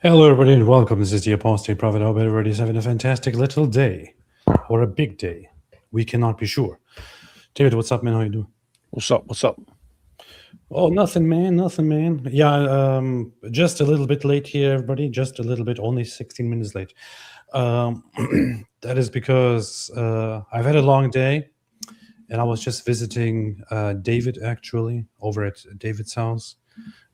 Hello, everybody, and welcome. This is the Apostate Prophet. I hope everybody's having a fantastic little day or a big day. We cannot be sure. David, what's up, man? How you doing? What's up? What's up? Oh, nothing, man. Nothing, man. Yeah, just a little bit late here, everybody. Just a little bit, only 16 minutes late. Um, that is because I've had a long day, and I was just visiting David actually over at David's house,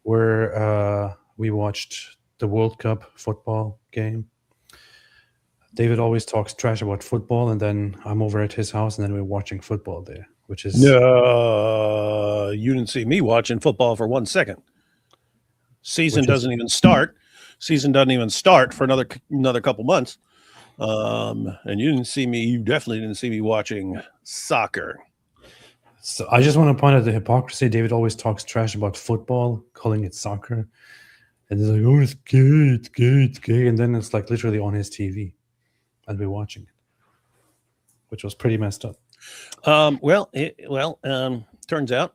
where we watched the World Cup football game. David always talks trash about football, and then I'm over at his house, and then we're watching football there, which is No, you didn't see me watching football for 1 second. Season which is doesn't even start. Season doesn't even start for another couple months. And you didn't see me. You definitely didn't see me watching soccer. so. I just want to point out the hypocrisy. David always talks trash about football, calling it soccer, and he's like, "Oh, it's gay, it's gay, it's gay," and then it's like literally on his TV, and we're watching it, which was pretty messed up. Turns out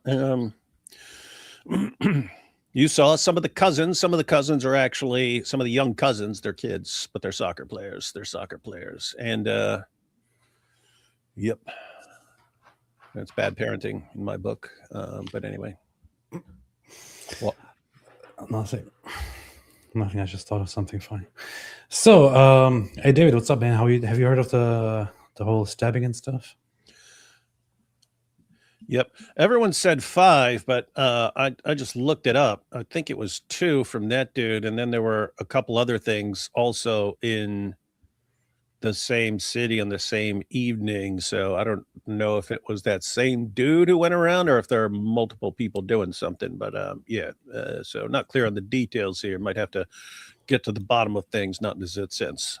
you saw some of the cousins. Some of the cousins are actually some of the young cousins. They're kids, but they're soccer players. They're soccer players, and yep, that's bad parenting in my book. But anyway, well, Nothing, nothing. I just thought of something funny. So, hey, David, what's up, man? How you? Have you heard of the whole stabbing and stuff? yep. Everyone said 5, but I just looked it up. I think it was 2 from that dude, and then there were a couple other things also in the same city on the same evening. So I don't know if it was that same dude who went around or if there are multiple people doing something. But so not clear on the details here. Might have to get to the bottom of things, not in the sense.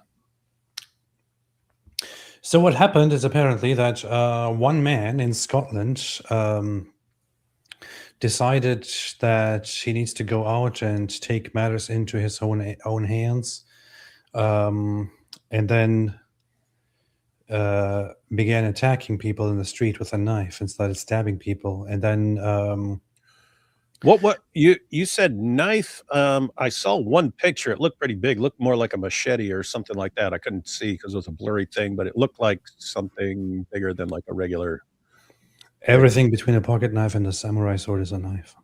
So what happened is apparently that one man in Scotland decided that he needs to go out and take matters into his own hands, and then began attacking people in the street with a knife and started stabbing people. And then What you said knife? I saw one picture. It looked pretty big. Looked more like a machete or something like that. I couldn't see because it was a blurry thing, but it looked like something bigger than like a regular. everything between a pocket knife and a samurai sword is a knife.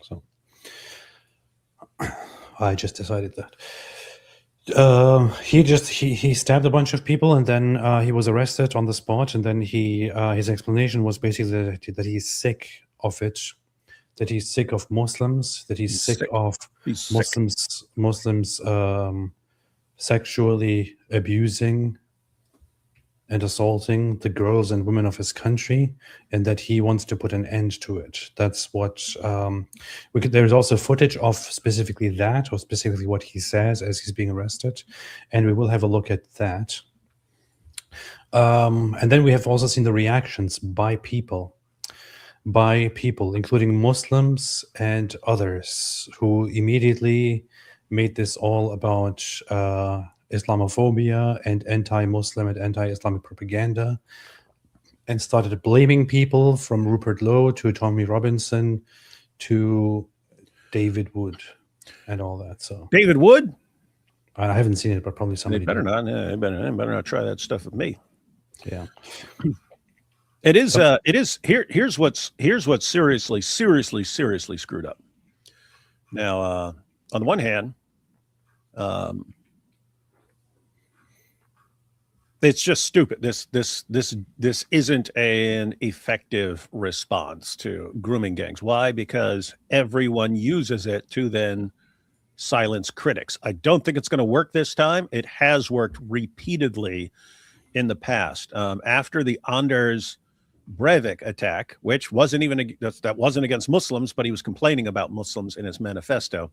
So I just decided that. He stabbed a bunch of people, and then he was arrested on the spot. And then his explanation was basically that he's sick of it, that he's sick of Muslims, that he's sick of He's sick. Muslims sexually abusing and assaulting the girls and women of his country, and that he wants to put an end to it. That's what there's also footage of specifically that, or specifically what he says as he's being arrested, and we will have a look at that. And then we have also seen the reactions by people, including Muslims and others, who immediately made this all about Islamophobia and anti-Muslim and anti-Islamic propaganda, and started blaming people from Rupert Lowe to Tommy Robinson to David Wood and all that. So David Wood? I haven't seen it, but probably They somebody better did. not. Yeah, they better not try that stuff with me. Yeah. It is. It is. Here's what's seriously screwed up. Now, on the one hand, it's just stupid. This isn't an effective response to grooming gangs. Why? Because everyone uses it to then silence critics. I don't think it's going to work this time. It has worked repeatedly in the past. After the Anders Breivik attack, which wasn't even that wasn't against Muslims, but he was complaining about Muslims in his manifesto.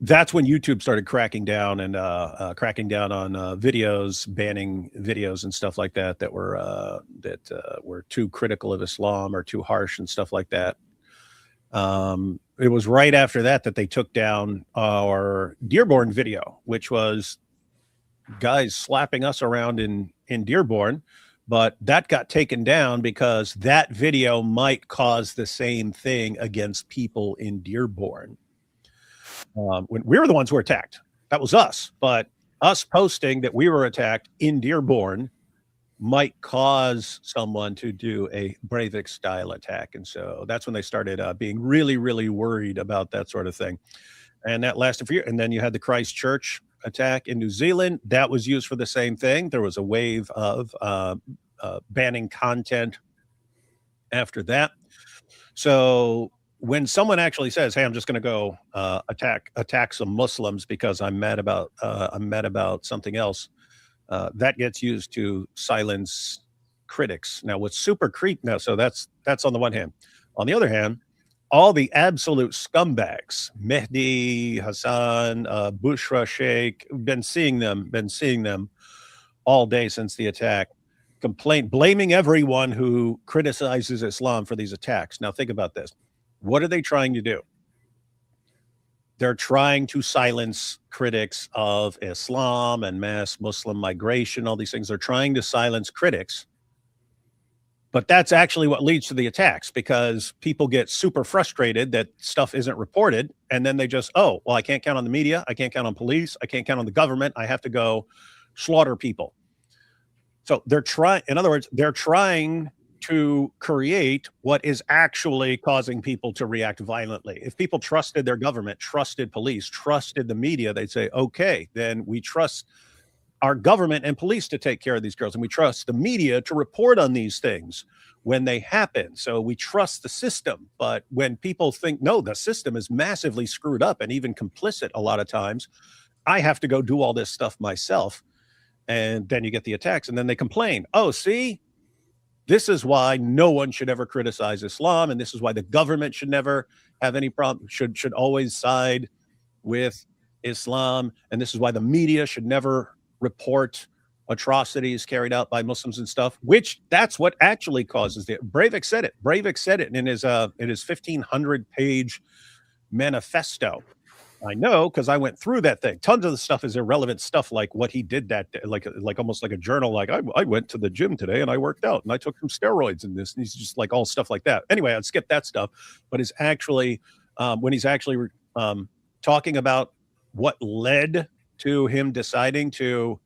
That's when YouTube started cracking down and cracking down on videos, banning videos and stuff like that that were too critical of Islam or too harsh and stuff like that. It was right after that that they took down our Dearborn video, which was guys slapping us around in Dearborn, but that got taken down because that video might cause the same thing against people in Dearborn. when we were the ones who were attacked. That was us. But us posting that we were attacked in Dearborn might cause someone to do a Breivik style attack. And so that's when they started being really, really worried about that sort of thing. And that lasted for years. And then you had the Christchurch attack in New Zealand. That was used for the same thing. There was a wave of banning content after that. So when someone actually says, "Hey, I'm just going to go attack some Muslims because I'm mad about something else," that gets used to silence critics. Now, what's super creep now? So that's on the one hand. On the other hand, all the absolute scumbags, Mehdi Hassan, Bushra Sheikh, been seeing them all day since the attack, blaming everyone who criticizes Islam for these attacks. Now, think about this. What are they trying to do? They're trying to silence critics of Islam and mass Muslim migration, all these things. They're trying to silence critics. But that's actually what leads to the attacks, because people get super frustrated that stuff isn't reported. And then they just, oh, well, I can't count on the media. I can't count on police. I can't count on the government. I have to go slaughter people. So they're trying, in other words, they're trying to create what is actually causing people to react violently. If people trusted their government, trusted police, trusted the media, they'd say, okay, then we trust our government and police to take care of these girls, and we trust the media to report on these things when they happen. So we trust the system. But when people think, no, the system is massively screwed up and even complicit a lot of times, I have to go do all this stuff myself. And then you get the attacks, and then they complain. Oh, see, this is why no one should ever criticize Islam, and this is why the government should never have any problem, should always side with Islam, and this is why the media should never report atrocities carried out by Muslims and stuff, which that's what actually causes it. Breivik said it. Breivik said it in his 1,500-page manifesto. I know, because I went through that thing. Tons of the stuff is irrelevant stuff, like what he did that day, like almost like a journal. Like I went to the gym today and I worked out and I took some steroids and this. And he's just like all stuff like that. Anyway, I'd skip that stuff. But it's actually when he's actually talking about what led to him deciding to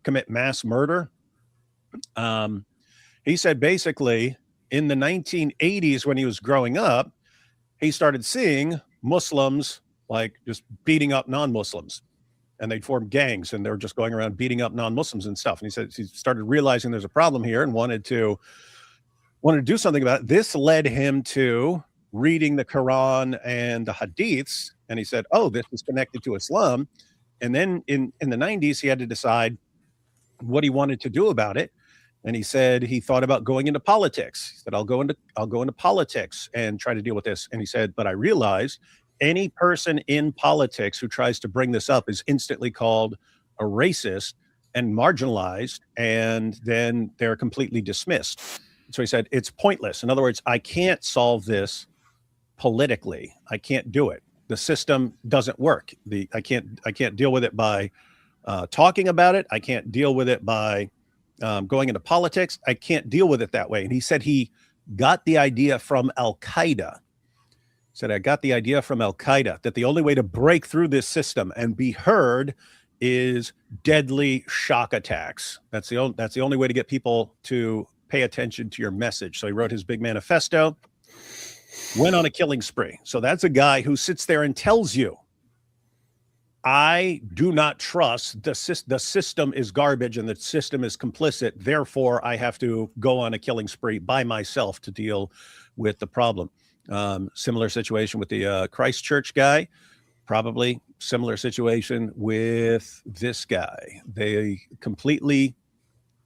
commit mass murder, he said basically in the 1980s when he was growing up, he started seeing Muslims like just beating up non-Muslims, and they'd form gangs and they were just going around beating up non-Muslims and stuff. And he said he started realizing there's a problem here and wanted to do something about it. This led him to reading the Quran and the Hadiths, and he said, oh, this is connected to Islam. And then in the 90s, he had to decide what he wanted to do about it. And he said he thought about going into politics. He said, I'll go into politics and try to deal with this. And he said, but I realized any person in politics who tries to bring this up is instantly called a racist and marginalized, and then they're completely dismissed. So he said, it's pointless. In other words, I can't solve this politically. I can't do it. The system doesn't work. I can't deal with it by talking about it. I can't deal with it by going into politics. I can't deal with it that way. And he said he got the idea from Al-Qaeda. He said, I got the idea from Al-Qaeda that the only way to break through this system and be heard is deadly shock attacks. That's the only way to get people to pay attention to your message. So he wrote his big manifesto, went on a killing spree. So that's a guy who sits there and tells you, I do not trust the system is garbage and the system is complicit. Therefore, I have to go on a killing spree by myself to deal with the problem. Similar situation with the Christchurch guy, probably similar situation with this guy. They completely,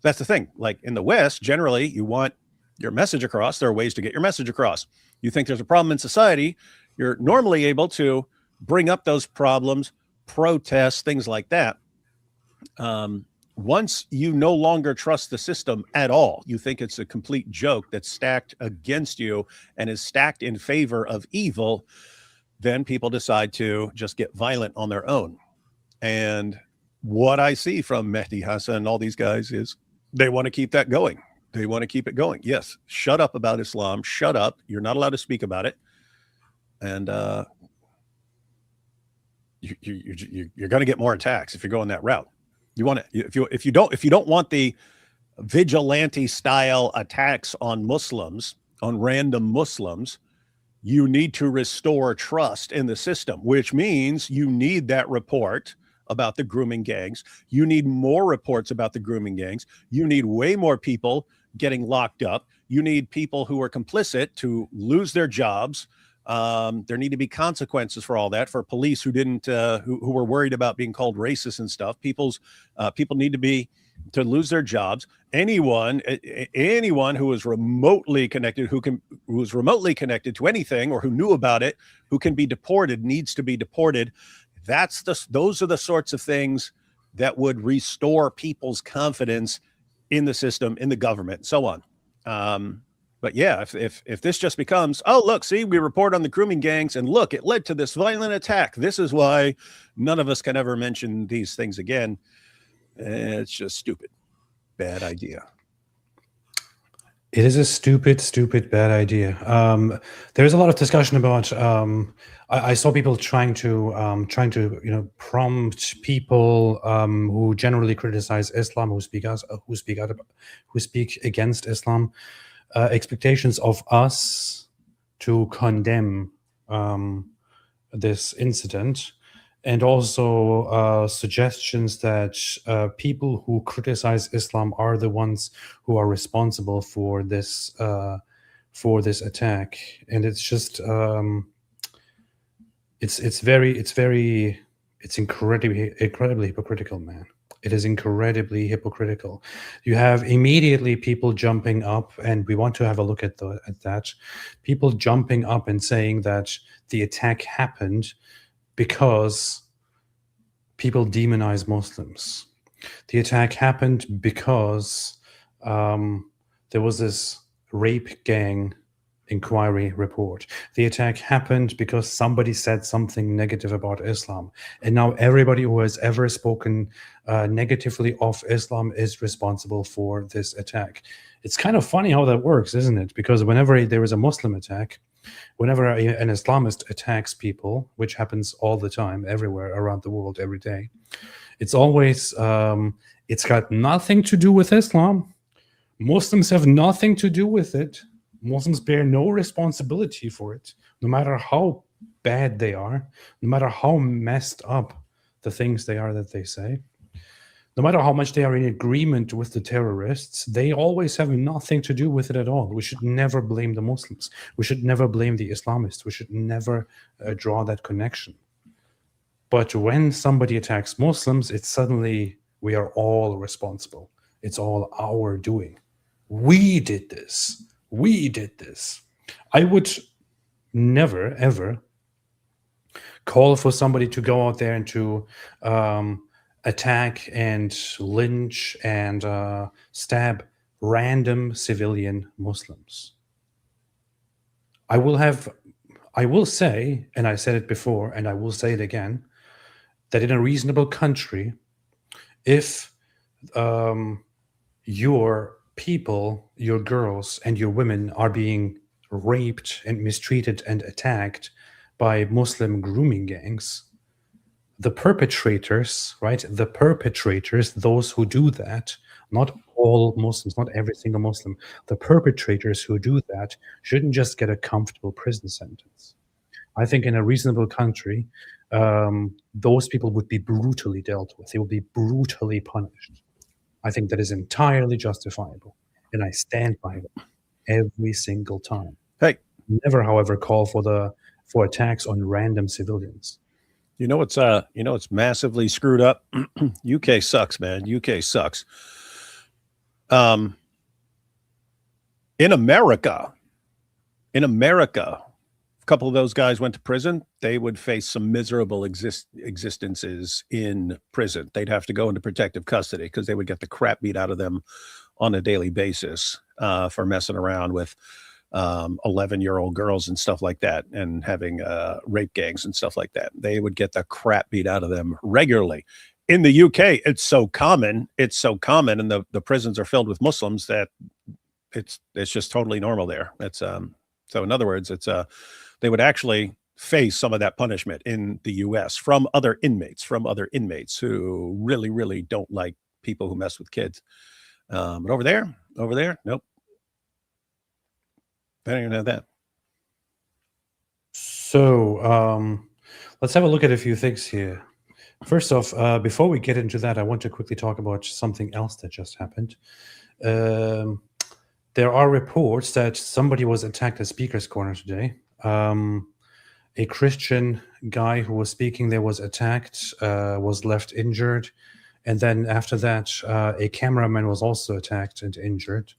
that's the thing. Like in the West, generally, you want your message across. There are ways to get your message across. You think there's a problem in society, you're normally able to bring up those problems, protests, things like that. Once you no longer trust the system at all, you think it's a complete joke that's stacked against you and is stacked in favor of evil, then people decide to just get violent on their own. And what I see from Mehdi Hassan and all these guys is they want to keep that going. They want to keep it going. Yes, shut up about Islam. Shut up. You're not allowed to speak about it. And you're going to get more attacks if you're going that route. You want to, if you don't want the vigilante style attacks on Muslims, on random Muslims, you need to restore trust in the system, which means you need that report about the grooming gangs. You need more reports about the grooming gangs. You need way more people getting locked up. You need people who are complicit to lose their jobs. There need to be consequences for all that. For police who didn't, who were worried about being called racist and stuff, people need to lose their jobs. Anyone who is remotely connected, who was remotely connected to anything or who knew about it, who can be deported, needs to be deported. Those are the sorts of things that would restore people's confidence in the system, in the government, and so on. But yeah, if this just becomes, oh, look, see, we report on the grooming gangs and look, it led to this violent attack. This is why none of us can ever mention these things again. It's just stupid. Bad idea. It is a stupid, bad idea. There's a lot of discussion about. I saw people trying to prompt people who generally criticize Islam, who speak against Islam, expectations of us to condemn this incident. And also suggestions that people who criticize Islam are the ones who are responsible for this attack. And it's just it's incredibly hypocritical, man. It is incredibly hypocritical. You have immediately people jumping up, and we want to have a look at that. People jumping up and saying that the attack happened because people demonize Muslims. The attack happened because there was this rape gang inquiry report. The attack happened because somebody said something negative about Islam. And now everybody who has ever spoken negatively of Islam is responsible for this attack. It's kind of funny how that works, isn't it? Because whenever there is a Muslim attack, whenever an Islamist attacks people, which happens all the time, everywhere around the world, every day, it's always, it's got nothing to do with Islam. Muslims have nothing to do with it. Muslims bear no responsibility for it, no matter how bad they are, no matter how messed up the things they are that they say. No matter how much they are in agreement with the terrorists, they always have nothing to do with it at all. We should never blame the Muslims. We should never blame the Islamists. We should never draw that connection. But when somebody attacks Muslims, it's suddenly we are all responsible. It's all our doing. We did this. We did this. I would never, ever call for somebody to go out there and to attack and lynch and stab random civilian Muslims. I will say, and I said it before, and I will say it again, that in a reasonable country, if your people, your girls and your women are being raped and mistreated and attacked by Muslim grooming gangs, the perpetrators, right? The perpetrators, those who do that, not all Muslims, not every single Muslim, the perpetrators who do that shouldn't just get a comfortable prison sentence. I think in a reasonable country, those people would be brutally dealt with. They will be brutally punished. I think that is entirely justifiable, and I stand by that every single time. Hey, never, however, call for attacks on random civilians. It's massively screwed up. UK sucks, man. UK sucks. In America, a couple of those guys went to prison, they would face some miserable existences in prison. They'd have to go into protective custody because they would get the crap beat out of them on a daily basis for messing around with 11-year-old girls and stuff like that, and having rape gangs and stuff like that. They would get the crap beat out of them regularly. In the UK, it's so common, and the prisons are filled with Muslims that it's just totally normal there. It's so in other words, it's they would actually face some of that punishment in the U.S. from other inmates who really, really don't like people who mess with kids. But over there, nope. I don't even have that. So let's have a look at a few things here. First off, before we get into that, I want to quickly talk about something else that just happened. There are reports that somebody was attacked at Speaker's Corner today. A Christian guy who was speaking there was attacked, was left injured. And then after that, a cameraman was also attacked and injured.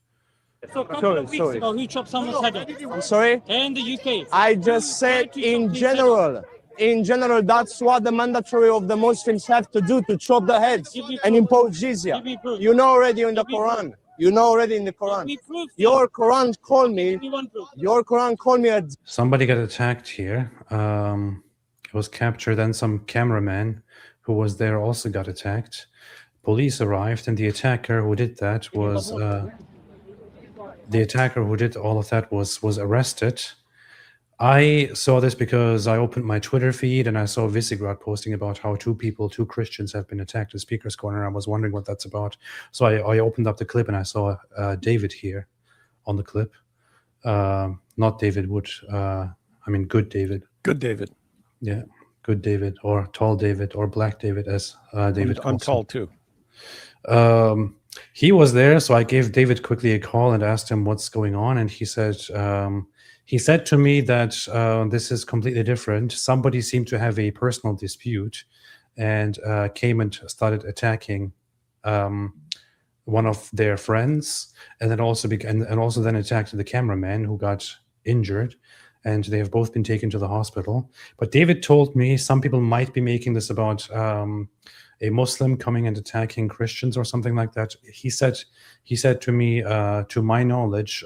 So a couple of weeks ago, who chopped someone's head off? I'm sorry? In the UK. I just said in general. In general, that's what the mandatory of the Muslims have to do, to chop the heads and impose jizya. You know already in the Quran. You know already in the Quran. Your Quran called me. Your Quran called me a... Somebody got attacked here. It was captured. Then some cameraman who was there also got attacked. Police arrived, and the attacker who did that was... the attacker who did all of that was arrested. I saw this because I opened my Twitter feed and I saw Visegrad posting about how two Christians have been attacked at Speaker's Corner. I was wondering what that's about. So I opened up the clip and I saw David here on the clip. Not David Wood. I mean, Good David. Good David. Yeah, Good David, or Tall David, or Black David, as David calls I'm tall too. He was there, so I gave David quickly a call and asked him what's going on, and he said to me that this is completely different. Somebody seemed to have a personal dispute and came and started attacking one of their friends, and then also then attacked the cameraman who got injured, and they have both been taken to the hospital. But David told me some people might be making this about a Muslim coming and attacking Christians or something like that. He said to me, to my knowledge,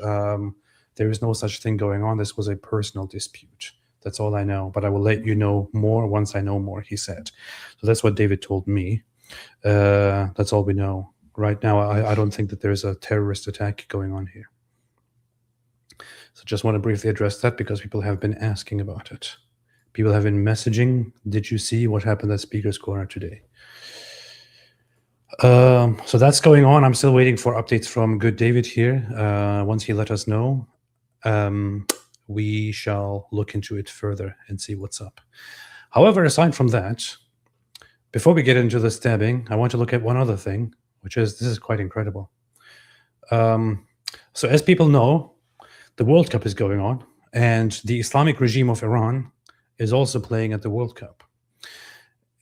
there is no such thing going on. This was a personal dispute. That's all I know. But I will let you know more once I know more, he said. So that's what David told me. That's all we know. Right now, I don't think that there's a terrorist attack going on here. So just want to briefly address that because people have been asking about it. People have been messaging, did you see what happened at Speaker's Corner today? So that's going on. I'm still waiting for updates from Good David here. Once he let us know, we shall look into it further and see what's up. However, aside from that, before we get into the stabbing, I want to look at one other thing, which is, this is quite incredible. So as people know, the World Cup is going on, and the Islamic regime of Iran is also playing at the World Cup.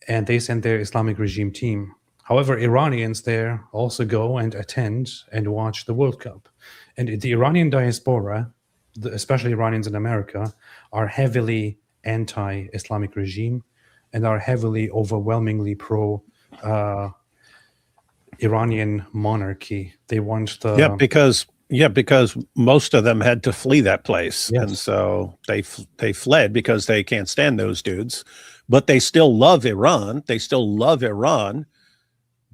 And they sent their Islamic regime team. However, Iranians there also go and attend and watch the World Cup. And the Iranian diaspora, especially Iranians in America, are heavily anti-Islamic regime and are heavily, overwhelmingly pro-Iranian monarchy. They want the... because most of them had to flee that place. Yes. And so they fled because they can't stand those dudes. But they still love Iran. They still love Iran.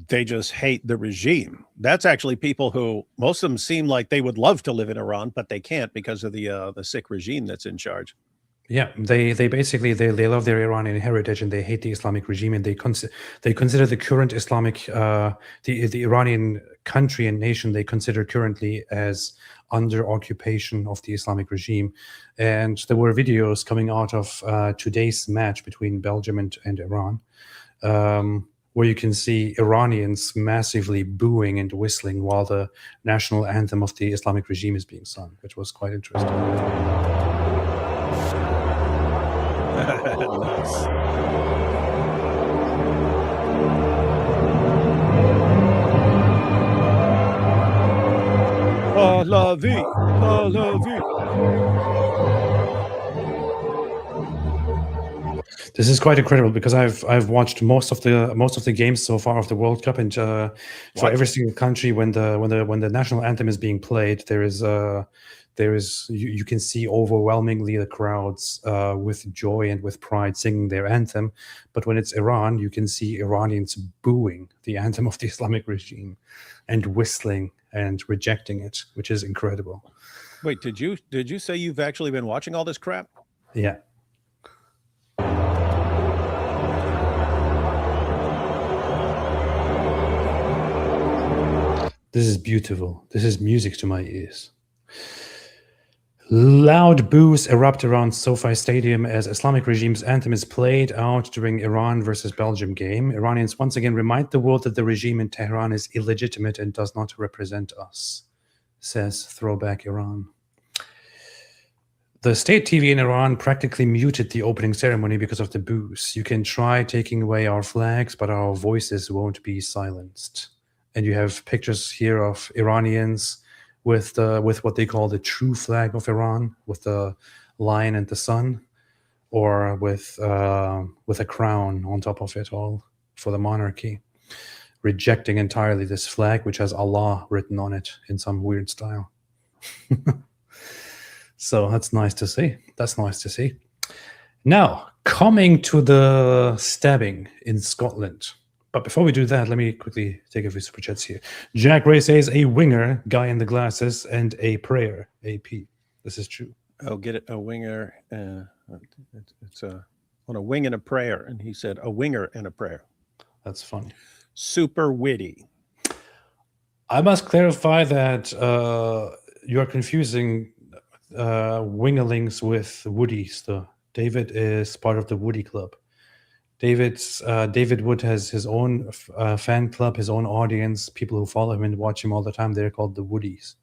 They just hate the regime. That's actually people who, most of them seem like they would love to live in Iran, but they can't because of the sick regime that's in charge. Yeah, they basically they love their Iranian heritage and they hate the Islamic regime, and they consider the current Islamic the Iranian country and nation they consider currently as under occupation of the Islamic regime. And there were videos coming out of today's match between Belgium and Iran, where you can see Iranians massively booing and whistling while the national anthem of the Islamic regime is being sung, which was quite interesting. Nice. Oh, la vie. Oh, la vie. This is quite incredible because I've watched most of the games so far of the World Cup, and for every single country, when the national anthem is being played, there is you can see overwhelmingly the crowds with joy and with pride singing their anthem. But when it's Iran, you can see Iranians booing the anthem of the Islamic regime and whistling and rejecting it, which is incredible. Wait, did you say you've actually been watching all this crap? Yeah. This is beautiful. This is music to my ears. Loud boos erupt around SoFi Stadium as Islamic regime's anthem is played out during Iran versus Belgium game. Iranians once again remind the world that the regime in Tehran is illegitimate and does not represent us, says Throwback Iran. The state TV in Iran practically muted the opening ceremony because of the boos. You can try taking away our flags, but our voices won't be silenced. And you have pictures here of Iranians with what they call the true flag of Iran, with the lion and the sun, or with a crown on top of it all for the monarchy, rejecting entirely this flag, which has Allah written on it in some weird style. So that's nice to see. That's nice to see. Now, coming to the stabbing in Scotland. But before we do that, let me quickly take a few super chats here. Jack Ray says a winger, guy in the glasses, and a prayer, AP. This is true. Oh, get it, a winger. It's on a wing and a prayer. And he said a winger and a prayer. That's funny. Super witty. I must clarify that you are confusing wingerlings with woodies, though. David is part of the Woody Club. David Wood has his own fan club, his own audience, people who follow him and watch him all the time. They're called the Woodies.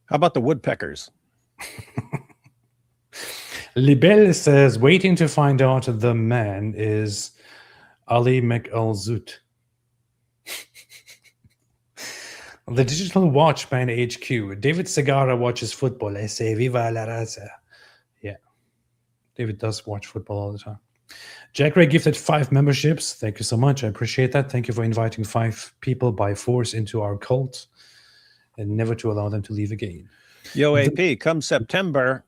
How about the woodpeckers? Libel says, waiting to find out the man is Ali McAlzoot. The Digital Watchman HQ. David Segarra watches football. I say, Viva la raza. Yeah. David does watch football all the time. Jack Ray gifted 5 memberships. Thank you so much. I appreciate that. Thank you for inviting 5 people by force into our cult and never to allow them to leave again. Yo, AP, come September,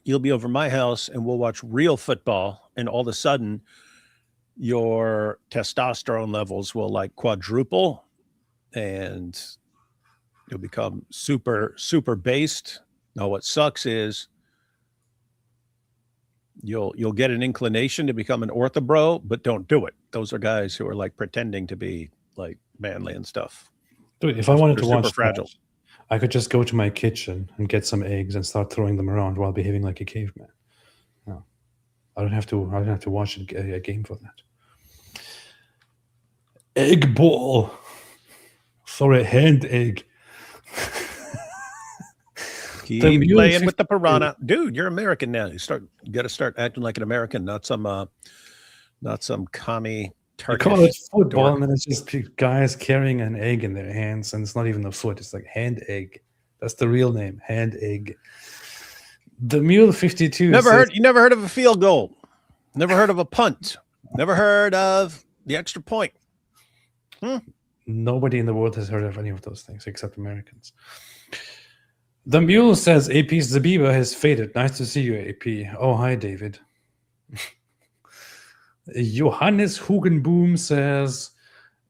you'll be over my house and we'll watch real football. And all of a sudden, your testosterone levels will like quadruple and you'll become super, super based. Now, what sucks is you'll get an inclination to become an orthobro, but don't do it. Those are guys who are like pretending to be like manly and stuff. Dude, if I wanted to watch fragile, that, I could just go to my kitchen and get some eggs and start throwing them around while behaving like a caveman. No, I don't have to watch a game for that. Egg ball. Sorry, hand egg. Keep playing with the piranha, dude. You're American now. You got to start acting like an American, not some commie Turkish. You call it football, and then it's just guys carrying an egg in their hands, and it's not even a foot. It's like hand egg. That's the real name, hand egg. The Mule 52. You never heard of a field goal. Never heard of a punt. Never heard of the extra point. Nobody in the world has heard of any of those things except Americans. The Mule says AP Zabiba has faded. Nice to see you, AP. Oh, hi, David. Johannes Hugenboom says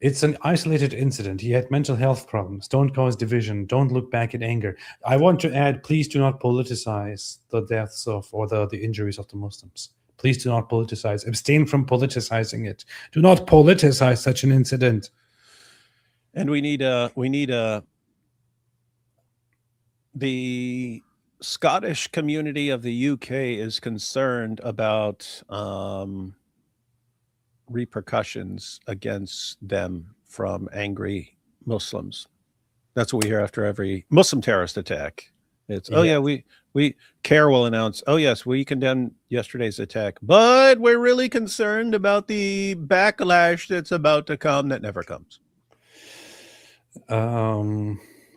it's an isolated incident. He had mental health problems. Don't cause division. Don't look back in anger. I want to add, please do not politicize the deaths of or the injuries of the Muslims. Please do not politicize. Abstain from politicizing it. Do not politicize such an incident. And the Scottish community of the UK is concerned about repercussions against them from angry Muslims. That's what we hear after every Muslim terrorist attack. It's, oh yeah, we CARE will announce, oh yes, we condemn yesterday's attack, but we're really concerned about the backlash that's about to come that never comes.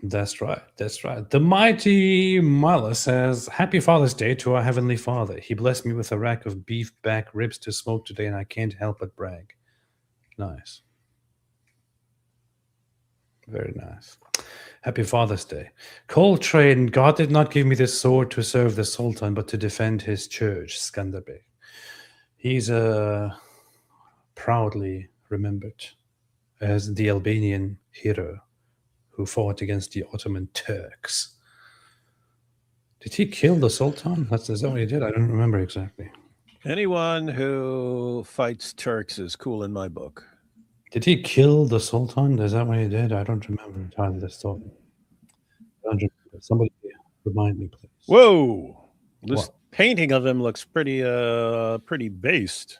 That's right. That's right. The mighty Mala says, Happy Father's Day to our Heavenly Father. He blessed me with a rack of beef back ribs to smoke today, and I can't help but brag. Nice. Very nice. Happy Father's Day. Coltrane, God did not give me this sword to serve the Sultan, but to defend his church, Skanderbeg. He's proudly remembered as the Albanian hero who fought against the Ottoman Turks. Did he kill the Sultan? Is that what he did? I don't remember exactly. Anyone who fights Turks is cool in my book. Did he kill the Sultan? Is that what he did? I don't remember entirely the story. I don't remember. Somebody remind me, please. Whoa. This What? painting of him looks pretty pretty based.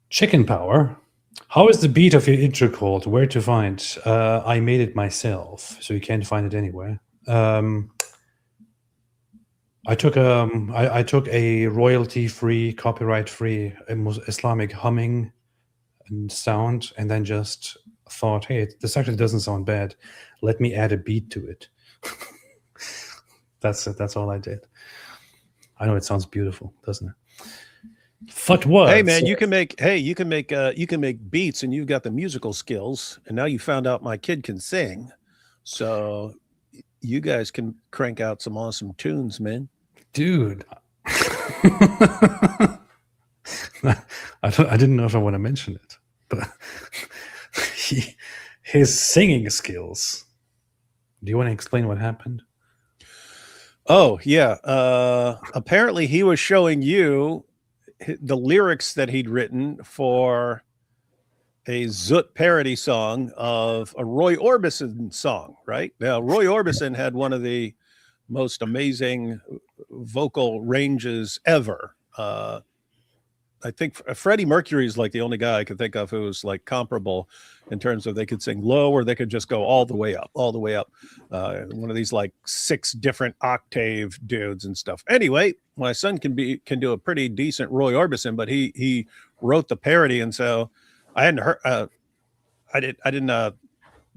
Chicken Power. How is the beat of your intro called? Where to find? I made it myself, so you can't find it anywhere. I took a royalty-free, copyright-free Islamic humming and sound, and then just thought, hey, this actually doesn't sound bad. Let me add a beat to it. That's it. That's all I did. I know it sounds beautiful, doesn't it? Fatwa. Hey man, you can make beats, and you've got the musical skills, and now you found out my kid can sing, so you guys can crank out some awesome tunes, man. Dude. I didn't know if I want to mention it, but his singing skills. Do you want to explain what happened? Oh yeah, apparently he was showing you the lyrics that he'd written for a Zoot parody song of a Roy Orbison song, right? Now, Roy Orbison had one of the most amazing vocal ranges ever. I think Freddie Mercury is like the only guy I could think of who was like comparable in terms of they could sing low or they could just go all the way up, all the way up. One of these like 6 different octave dudes and stuff. Anyway, my son can do a pretty decent Roy Orbison, but he wrote the parody, and so I hadn't heard. I didn't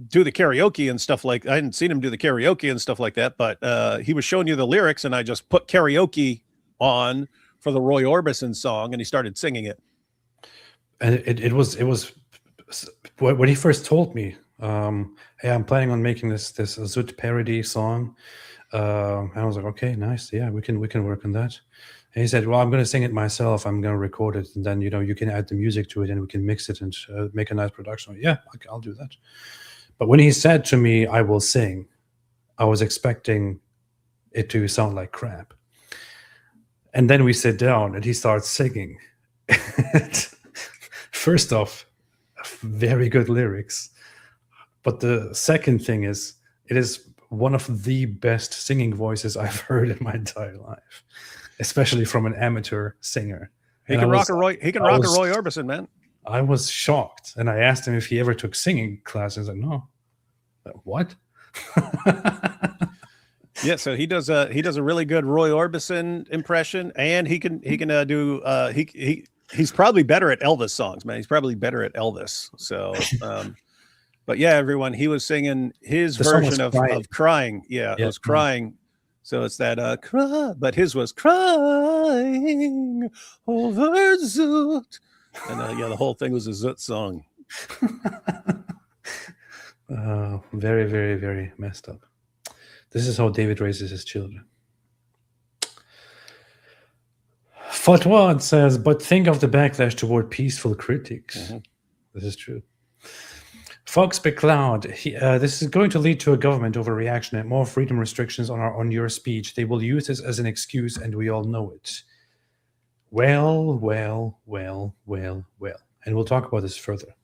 do the karaoke and stuff like. I hadn't seen him do the karaoke and stuff like that, but he was showing you the lyrics, and I just put karaoke on for the Roy Orbison song, and he started singing it. And it was when he first told me, hey, I'm planning on making this Zoot parody song. And I was like, okay, nice. Yeah, we can work on that. And he said, well, I'm going to sing it myself. I'm going to record it. And then, you can add the music to it and we can mix it and make a nice production. Yeah, I'll do that. But when he said to me, I will sing, I was expecting it to sound like crap. And then we sit down and he starts singing. First off, very good lyrics. But the second thing is, it is one of the best singing voices I've heard in my entire life, especially from an amateur singer. He can rock a Roy Orbison, man. I was shocked. And I asked him if he ever took singing classes. And no. What? Yeah, so he does a really good Roy Orbison impression, and he can do he's probably better at Elvis songs, man. He's probably better at Elvis. So but yeah, everyone, he was singing his version of Crying. Yeah, it was Crying. So it's that cry, but his was Crying over Zoot. And yeah, the whole thing was a Zoot song. Very, very, very messed up. This is how David raises his children. Fatwa says, but think of the backlash toward peaceful critics. Mm-hmm. This is true. Fox McCloud, this is going to lead to a government overreaction and more freedom restrictions on your speech. They will use this as an excuse, and we all know it. Well. And we'll talk about this further.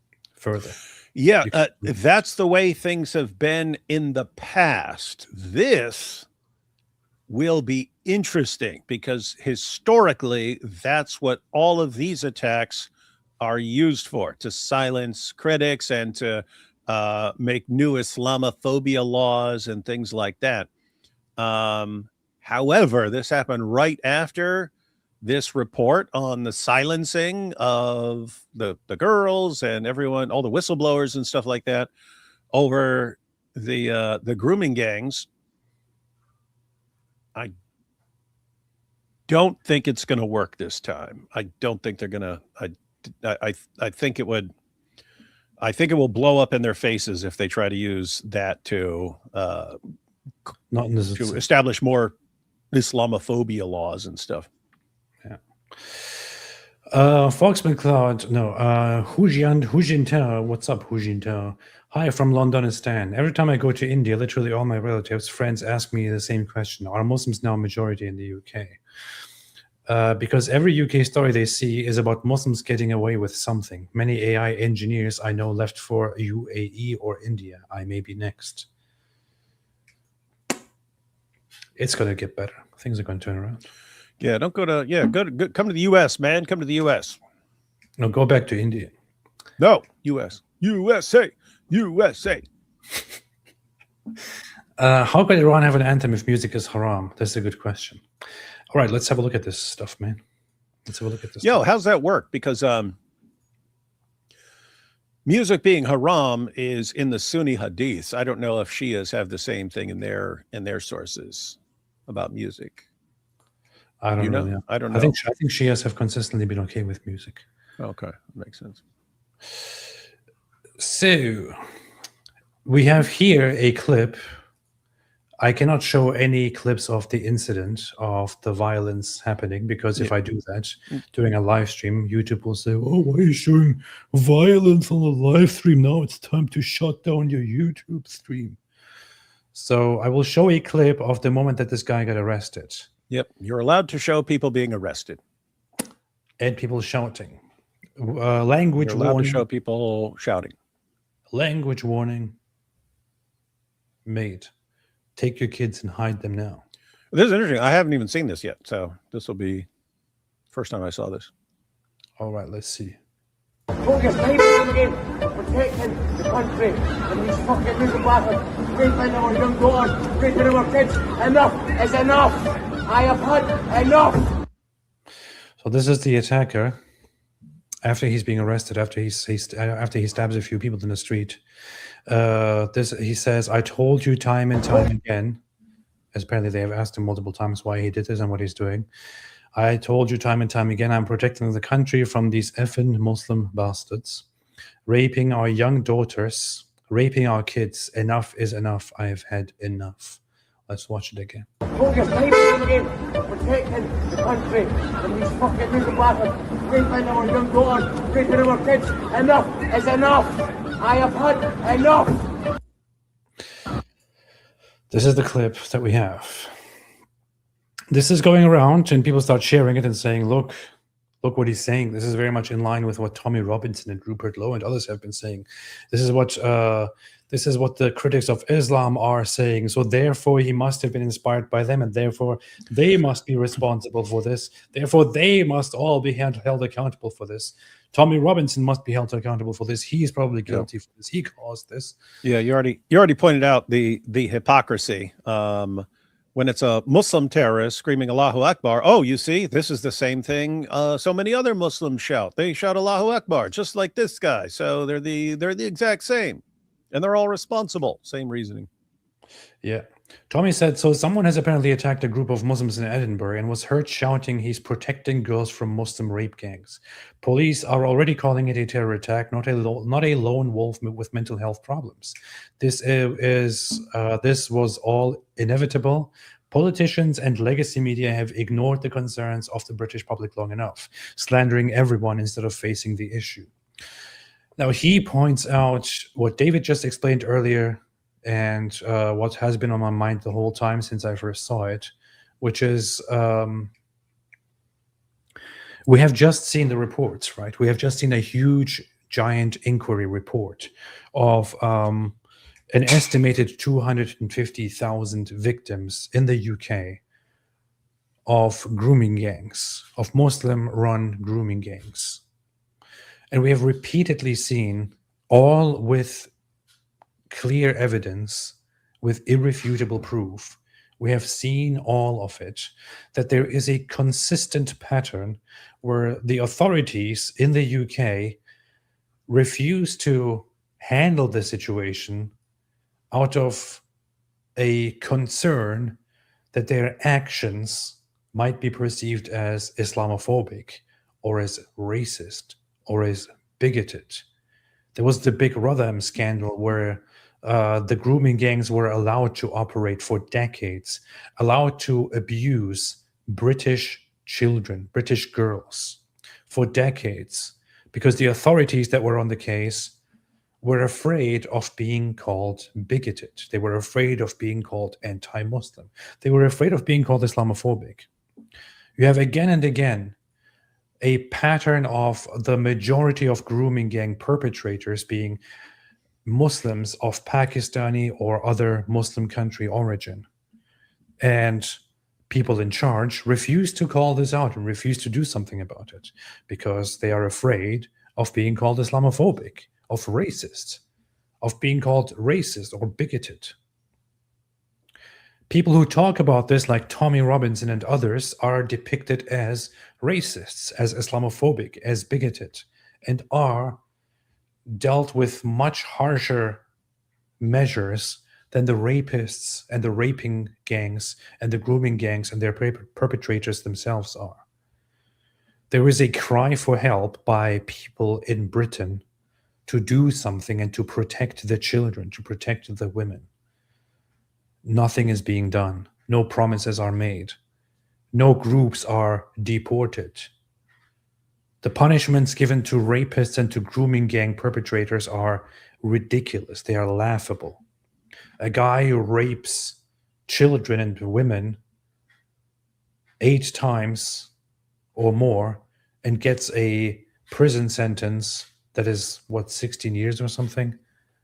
Yeah, that's the way things have been in the past. This will be interesting because historically, that's what all of these attacks are used for, to silence critics and to make new Islamophobia laws and things like that. However, this happened right after this report on the silencing of the girls and everyone, all the whistleblowers and stuff like that over the grooming gangs. I don't think it's going to work this time. I don't think they're going to, I think it would, I think it will blow up in their faces if they try to use that to establish more Islamophobia laws and stuff. Yeah. Fox McCloud, no. Hujinta, what's up, Hujinta? Hi from Londonistan. Every time I go to India, literally all my relatives, friends ask me the same question. Are Muslims now a majority in the UK? Because every UK story they see is about Muslims getting away with something. Many AI engineers I know left for UAE or India. I may be next. It's going to get better. Things are going to turn around. Yeah, don't go to come to the US, man. Come to the US. No, go back to India. No, US. USA. USA. How could Iran have an anthem if music is haram? That's a good question. All right, let's have a look at this stuff, man. Let's have a look at this. Yo, stuff. how's that work? Because music being haram is in the Sunni hadiths. I don't know if Shias have the same thing in their sources about music. I don't know. I don't know. I think Shias have consistently been okay with music. Okay, that makes sense. So we have here a clip. I cannot show any clips of the incident of the violence happening because if I do that during a live stream, YouTube will say, "Oh, why are you showing violence on a live stream? Now it's time to shut down your YouTube stream." So I will show a clip of the moment that this guy got arrested. Yep, you're allowed to show people being arrested and people shouting. Language you're allowed warning. to show people shouting. Language warning. Made. Take your kids and hide them now. This is interesting. I haven't even seen this yet, so this will be first time I saw this. All right, let's see. Focus, protecting the country and these fucking little bastards raping our young daughters, raping our kids. Enough is enough. I have had enough. So this is the attacker. After he's being arrested, after he stabs a few people in the street, he says, "I told you time and time again." As apparently they have asked him multiple times why he did this and what he's doing. "I told you time and time again, I'm protecting the country from these effing Muslim bastards, raping our young daughters, raping our kids. Enough is enough. I have had enough." Let's watch it again. Focus, protecting the country and these fucking little bastards raping our young daughters, raping our kids. Enough is enough. I have had enough. This is the clip that we have. This is going around and people start sharing it and saying, look what he's saying. This is very much in line with what Tommy Robinson and Rupert Lowe and others have been saying. This is what the critics of Islam are saying. So therefore he must have been inspired by them and therefore they must be responsible for this. Therefore they must all be held accountable for this. Tommy Robinson must be held accountable for this. He's probably guilty for this. He caused this. Yeah, you already pointed out the hypocrisy. When it's a Muslim terrorist screaming Allahu Akbar, oh, you see, this is the same thing so many other Muslims shout. They shout Allahu Akbar, just like this guy. So they're the exact same. And they're all responsible. Same reasoning. Yeah. Tommy said, so someone has apparently attacked a group of Muslims in Edinburgh and was heard shouting he's protecting girls from Muslim rape gangs. Police are already calling it a terror attack, not a lone wolf with mental health problems. This was all inevitable. Politicians and legacy media have ignored the concerns of the British public long enough, slandering everyone instead of facing the issue. Now, he points out what David just explained earlier and what has been on my mind the whole time since I first saw it, which is we have just seen the reports, right? We have just seen a huge, giant inquiry report of an estimated 250,000 victims in the UK of grooming gangs, of Muslim-run grooming gangs. And we have repeatedly seen, all with clear evidence, with irrefutable proof, we have seen all of it, that there is a consistent pattern where the authorities in the UK refuse to handle the situation out of a concern that their actions might be perceived as Islamophobic or as racist or as bigoted. There was the big Rotherham scandal where the grooming gangs were allowed to operate for decades, allowed to abuse British children, British girls for decades, because the authorities that were on the case were afraid of being called bigoted. They were afraid of being called anti-Muslim. They were afraid of being called Islamophobic. You have again and again a pattern of the majority of grooming gang perpetrators being Muslims of Pakistani or other Muslim country origin. And people in charge refuse to call this out and refuse to do something about it because they are afraid of being called Islamophobic, of racist, of being called racist or bigoted. People who talk about this, like Tommy Robinson and others, are depicted as racists, as Islamophobic, as bigoted, and are dealt with much harsher measures than the rapists and the raping gangs and the grooming gangs and their perpetrators themselves are. There is a cry for help by people in Britain to do something and to protect the children, to protect the women. Nothing is being done. No promises are made. No groups are deported. The punishments given to rapists and to grooming gang perpetrators are ridiculous. They are laughable. A guy who rapes children and women 8 times or more and gets a prison sentence that is, 16 years or something,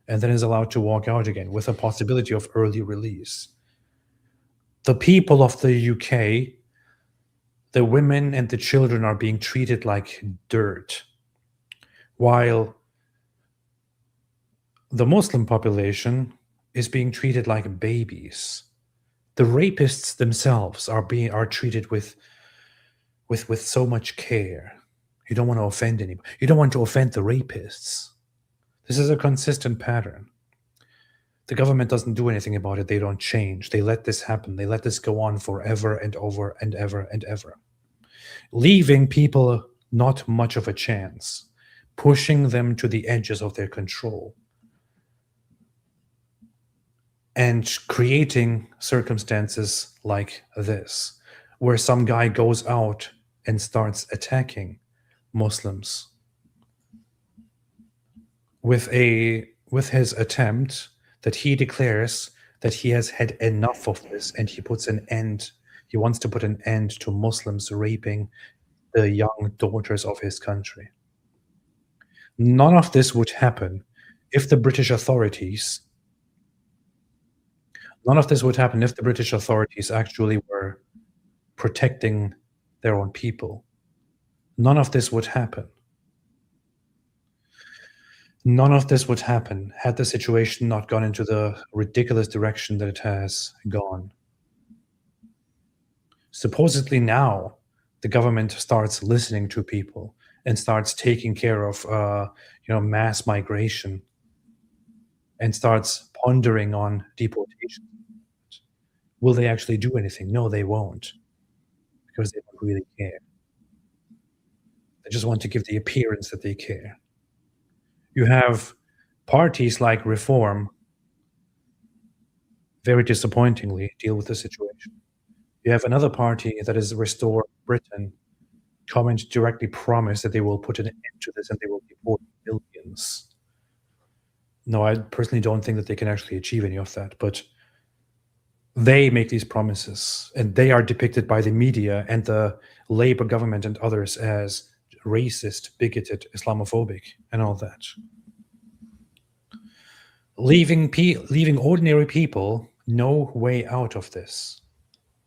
and then is allowed to walk out again with a possibility of early release. The people of the UK, the women and the children are being treated like dirt, while the Muslim population is being treated like babies. The rapists themselves are treated with so much care. You don't want to offend anybody. You don't want to offend the rapists. This is a consistent pattern. The government doesn't do anything about it. They don't change. They let this happen. They let this go on forever and over and ever and ever, leaving people not much of a chance, pushing them to the edges of their control, and creating circumstances like this, where some guy goes out and starts attacking Muslims with his attempt that he declares that he has had enough of this, and he wants to put an end to Muslims raping the young daughters of his country. None of this would happen if the British authorities actually were protecting their own people. None of this would happen. None of this would happen had the situation not gone into the ridiculous direction that it has gone. Supposedly now, the government starts listening to people and starts taking care of mass migration and starts pondering on deportation. Will they actually do anything? No, they won't, because they don't really care. They just want to give the appearance that they care. You have parties like Reform very disappointingly deal with the situation. You have another party that is Restore Britain come and directly promise that they will put an end to this and they will deport millions. No, I personally don't think that they can actually achieve any of that, but they make these promises, and they are depicted by the media and the Labour government and others as racist, bigoted, Islamophobic, and all that. Leaving ordinary people no way out of this,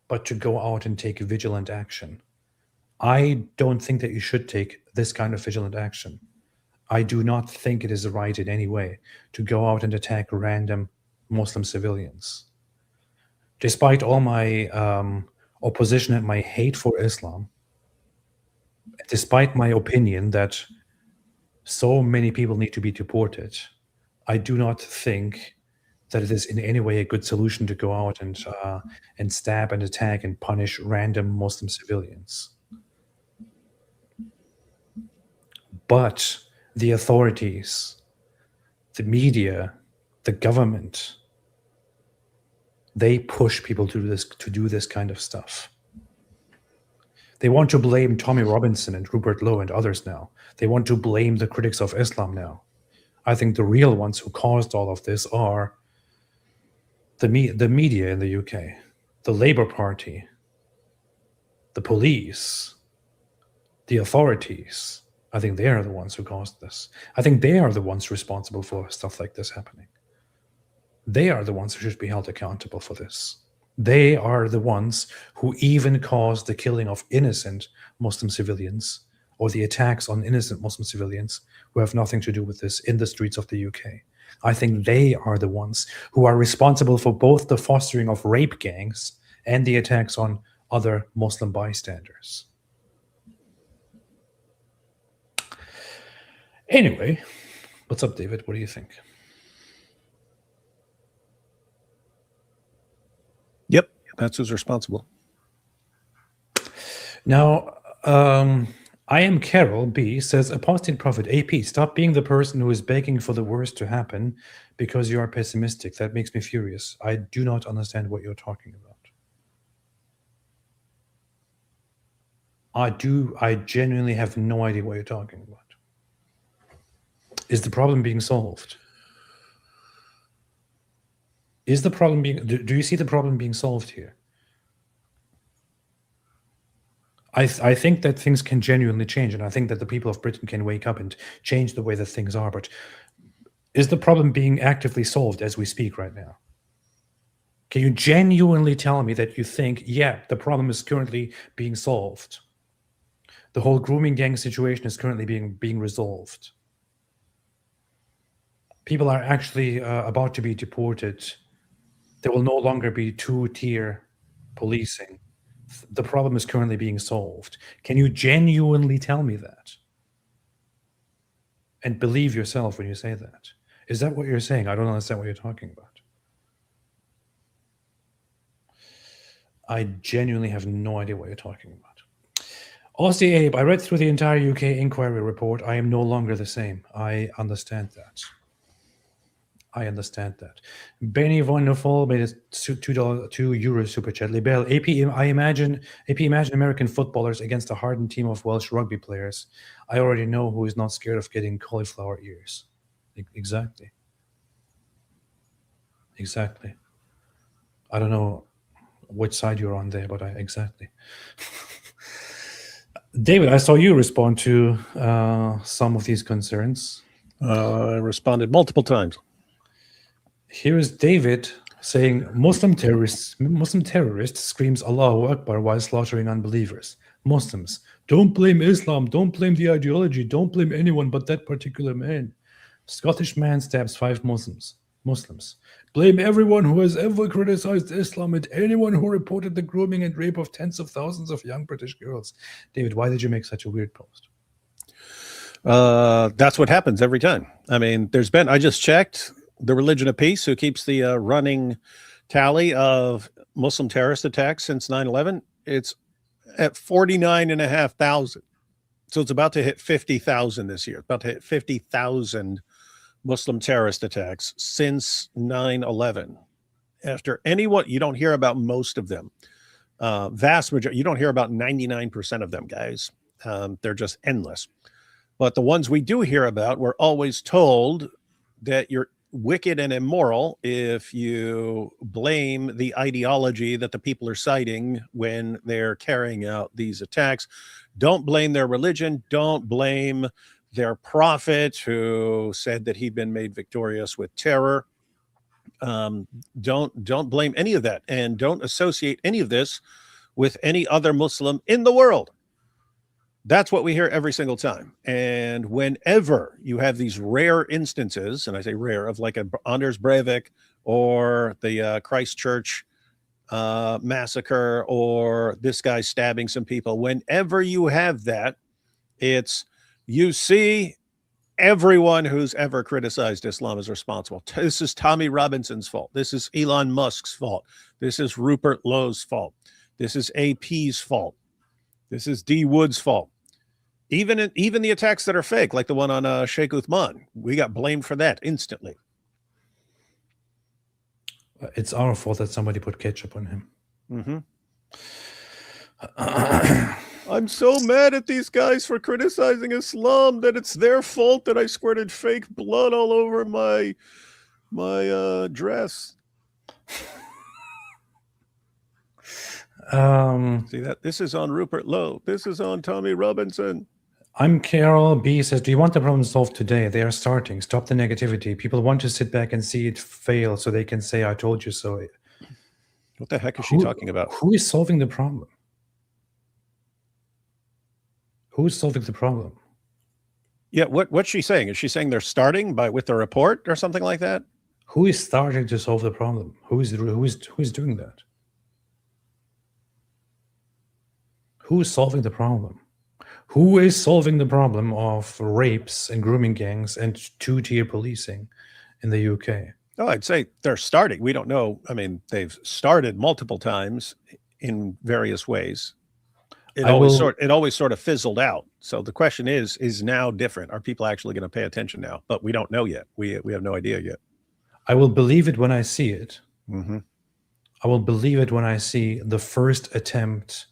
but to go out and take vigilant action. I don't think that you should take this kind of vigilant action. I do not think it is right in any way to go out and attack random Muslim civilians. Despite all my opposition and my hate for Islam, despite my opinion that so many people need to be deported, I do not think that it is in any way a good solution to go out and stab and attack and punish random Muslim civilians. But the authorities, the media, the government, they push people to do this kind of stuff. They want to blame Tommy Robinson and Rupert Lowe and others now. They want to blame the critics of Islam now. I think the real ones who caused all of this are the media in the UK, the Labour Party, the police, the authorities. I think they are the ones who caused this. I think they are the ones responsible for stuff like this happening. They are the ones who should be held accountable for this. They are the ones who even caused the killing of innocent Muslim civilians or the attacks on innocent Muslim civilians who have nothing to do with this in the streets of the UK. I think they are the ones who are responsible for both the fostering of rape gangs and the attacks on other Muslim bystanders. Anyway, what's up, David? What do you think? Yep, that's who's responsible. Now, I am Carol B says, Apostate Prophet AP, stop being the person who is begging for the worst to happen because you are pessimistic. That makes me furious. I do not understand what you're talking about. I genuinely have no idea what you're talking about. Is the problem being solved? Is the problem being, do you see the problem being solved here? I think that things can genuinely change, and I think that the people of Britain can wake up and change the way that things are, but is the problem being actively solved as we speak right now? Can you genuinely tell me that you think, yeah, the problem is currently being solved? The whole grooming gang situation is currently being resolved. People are actually about to be deported. There will no longer be two-tier policing. The problem is currently being solved. Can you genuinely tell me that? And believe yourself when you say that. Is that what you're saying? I don't understand what you're talking about. I genuinely have no idea what you're talking about. Aussie Abe, I read through the entire UK inquiry report. I am no longer the same. I understand that. I understand that. Benny Wonderful made a €2 super chat. Libel, AP imagine American footballers against a hardened team of Welsh rugby players. I already know who is not scared of getting cauliflower ears. Exactly. Exactly. I don't know which side you're on there, but exactly. David, I saw you respond to some of these concerns. I responded multiple times. Here is David saying Muslim terrorist screams Allahu Akbar while slaughtering unbelievers. Muslims, don't blame Islam, don't blame the ideology, don't blame anyone but that particular man. Scottish man stabs 5 Muslims. Blame everyone who has ever criticized Islam and anyone who reported the grooming and rape of tens of thousands of young British girls. David, why did you make such a weird post? That's what happens every time. I mean, I just checked the Religion of Peace, who keeps the running tally of Muslim terrorist attacks since 9/11. It's at 49,500. So it's about to hit 50,000 this year. It's about to hit 50,000 Muslim terrorist attacks since 9/11. After anyone, you don't hear about most of them. Vast majority, you don't hear about 99% of them, guys. They're just endless. But the ones we do hear about, we're always told that you're wicked and immoral if you blame the ideology that the people are citing when they're carrying out these attacks. Don't blame their religion. Don't blame their prophet who said that he'd been made victorious with terror. Don't blame any of that, and don't associate any of this with any other Muslim in the world. That's what we hear every single time. And whenever you have these rare instances, and I say rare, of like a Anders Breivik or the Christchurch massacre or this guy stabbing some people, whenever you have that, you see everyone who's ever criticized Islam is responsible. This is Tommy Robinson's fault. This is Elon Musk's fault. This is Rupert Lowe's fault. This is AP's fault. This is D. Wood's fault. Even the attacks that are fake, like the one on Sheikh Uthman, we got blamed for that instantly. It's our fault that somebody put ketchup on him. Mm-hmm. I'm so mad at these guys for criticizing Islam that it's their fault that I squirted fake blood all over my dress. See that? This is on Rupert Lowe. This is on Tommy Robinson. I'm Carol B says, do you want the problem solved today? They are starting. Stop the negativity. People want to sit back and see it fail so they can say, I told you so. What the heck is she talking about? Who is solving the problem? Who is solving the problem? Yeah, what's she saying? Is she saying they're starting with the report or something like that? Who is starting to solve the problem? Who is doing that? Who is solving the problem? Who is solving the problem of rapes and grooming gangs and two-tier policing in the UK? Oh, I'd say they're starting. We don't know. I mean, they've started multiple times in various ways. It always sort of fizzled out. So the question is now different. Are people actually going to pay attention now? But we don't know yet. We have no idea yet. I will believe it when I see it. Mm-hmm. I will believe it when I see the first attempt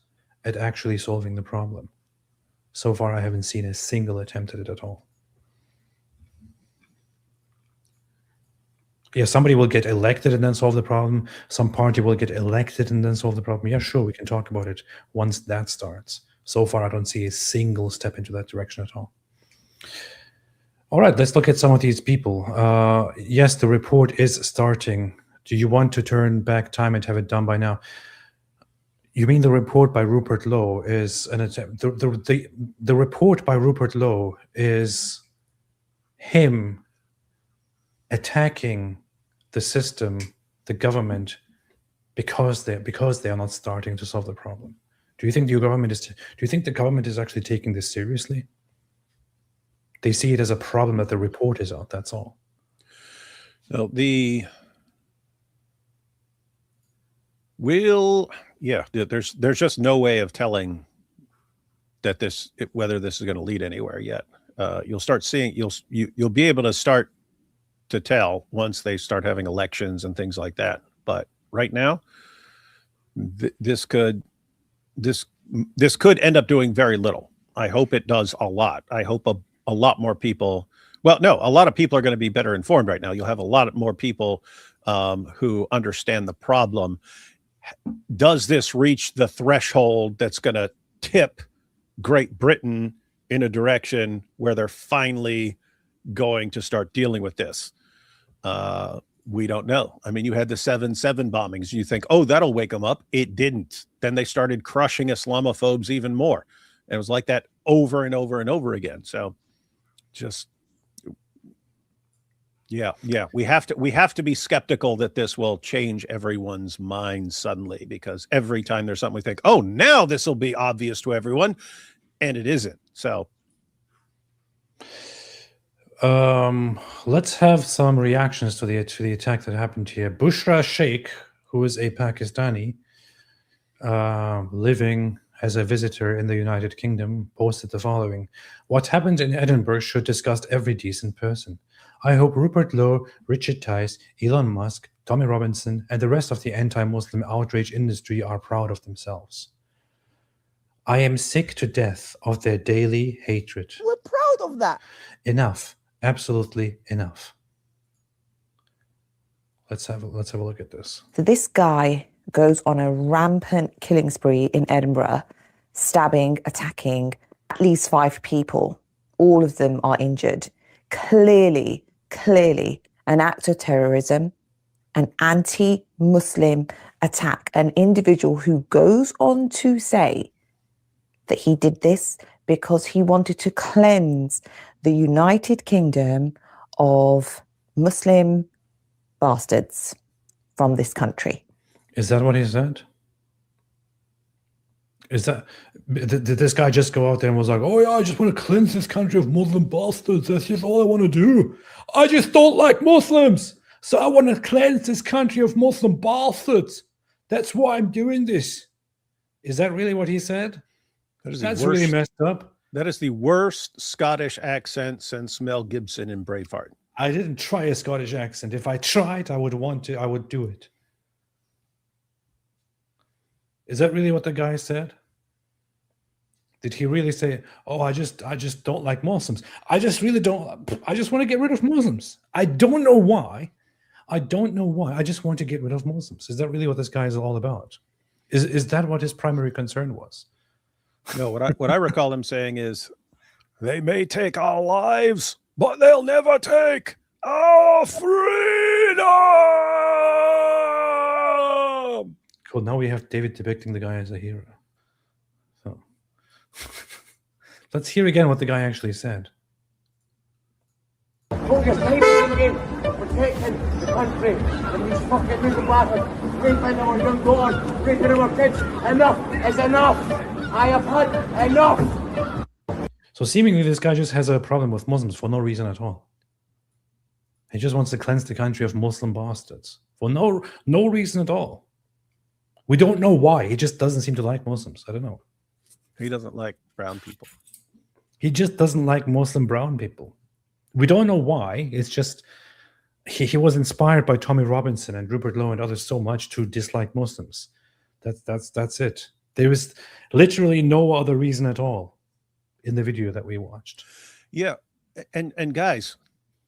at actually solving the problem. So far, I haven't seen a single attempt at it at all. Yeah, somebody will get elected and then solve the problem. Some party will get elected and then solve the problem. Yeah, sure, we can talk about it once that starts. So far, I don't see a single step into that direction at all. All right, let's look at some of these people. Yes, the report is starting. Do you want to turn back time and have it done by now? You mean the report by Rupert Lowe is an attempt? The report by Rupert Lowe is him attacking the system, the government, because they are not starting to solve the problem. Do you think the government is actually taking this seriously? They see it as a problem that the report is out. That's all. No, there's just no way of telling that whether this is going to lead anywhere yet. You'll start seeing, you'll be able to start to tell once they start having elections and things like that. But right now, this could end up doing very little. I hope it does a lot. I hope a lot more people. Well, no, a lot of people are going to be better informed right now. You'll have a lot more people who understand the problem. Does this reach the threshold that's going to tip Great Britain in a direction where they're finally going to start dealing with this? We don't know. I mean, you had the 7/7 bombings. You think, oh, that'll wake them up. It didn't. Then they started crushing Islamophobes even more. And it was like that over and over and over again. So just, yeah, we have to be skeptical that this will change everyone's mind suddenly, because every time there's something we think, oh, now this will be obvious to everyone, and it isn't. So let's have some reactions to the attack that happened here. Bushra Sheikh, who is a Pakistani living as a visitor in the United Kingdom, posted the following: "What happened in Edinburgh should disgust every decent person. I hope Rupert Lowe, Richard Tice, Elon Musk, Tommy Robinson, and the rest of the anti-Muslim outrage industry are proud of themselves. I am sick to death of their daily hatred. We're proud of that. Enough. Absolutely enough." Let's have a look at this. So this guy goes on a rampant killing spree in Edinburgh, stabbing, attacking at least 5 people. All of them are injured. Clearly an act of terrorism, an anti-Muslim attack, an individual who goes on to say that he did this because he wanted to cleanse the United Kingdom of Muslim bastards from this country. Is that what he said? Did this guy just go out there and was like, oh yeah, I just want to cleanse this country of Muslim bastards. That's just all I want to do. I just don't like Muslims. So I want to cleanse this country of Muslim bastards. That's why I'm doing this. Is that really what he said? That's really messed up. That is the worst Scottish accent since Mel Gibson in Braveheart. I didn't try a Scottish accent. If I tried, I would do it. Is that really what the guy said? Did he really say, "Oh, I just don't like Muslims. I just really don't. I just want to get rid of Muslims. I don't know why. I don't know why. I just want to get rid of Muslims." Is that really what this guy is all about? Is that what his primary concern was? No, what I recall him saying is, they may take our lives, but they'll never take our freedom. Cool. Now we have David depicting the guy as a hero. So let's hear again what the guy actually said. Focus, time again, protecting the country from these fucking little bastards, raping our young daughters, raping our kids. Enough is enough. I have had enough. So seemingly this guy just has a problem with Muslims for no reason at all. He just wants to cleanse the country of Muslim bastards for no reason at all. We don't know why. He just doesn't seem to like Muslims. I don't know. He doesn't like brown people. He just doesn't like Muslim brown people. We don't know why. It's just he was inspired by Tommy Robinson and Rupert Lowe and others so much to dislike Muslims. That's it. There is literally no other reason at all in the video that we watched. Yeah, and guys,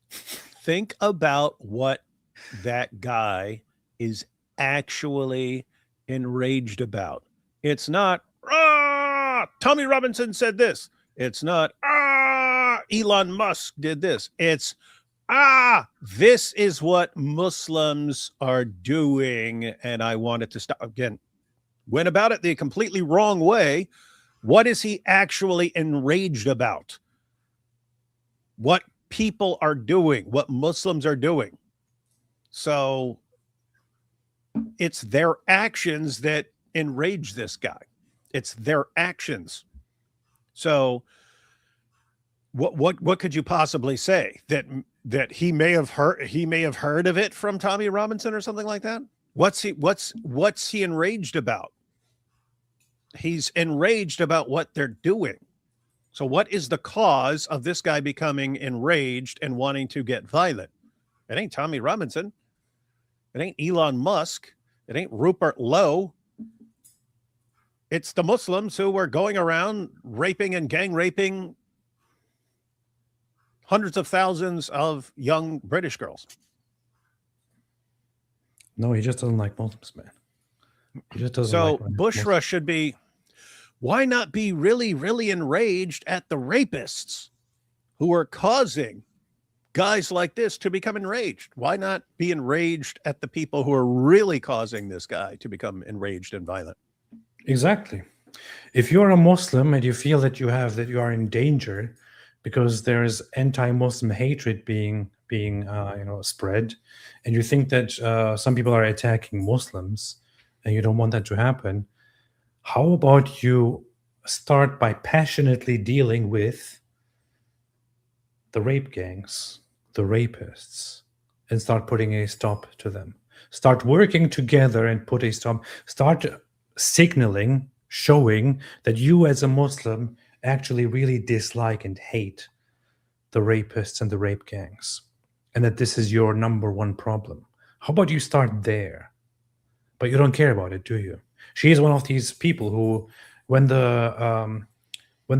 think about what that guy is actually enraged about. It's not, Tommy Robinson said this. It's not, Elon Musk did this. It's, this is what Muslims are doing, and I wanted to stop. Again, went about it the completely wrong way. What is he actually enraged about? What people are doing, what Muslims are doing. So it's their actions that enrage this guy. It's their actions. So what could you possibly say? That he may have heard of it from Tommy Robinson or something like that? What's he enraged about? He's enraged about what they're doing. So what is the cause of this guy becoming enraged and wanting to get violent? It ain't Tommy Robinson. It ain't Elon Musk. It ain't Rupert Lowe. It's the Muslims who were going around raping and gang raping hundreds of thousands of young British girls. No, he just doesn't like Muslims, man. He just doesn't So like Bushra should be, why not be really, really enraged at the rapists who are causing guys like this to become enraged? Why not be enraged at the people who are really causing this guy to become enraged and violent? Exactly. If you're a Muslim and you feel that you are in danger because there is anti-Muslim hatred being spread, and you think that some people are attacking Muslims, and you don't want that to happen, how about you start by passionately dealing with the rape gangs, the rapists, and start putting a stop to them. Start working together and put a stop. Start signaling, showing that you as a Muslim actually really dislike and hate the rapists and the rape gangs, and that this is your number one problem. How about you start there? But you don't care about it, do you? She is one of these people who, when the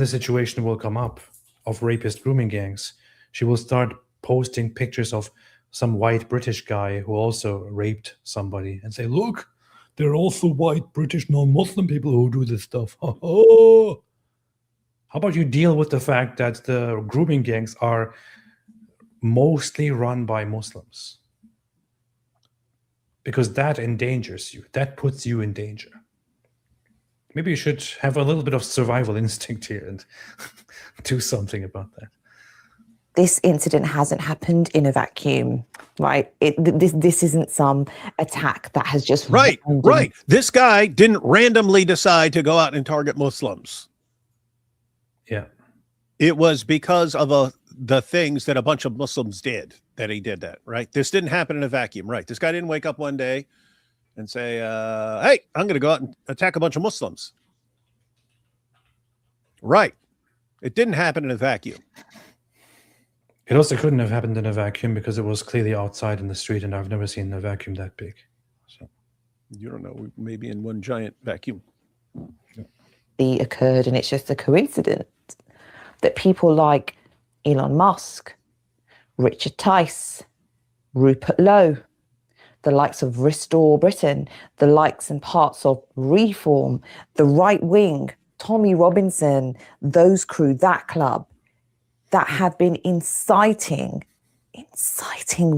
situation will come up of rapist grooming gangs, she will start posting pictures of some white British guy who also raped somebody and say, look, there are also white British non-Muslim people who do this stuff. How about you deal with the fact that the grooming gangs are mostly run by Muslims? Because that endangers you. That puts you in danger. Maybe you should have a little bit of survival instinct here and do something about that. This incident hasn't happened in a vacuum, right? This isn't some attack that has just right. This guy didn't randomly decide to go out and target Muslims. Yeah, it was because of the things that a bunch of Muslims did that he did that. Right, this didn't happen in a vacuum. Right, this guy didn't wake up one day and say, "Hey, I'm going to go out and attack a bunch of Muslims." Right, it didn't happen in a vacuum. It also couldn't have happened in a vacuum because it was clearly outside in the street, and I've never seen a vacuum that big. So you don't know, maybe in one giant vacuum. Yeah. occurred, and it's just a coincidence that people like Elon Musk, Richard Tice, Rupert Lowe, the likes of Restore Britain, the likes and parts of Reform, the right wing, Tommy Robinson, those crew, that club, that have been inciting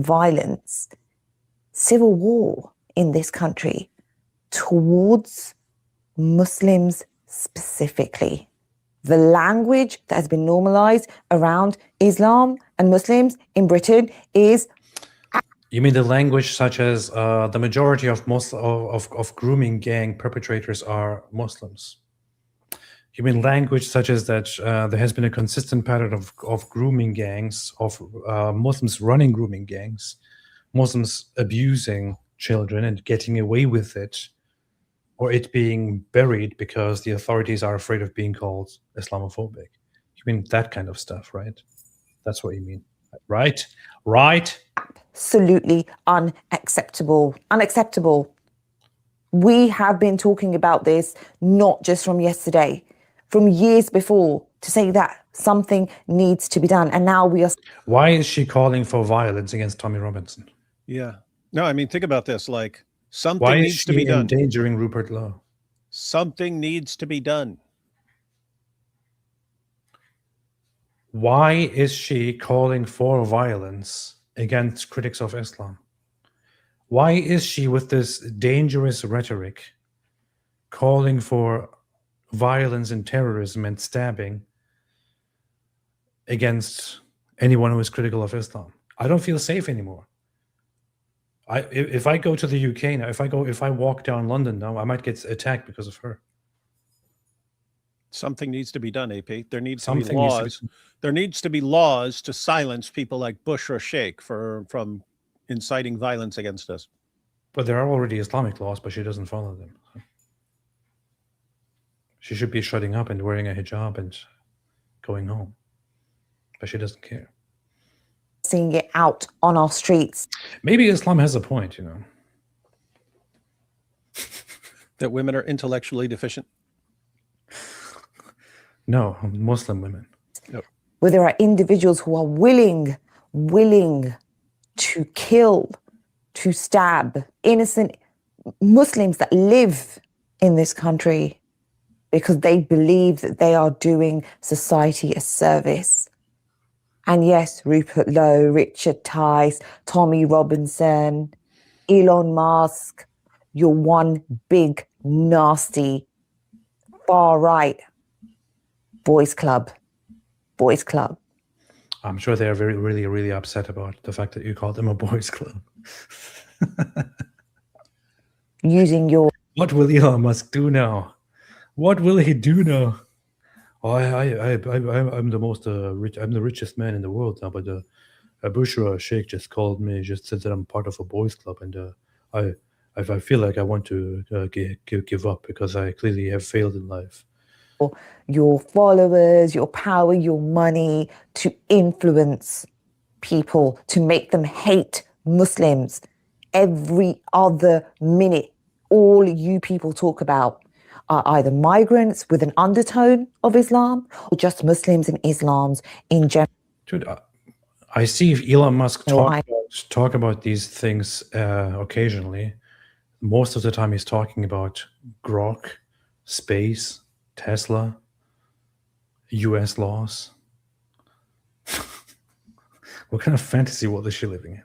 violence, civil war in this country towards Muslims specifically. The language that has been normalized around Islam and Muslims in Britain is... You mean the language such as the majority of of grooming gang perpetrators are Muslims? You mean language such as that there has been a consistent pattern of grooming gangs, of Muslims running grooming gangs, Muslims abusing children and getting away with it, or it being buried because the authorities are afraid of being called Islamophobic? You mean that kind of stuff, right? That's what you mean, right? Right? Absolutely unacceptable. Unacceptable. We have been talking about this not just from yesterday, from years before, to say that something needs to be done. And now we are... Why is she calling for violence against Tommy Robinson? Yeah. No, I mean, think about this. Like, something Why is needs she to be done. endangering Rupert Lowe? Something needs to be done. Why is she calling for violence against critics of Islam? Why is she, with this dangerous rhetoric, calling for violence and terrorism and stabbing against anyone who is critical of Islam? I don't feel safe anymore. If I go to the UK now, if I walk down London now, I might get attacked because of her. Something needs to be done, AP. There needs to Something be laws. There needs to be laws to silence people like Bush or Sheikh from inciting violence against us. But there are already Islamic laws, but she doesn't follow them. So she should be shutting up and wearing a hijab and going home. But she doesn't care. seeing it out on our streets. Maybe Islam has a point, you know. That women are intellectually deficient? No, Muslim women. Where there are individuals who are willing to kill, to stab innocent Muslims that live in this country because they believe that they are doing society a service. And yes, Rupert Lowe, Richard Tice, Tommy Robinson, Elon Musk, you're one big, nasty, far right boys club. Boys club. I'm sure they're really upset about the fact that you called them a boys club. Using your... What will Elon Musk do now? What will he do now? Oh, I'm the most rich. I'm the richest man in the world now. But Bushra Sheikh just called me, just said that I'm part of a boys club, and I feel like I want to give up because I clearly have failed in life. Your followers, your power, your money to influence people, to make them hate Muslims. Every other minute, all you people talk about are either migrants with an undertone of Islam or just Muslims and Islams in general. Dude, I see if Elon Musk talk about these things occasionally. Most of the time he's talking about Grok, space, Tesla, US laws. What kind of fantasy world is she living in?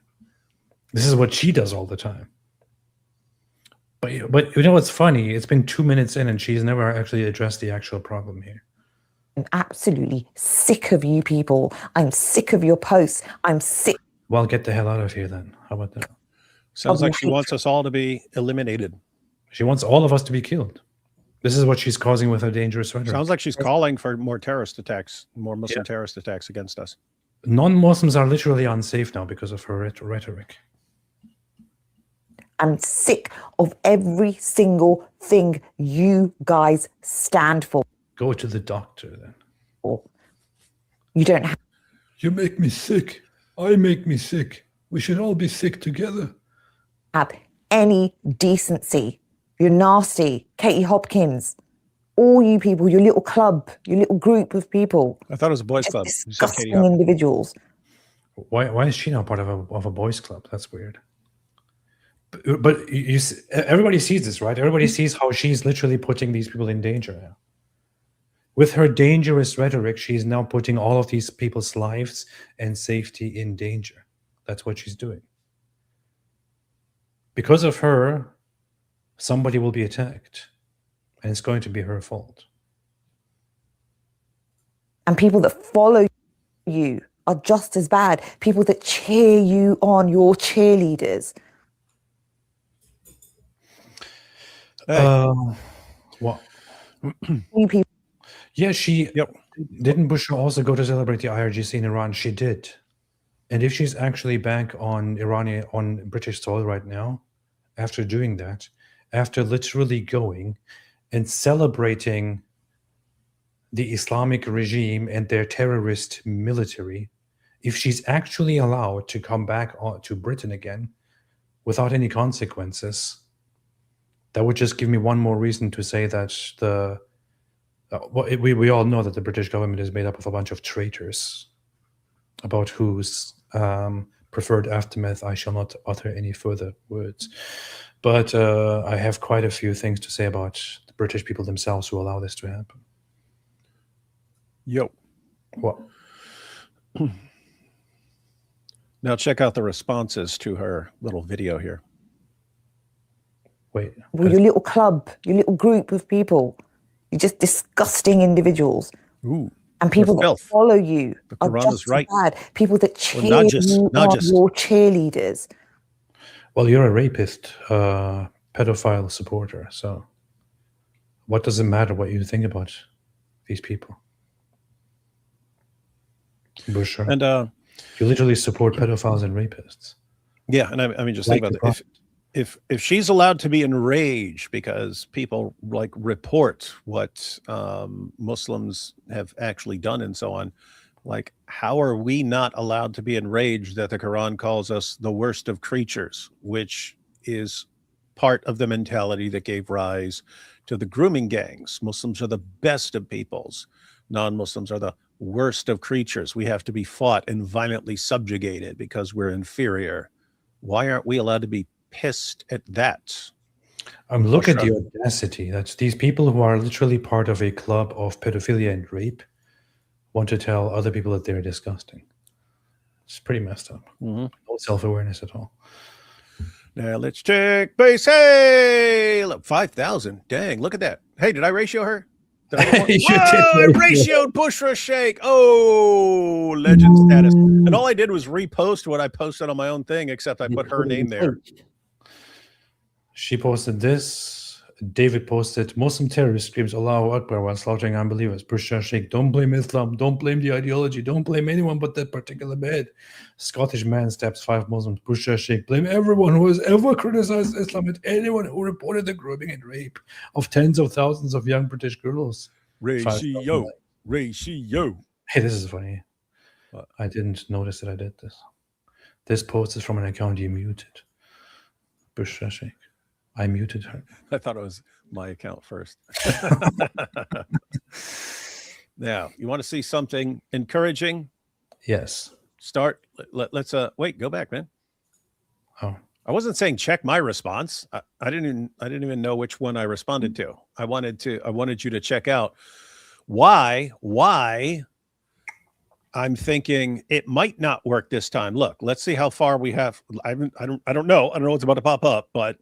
This is what she does all the time. But you know what's funny? It's been 2 minutes in and she's never actually addressed the actual problem here. I'm absolutely sick of you people. I'm sick of your posts. I'm sick. Well, get the hell out of here then. How about that? Sounds like she wants us all to be eliminated. She wants all of us to be killed. This is what she's causing with her dangerous rhetoric. Sounds like she's calling for more terrorist attacks, more Muslim terrorist attacks against us. Non-Muslims are literally unsafe now because of her rhetoric. I'm sick of every single thing you guys stand for. Go to the doctor then. You don't have... You make me sick. I make me sick. We should all be sick together. Have any decency. You're nasty. Katie Hopkins. all you people, your little club, your little group of people, I thought it was a boys' just club. You said disgusting Katie Huff. individuals. Why is she now part of a boys' club? That's weird. But everybody sees this, right? Everybody sees how she's literally putting these people in danger now. With her dangerous rhetoric, she's now putting all of these people's lives and safety in danger. That's what she's doing. Because of her, somebody will be attacked, and it's going to be her fault. And people that follow you are just as bad. People that cheer you on, your cheerleaders. Hey. What? You people. Yeah, she Yep. didn't Bushra also go to celebrate the IRGC in Iran? She did. And if she's actually back on British soil right now, after doing that, after literally going and celebrating the Islamic regime and their terrorist military, if she's actually allowed to come back to Britain again without any consequences, that would just give me one more reason to say that we all know that the British government is made up of a bunch of traitors, about whose preferred aftermath I shall not utter any further words. But I have quite a few things to say about the British people themselves who allow this to happen. Yo. What? Now check out the responses to her little video here. Wait. Well, your little club, your little group of people, you're just disgusting individuals. Ooh. And people that filth. follow you The are Quran just is right. as bad. People that cheer Najis, you on, najis. your cheerleaders. Well, you're a rapist, pedophile supporter. So what does it matter what you think about these people? Bushra. And You literally support pedophiles and rapists. yeah, and I mean, just Like think the about it. If she's allowed to be enraged because people like report what Muslims have actually done and so on, like how are we not allowed to be enraged that the Quran calls us the worst of creatures, which is part of the mentality that gave rise to the grooming gangs? Muslims are the best of peoples. Non-Muslims are the worst of creatures. We have to be fought and violently subjugated because we're inferior. Why aren't we allowed to be pissed at that? Look at Sure. the audacity. That's these people who are literally part of a club of pedophilia and rape want to tell other people that they're disgusting. It's pretty messed up. Mhm. No self-awareness at all. Now let's check base. Hey, look, 5,000. Dang, look at that. Hey, did I ratio her? Did I You Whoa, I did. ratioed Bushra Sheikh. Oh, legend status. And all I did was repost what I posted on my own thing, except I put her name there. She posted this. David posted, Muslim terrorist screams Allahu Akbar while slaughtering unbelievers. Bushra Sheikh, don't blame Islam, don't blame the ideology, don't blame anyone but that particular bed. Scottish man stabs 5 Muslims. Bushra Sheikh, blame everyone who has ever criticized Islam and anyone who reported the grooming and rape of tens of thousands of young British girls. Ratio. Ratio. Hey, this is funny. What? I didn't notice that I did this. This post is from an account you muted. Bushra Sheikh. I muted her. I thought it was my account first. Now, you want to see something encouraging? Yes. Start. Let's wait. Go back, man. Oh. I wasn't saying check my response. I didn't even know which one I responded to. I wanted you to check out why I'm thinking it might not work this time. Look, let's see how far we have. I don't know what's about to pop up, but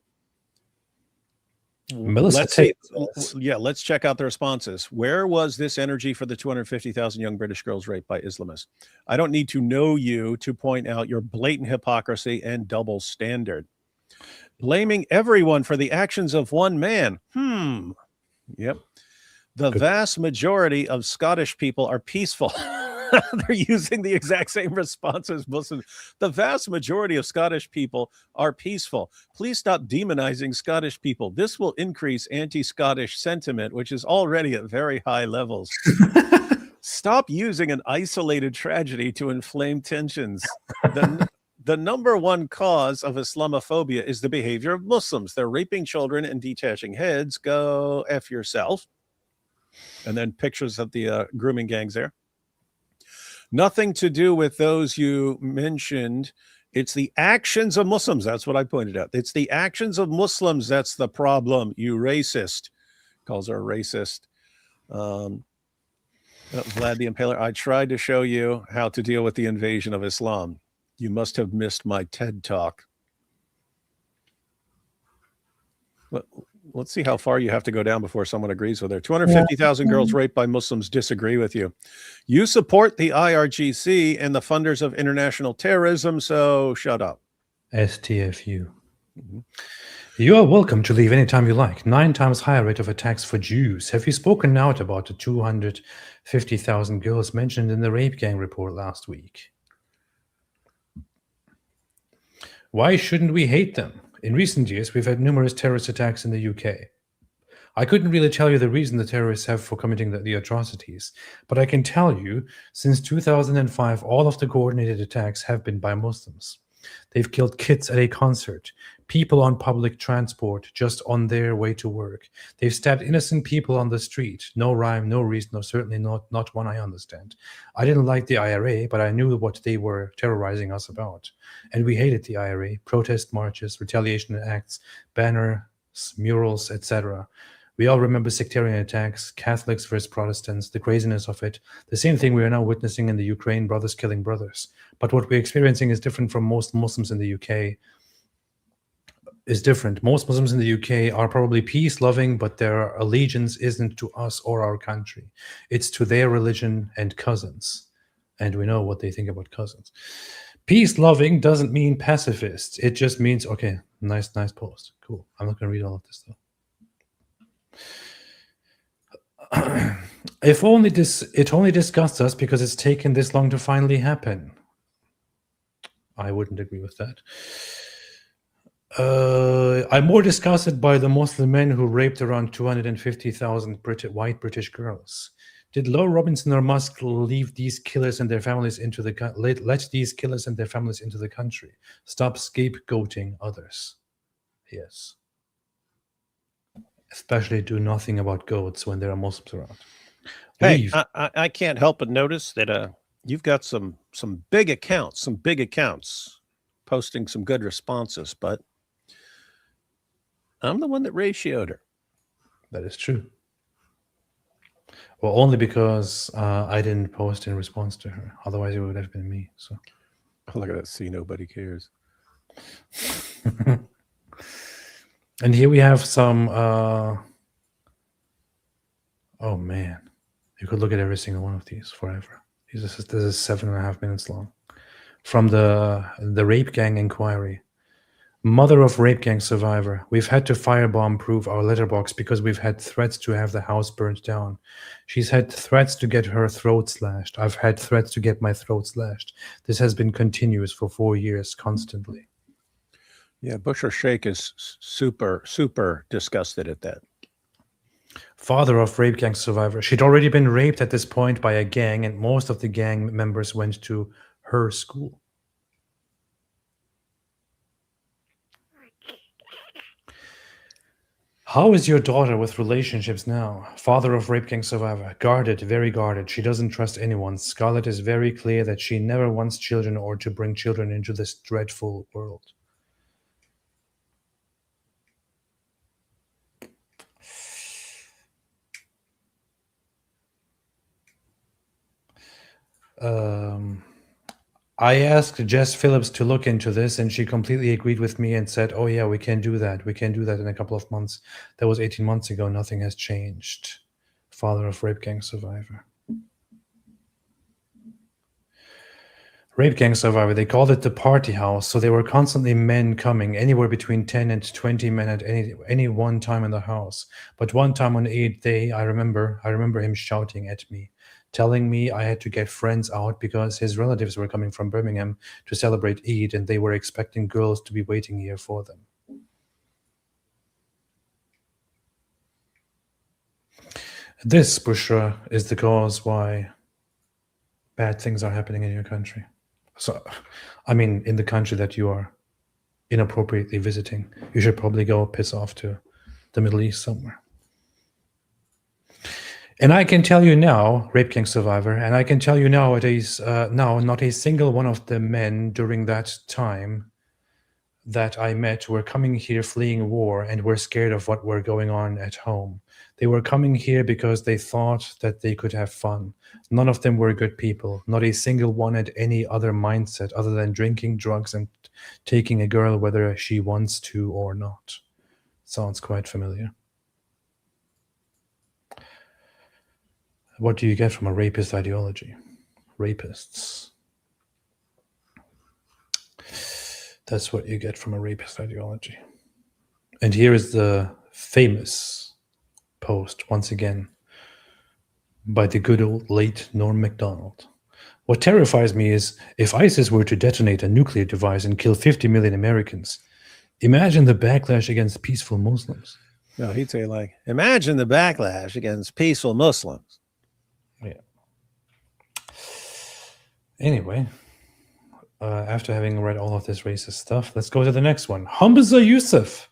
Melissa let's see. Tate. Yeah, let's check out the responses. Where was this energy for the 250,000 young British girls raped by Islamists? I don't need to know you to point out your blatant hypocrisy and double standard. Blaming everyone for the actions of one man. Yep. The vast majority of Scottish people are peaceful. They're using the exact same response as Muslims. The vast majority of Scottish people are peaceful. Please stop demonizing Scottish people. This will increase anti-Scottish sentiment, which is already at very high levels. Stop using an isolated tragedy to inflame tensions. The number one cause of Islamophobia is the behavior of Muslims. They're raping children and detaching heads. Go F yourself. And then pictures of the grooming gangs there. Nothing to do with those you mentioned. It's the actions of Muslims. That's what I pointed out. It's the actions of Muslims that's the problem, you racist. Calls her a racist. Vlad the Impaler, I tried to show you how to deal with the invasion of Islam. You must have missed my TED Talk. Let's see how far you have to go down before someone agrees with her. 250,000 girls raped by Muslims disagree with you. You support the IRGC and the funders of international terrorism, so shut up. STFU. You are welcome to leave anytime you like. 9 times higher rate of attacks for Jews. Have you spoken out about the 250,000 girls mentioned in the rape gang report last week? Why shouldn't we hate them? In recent years, we've had numerous terrorist attacks in the UK. I couldn't really tell you the reason the terrorists have for committing the atrocities, but I can tell you, since 2005, all of the coordinated attacks have been by Muslims. They've killed kids at a concert, people on public transport just on their way to work. They've stabbed innocent people on the street. No rhyme, no reason, or certainly not one I understand. I didn't like the IRA, but I knew what they were terrorizing us about. And we hated the IRA, protest marches, retaliation acts, banners, murals, etc. We all remember sectarian attacks, Catholics versus Protestants, the craziness of it, the same thing we are now witnessing in the Ukraine, brothers killing brothers. But what we're experiencing is different from most Muslims in the UK. Is different. Most Muslims in the UK are probably peace-loving, but their allegiance isn't to us or our country. It's to their religion and cousins. And we know what they think about cousins. Peace-loving doesn't mean pacifist. It just means, okay, nice post. Cool. I'm not going to read all of this, though. If only it only disgusts us because it's taken this long to finally happen. I wouldn't agree with that. I'm more disgusted by the Muslim men who raped around 250,000 white British girls. Did Lowe Robinson or Musk leave these killers and their families into the let these killers and their families into the country? Stop scapegoating others. Yes. Especially do nothing about goats when there are Muslims around. Hey, I can't help but notice that you've got some big accounts, posting some good responses, but I'm the one that ratioed her. That is true. Well, only because I didn't post in response to her. Otherwise, it would have been me. So, oh, look at that. See, nobody cares. And here we have some. Oh man, you could look at every single one of these forever. This is 7.5 minutes long. From the rape gang inquiry. Mother of rape gang survivor. We've had to firebomb-proof our letterbox because we've had threats to have the house burnt down. She's had threats to get her throat slashed. I've had threats to get my throat slashed. This has been continuous for 4 years, constantly. Yeah, Busher Sheikh is super disgusted at that. Father of rape gang survivor. She'd already been raped at this point by a gang, and most of the gang members went to her school. How is your daughter with relationships now? Father of rape gang survivor. Guarded, very guarded. She doesn't trust anyone. Scarlett is very clear that she never wants children or to bring children into this dreadful world. I asked Jess Phillips to look into this, and she completely agreed with me and said, oh yeah, we can do that. We can do that in a couple of months. That was 18 months ago. Nothing has changed. Father of rape gang survivor. Rape gang survivor. They called it the party house. So there were constantly men coming, anywhere between 10 and 20 men at any one time in the house. But one time on Eid day, I remember him shouting at me, telling me I had to get friends out because his relatives were coming from Birmingham to celebrate Eid, and they were expecting girls to be waiting here for them. This, Bushra, is the cause why bad things are happening in your country. So, I mean, in the country that you are inappropriately visiting, you should probably go piss off to the Middle East somewhere. And I can tell you now, Rape King survivor, and I can tell you nowadays, now, not a single one of the men during that time that I met were coming here fleeing war and were scared of what were going on at home. They were coming here because they thought that they could have fun. None of them were good people. Not a single one had any other mindset other than drinking, drugs, and taking a girl whether she wants to or not. Sounds quite familiar. What do you get from a rapist ideology? Rapists. That's what you get from a rapist ideology. And here is the famous post, once again, by the good old late Norm MacDonald. What terrifies me is if ISIS were to detonate a nuclear device and kill 50 million Americans, imagine the backlash against peaceful Muslims. No, he'd say like, imagine the backlash against peaceful Muslims. Yeah. Anyway, after having read all of this racist stuff, let's go to the next one. Humza Yousaf,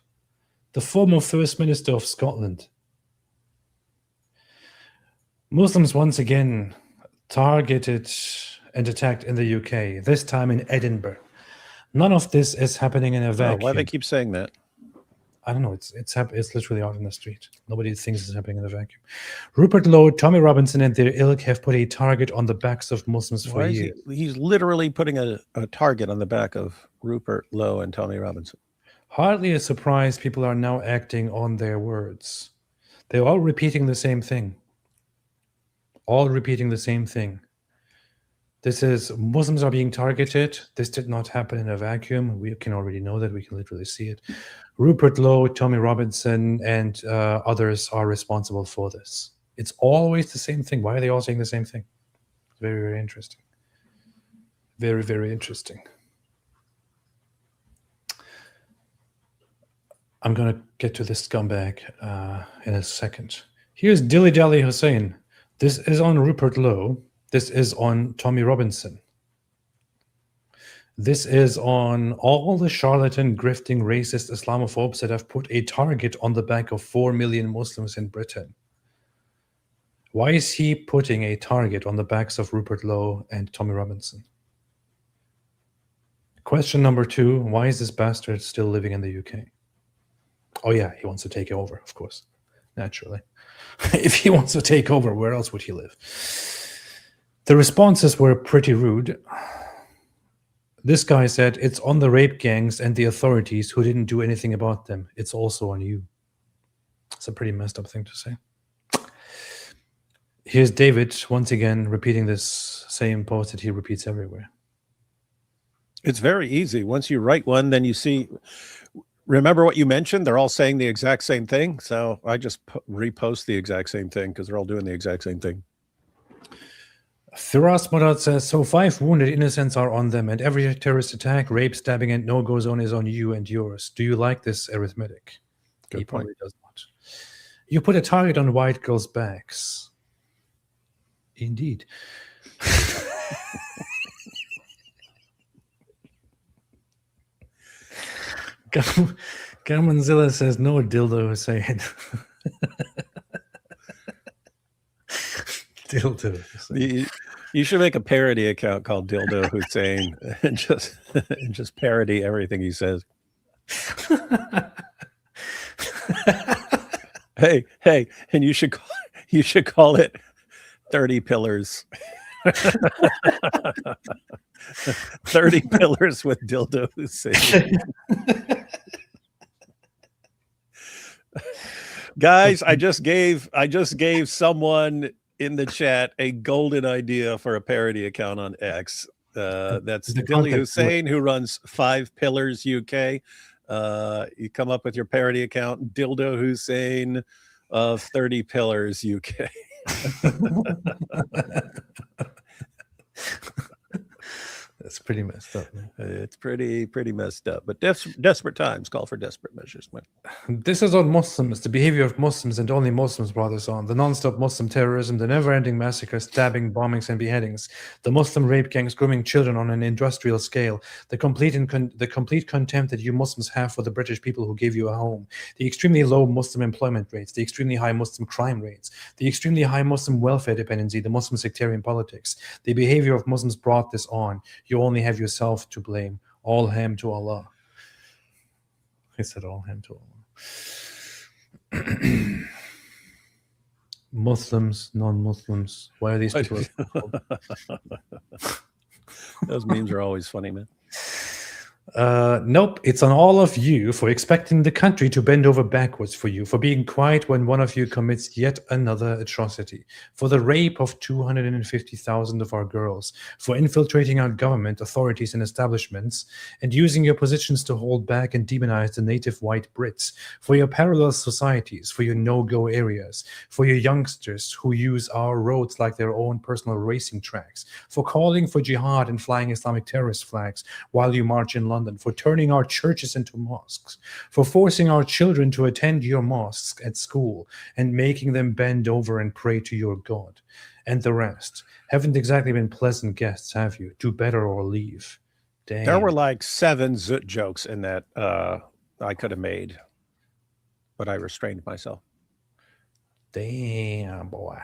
the former First Minister of Scotland. Muslims once again targeted and attacked in the UK, this time in Edinburgh. None of this is happening in a Oh, vacuum. why they keep saying that? I don't know. It's literally out in the street. Nobody thinks it's happening in a vacuum. Rupert Lowe, Tommy Robinson, and their ilk have put a target on the backs of Muslims for Why is years. he's literally putting a target on the back of Rupert Lowe and Tommy Robinson. Hardly a surprise people are now acting on their words. They're all repeating the same thing. All repeating the same thing. This is Muslims are being targeted. This did not happen in a vacuum. We can already know that. We can literally see it. Rupert Lowe, Tommy Robinson, and others are responsible for this. It's always the same thing. Why are they all saying the same thing? Very, very interesting. Very, very interesting. I'm going to get to this scumbag in a second. Here's Dilly Dally Hussein. This is on Rupert Lowe. This is on Tommy Robinson. This is on all the charlatan, grifting, racist Islamophobes that have put a target on the back of 4 million Muslims in Britain. Why is he putting a target on the backs of Rupert Lowe and Tommy Robinson? Question number 2, why is this bastard still living in the UK? Oh yeah, he wants to take over, of course, naturally. If he wants to take over, where else would he live? The responses were pretty rude. This guy said, it's on the rape gangs and the authorities who didn't do anything about them. It's also on you. It's a pretty messed up thing to say. Here's David, once again, repeating this same post that he repeats everywhere. It's very easy. Once you write one, then you see, remember what you mentioned? They're all saying the exact same thing. So I just repost the exact same thing because they're all doing the exact same thing. Firas Murad says, so 5 wounded innocents are on them, and every terrorist attack, rape, stabbing, and no-go zone is on you and yours. Do you like this arithmetic? Good He point. probably does not. You put a target on white girls' backs. Indeed. Gamonzilla says, no dildo Hussein. Dildo Hussein. You should make a parody account called Dildo Hussein and just parody everything he says. hey, and you should call it 30 Pillars. 30 Pillars with Dildo Hussein. Guys, I just gave someone in the chat a golden idea for a parody account on X. That's Dilly Hussein, who runs 5 Pillars UK. You come up with your parody account, Dildo Hussein of 30 Pillars UK. That's pretty messed up, man. It's pretty messed up. But desperate times call for desperate measures, man. This is on Muslims, the behavior of Muslims, and only Muslims brought this on. The non-stop Muslim terrorism, the never-ending massacres, stabbing, bombings, and beheadings, the Muslim rape gangs grooming children on an industrial scale, the complete contempt that you Muslims have for the British people who gave you a home, the extremely low Muslim employment rates, the extremely high Muslim crime rates, the extremely high Muslim welfare dependency, the Muslim sectarian politics, the behavior of Muslims brought this on. You only have yourself to blame. All ham to Allah. I said all ham to Allah. Muslims, non-Muslims. Why are these people? Those memes are always funny, man. Nope, it's on all of you for expecting the country to bend over backwards for you, for being quiet when one of you commits yet another atrocity, for the rape of 250,000 of our girls, for infiltrating our government, authorities, and establishments, and using your positions to hold back and demonize the native white Brits, for your parallel societies, for your no-go areas, for your youngsters who use our roads like their own personal racing tracks, for calling for jihad and flying Islamic terrorist flags while you march in London, for turning our churches into mosques, for forcing our children to attend your mosques at school and making them bend over and pray to your God, and the rest. Haven't exactly been pleasant guests, have you? Do better or leave. Damn. There were like 7 Zoot jokes in that I could have made, but I restrained myself. Damn, boy.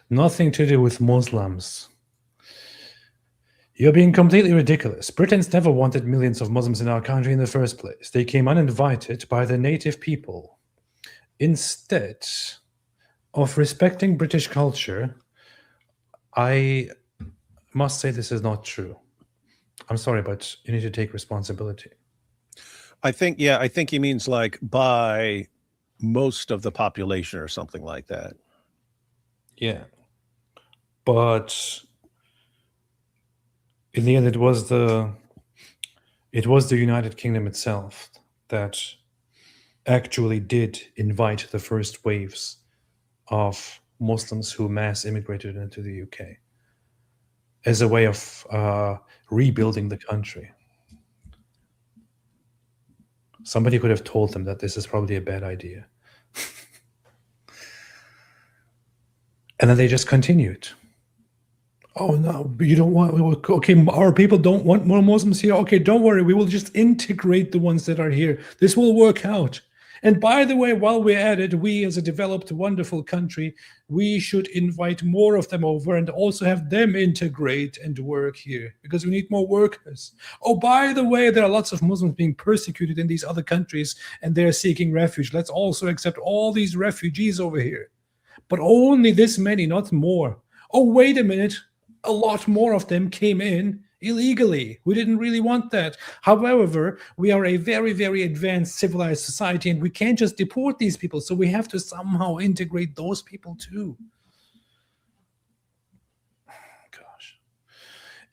Nothing to do with Muslims. You're being completely ridiculous. Britons never wanted millions of Muslims in our country in the first place. They came uninvited by the native people. Instead of respecting British culture, I must say this is not true. I'm sorry, but you need to take responsibility. I think he means like by most of the population or something like that. Yeah. But in the end, it was the United Kingdom itself that actually did invite the first waves of Muslims who mass immigrated into the UK as a way of rebuilding the country. Somebody could have told them that this is probably a bad idea. And then they just continued. Oh, no, you don't want, okay, our people don't want more Muslims here. Okay, don't worry, we will just integrate the ones that are here. This will work out. And by the way, while we're at it, we as a developed, wonderful country, we should invite more of them over and also have them integrate and work here because we need more workers. Oh, by the way, there are lots of Muslims being persecuted in these other countries and they're seeking refuge. Let's also accept all these refugees over here. But only this many, not more. Oh, wait a minute. A lot more of them came in illegally. We didn't really want that. However, we are a very, very advanced civilized society and we can't just deport these people. So we have to somehow integrate those people too. Gosh.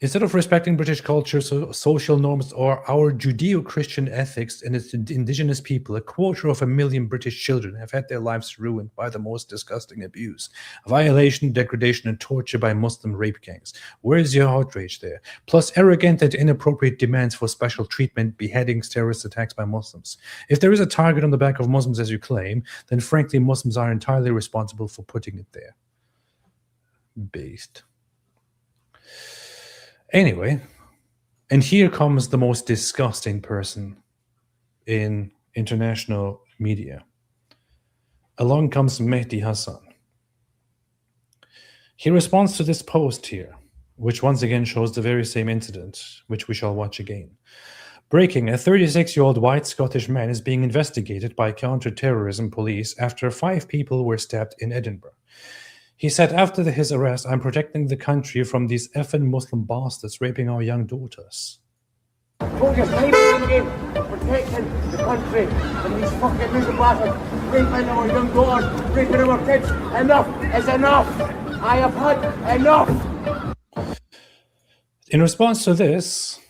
Instead of respecting British culture, social norms, or our Judeo-Christian ethics and its indigenous people, 250,000 British children have had their lives ruined by the most disgusting abuse, violation, degradation, and torture by Muslim rape gangs. Where is your outrage there? Plus arrogant and inappropriate demands for special treatment, beheadings, terrorist attacks by Muslims. If there is a target on the back of Muslims, as you claim, then frankly, Muslims are entirely responsible for putting it there. Based. Anyway, and here comes the most disgusting person in international media. Along comes Mehdi Hasan. He responds to this post here, which once again shows the very same incident, which we shall watch again. Breaking, a 36-year-old white Scottish man is being investigated by counter-terrorism police after 5 people were stabbed in Edinburgh. He said after his arrest, I'm protecting the country from these effing Muslim bastards raping our young daughters. Focus, protecting the country from these fucking miserable bastards raping our young daughters, raping our kids. Enough is enough. I have had enough. In response to this,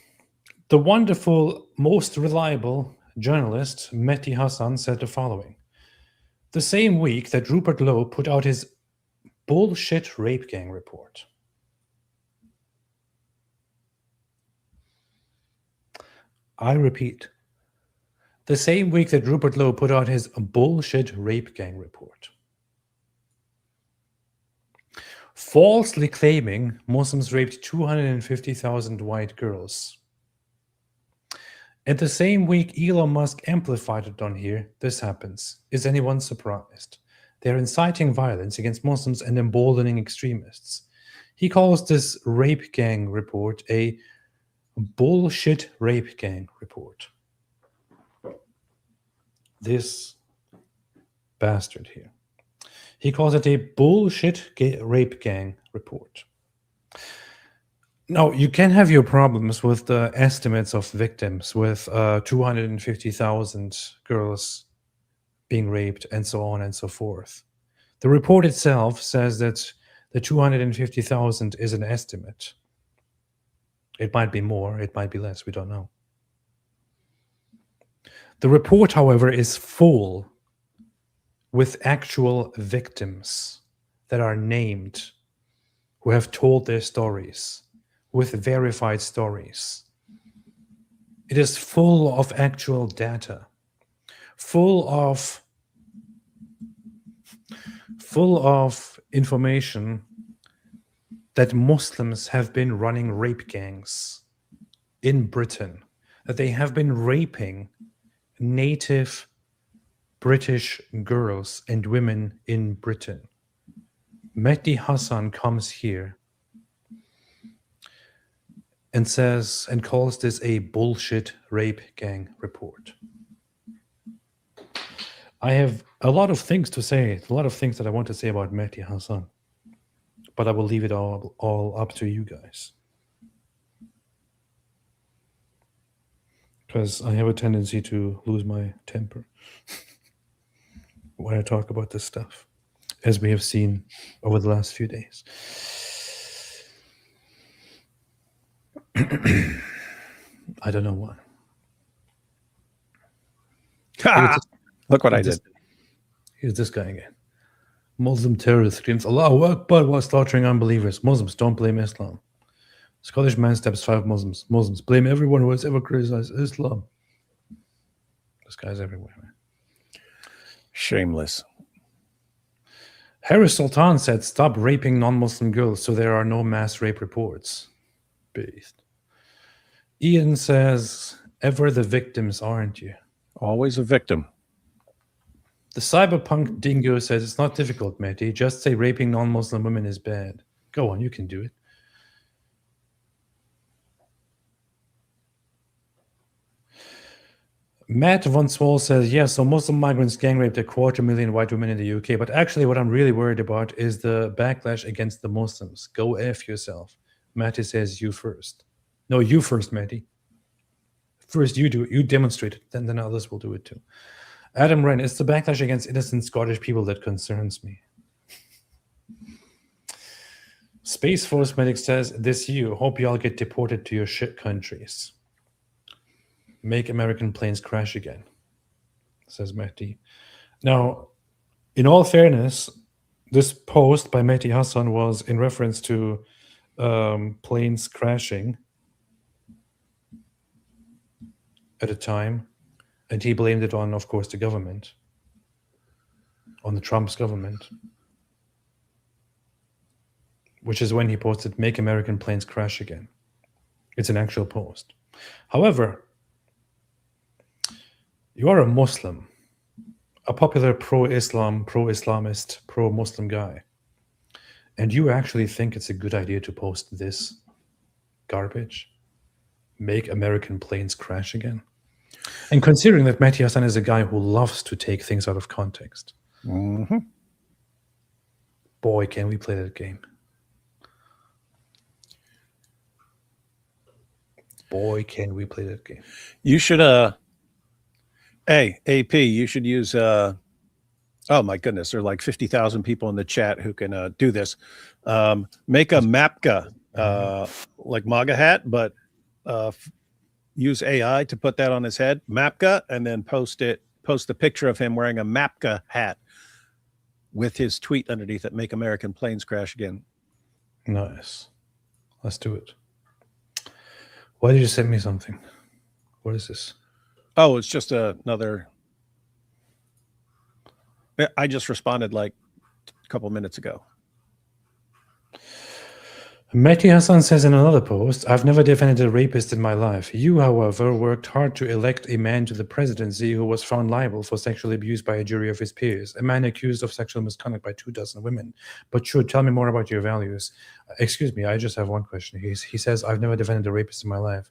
the wonderful, most reliable journalist Mehdi Hasan said the following. The same week that Rupert Lowe put out his bullshit rape gang report. I repeat, the same week that Rupert Lowe put out his bullshit rape gang report, falsely claiming Muslims raped 250,000 white girls. And the same week Elon Musk amplified it on here, this happens. Is anyone surprised? They're inciting violence against Muslims and emboldening extremists. He calls this rape gang report a bullshit rape gang report. This bastard here. He calls it a bullshit rape gang report. Now, you can have your problems with the estimates of victims, with 250,000 girls being raped and so on and so forth. The report itself says that the 250,000 is an estimate. It might be more, it might be less, we don't know. The report, however, is full with actual victims that are named, who have told their stories, with verified stories. It is full of actual data, full of information that Muslims have been running rape gangs in Britain, that they have been raping native British girls and women in Britain. Mehdi Hassan comes here and says and calls this a bullshit rape gang report. I have a lot of things to say, a lot of things that I want to say about Mehdi Hassan, but I will leave it all up to you guys. Because I have a tendency to lose my temper when I talk about this stuff, as we have seen over the last few days. I don't know why. Look what I did. Here's this guy again. Muslim terrorist screams Allahu Akbar while slaughtering unbelievers. Muslims don't blame Islam. Scottish man stabs 5 Muslims. Muslims blame everyone who has ever criticized Islam. This guy's everywhere, man. Shameless. Harris Sultan said, stop raping non-Muslim girls so there are no mass rape reports. Beast. Ian says, ever the victims, aren't you? Always a victim. The cyberpunk dingo says, it's not difficult, Mehdi. Just say raping non-Muslim women is bad. Go on, you can do it. Matt Von Swall says, yes, so Muslim migrants gang raped 250,000 white women in the UK, but actually what I'm really worried about is the backlash against the Muslims. Go F yourself. Matty says, you first. No, you first, Matty. First you do it. You demonstrate it, then others will do it too. Adam Wren, it's the backlash against innocent Scottish people that concerns me. Space Force Medic says, this you. Hope you all get deported to your shit countries. Make American planes crash again, says Mehdi. Now, in all fairness, this post by Mehdi Hassan was in reference to planes crashing at a time, and he blamed it on, of course, the government, on the Trump's government, which is when he posted, make American planes crash again. It's an actual post. However, you are a Muslim, a popular pro-Islam, pro-Islamist, pro-Muslim guy, and you actually think it's a good idea to post this garbage? Make American planes crash again? And considering that Mehdi Hassan is a guy who loves to take things out of context. Mm-hmm. Boy, can we play that game. Boy, can we play that game. You should Hey, AP, you should use oh my goodness, there are like 50,000 people in the chat who can do this. Make a Mapka like MAGA hat, but use AI to put that on his head, Mapka, and then post the picture of him wearing a Mapka hat with his tweet underneath it, make American planes crash again. Nice. Let's do it. Why did you send me something? What is this? Oh, it's just another. I just responded like a couple minutes ago. Mehdi Hassan says in another post, I've never defended a rapist in my life. You, however, worked hard to elect a man to the presidency who was found liable for sexual abuse by a jury of his peers, a man accused of sexual misconduct by 24 women. But sure, tell me more about your values. Excuse me, I just have one question. He says, I've never defended a rapist in my life,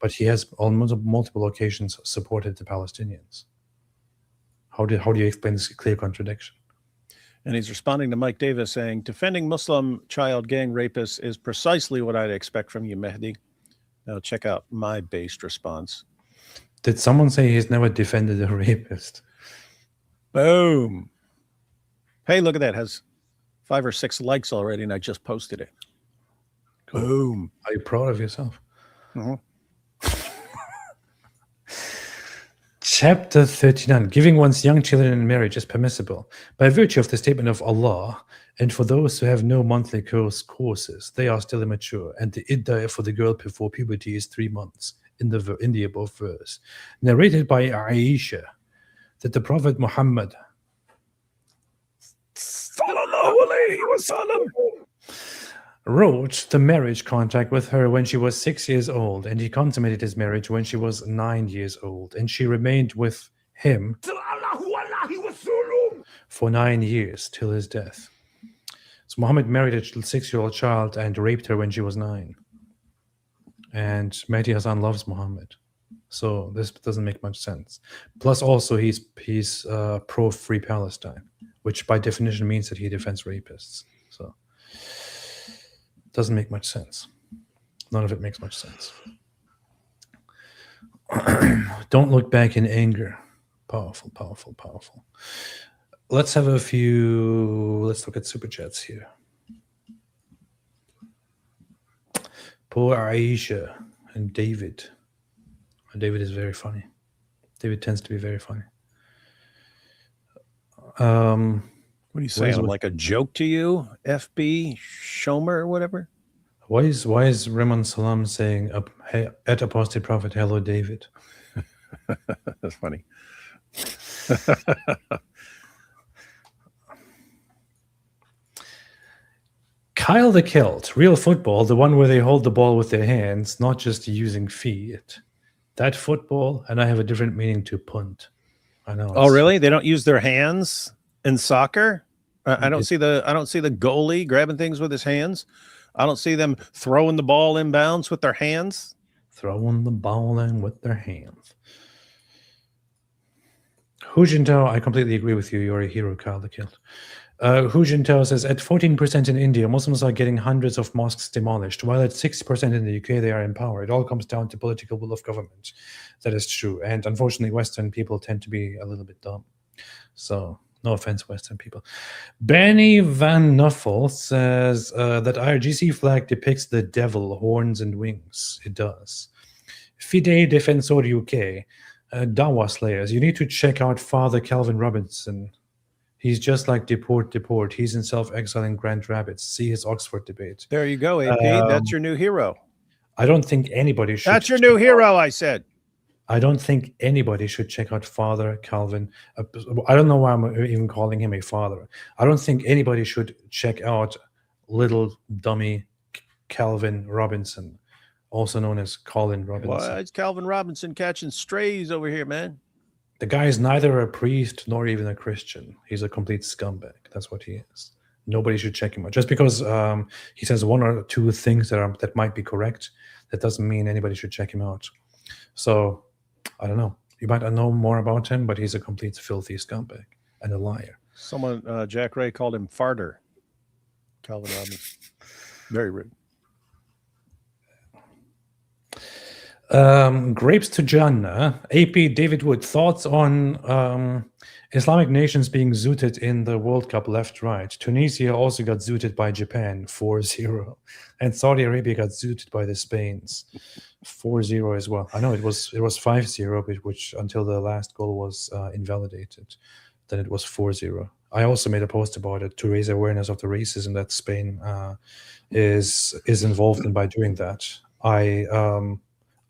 but he has on multiple occasions supported the Palestinians. How do you explain this clear contradiction? And he's responding to Mike Davis saying, defending Muslim child gang rapists is precisely what I'd expect from you, Mehdi. Now check out my based response. Did someone say he's never defended a rapist? Boom. Hey, look at that. It has 5 or 6 likes already, and I just posted it. Cool. Boom. Are you proud of yourself? Chapter 39, giving one's young children in marriage is permissible by virtue of the statement of Allah, and for those who have no monthly courses, they are still immature, and the iddah for the girl before puberty is 3 months in the above verse. Narrated by Aisha, that the Prophet Muhammad wrote the marriage contract with her when she was 6 years old, and he consummated his marriage when she was 9 years old, and she remained with him for 9 years till his death. So Muhammad married a 6-year-old child and raped her when she was 9. And Mehdi Hassan loves Muhammad. So this doesn't make much sense. Plus also he's pro-free Palestine, which by definition means that he defends rapists. So doesn't make much sense. None of it makes much sense. Don't look back in anger. Powerful, powerful, powerful. Let's have let's look at super chats here. Poor Aisha and David. David is very funny. David tends to be very funny. What are you saying? I'm like a joke to you, FB Shomer or whatever? Why is Raymond Salam saying at apostate prophet, hello David? That's funny. Kyle the Kilt, real football, the one where they hold the ball with their hands, not just using feet. That football, and I have a different meaning to punt. I know. Oh, really? They don't use their hands in soccer? I don't see the goalie grabbing things with his hands. I don't see them throwing the ball inbounds with their hands. Throwing the ball in with their hands. Hu Jintao, I completely agree with you. You're a hero, Kyle the Kilt. Hu Jintao says, at 14% in India, Muslims are getting hundreds of mosques demolished, while at 6% in the UK, they are in power. It all comes down to political will of government. That is true. And unfortunately, Western people tend to be a little bit dumb. So, no offense, Western people. Benny Van Nuffel says that IRGC flag depicts the devil, horns and wings. It does. Fide Defensor UK, Dawa Slayers, you need to check out Father Calvin Robinson. He's just like Deport. He's in self-exile in Grand Rapids. See his Oxford debate. There you go, AP. That's your new hero. I don't think anybody should. That's your new hero, I said. I don't think anybody should check out Father Calvin. I don't know why I'm even calling him a father. I don't think anybody should check out little dummy Calvin Robinson, also known as Colin Robinson. Well, it's Calvin Robinson catching strays over here, man. The guy is neither a priest nor even a Christian. He's a complete scumbag. That's what he is. Nobody should check him out. Just because he says one or two things that might be correct, that doesn't mean anybody should check him out. So, I don't know. You might know more about him, but he's a complete filthy scumbag and a liar. Someone, Jack Ray, called him farter. Calvin Robinson. Very rude. Grapes to Jannah. AP David Wood, thoughts on Islamic nations being zooted in the World Cup left-right. Tunisia also got zooted by Japan 4-0, and Saudi Arabia got zooted by the Spains 4-0 as well. I know it was 5-0, which until the last goal was invalidated, then it was 4-0. I also made a post about it to raise awareness of the racism that Spain is involved in by doing that.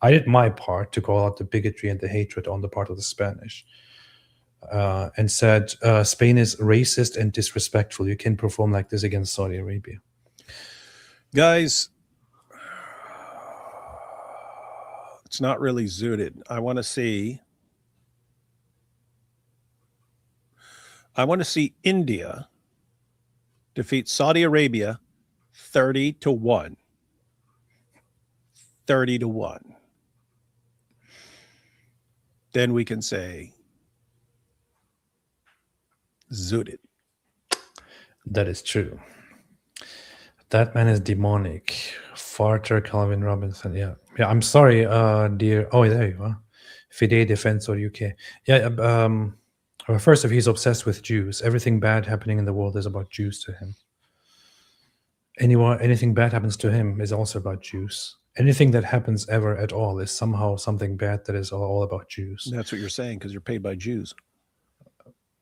I did my part to call out the bigotry and the hatred on the part of the Spanish, and said Spain is racist and disrespectful. You can perform like this against Saudi Arabia. Guys, it's not really zooted. I want to see India defeat Saudi Arabia 30-1. 30-1. Then we can say zooted. That is true. That man is demonic. Farter Calvin Robinson. Yeah. I'm sorry, dear. Oh, there you are. Fide Defensor UK. Yeah. First of, he's obsessed with Jews. Everything bad happening in the world is about Jews to him. Anything bad happens to him is also about Jews. Anything that happens ever at all is somehow something bad that is all about Jews. That's what you're saying, because you're paid by Jews.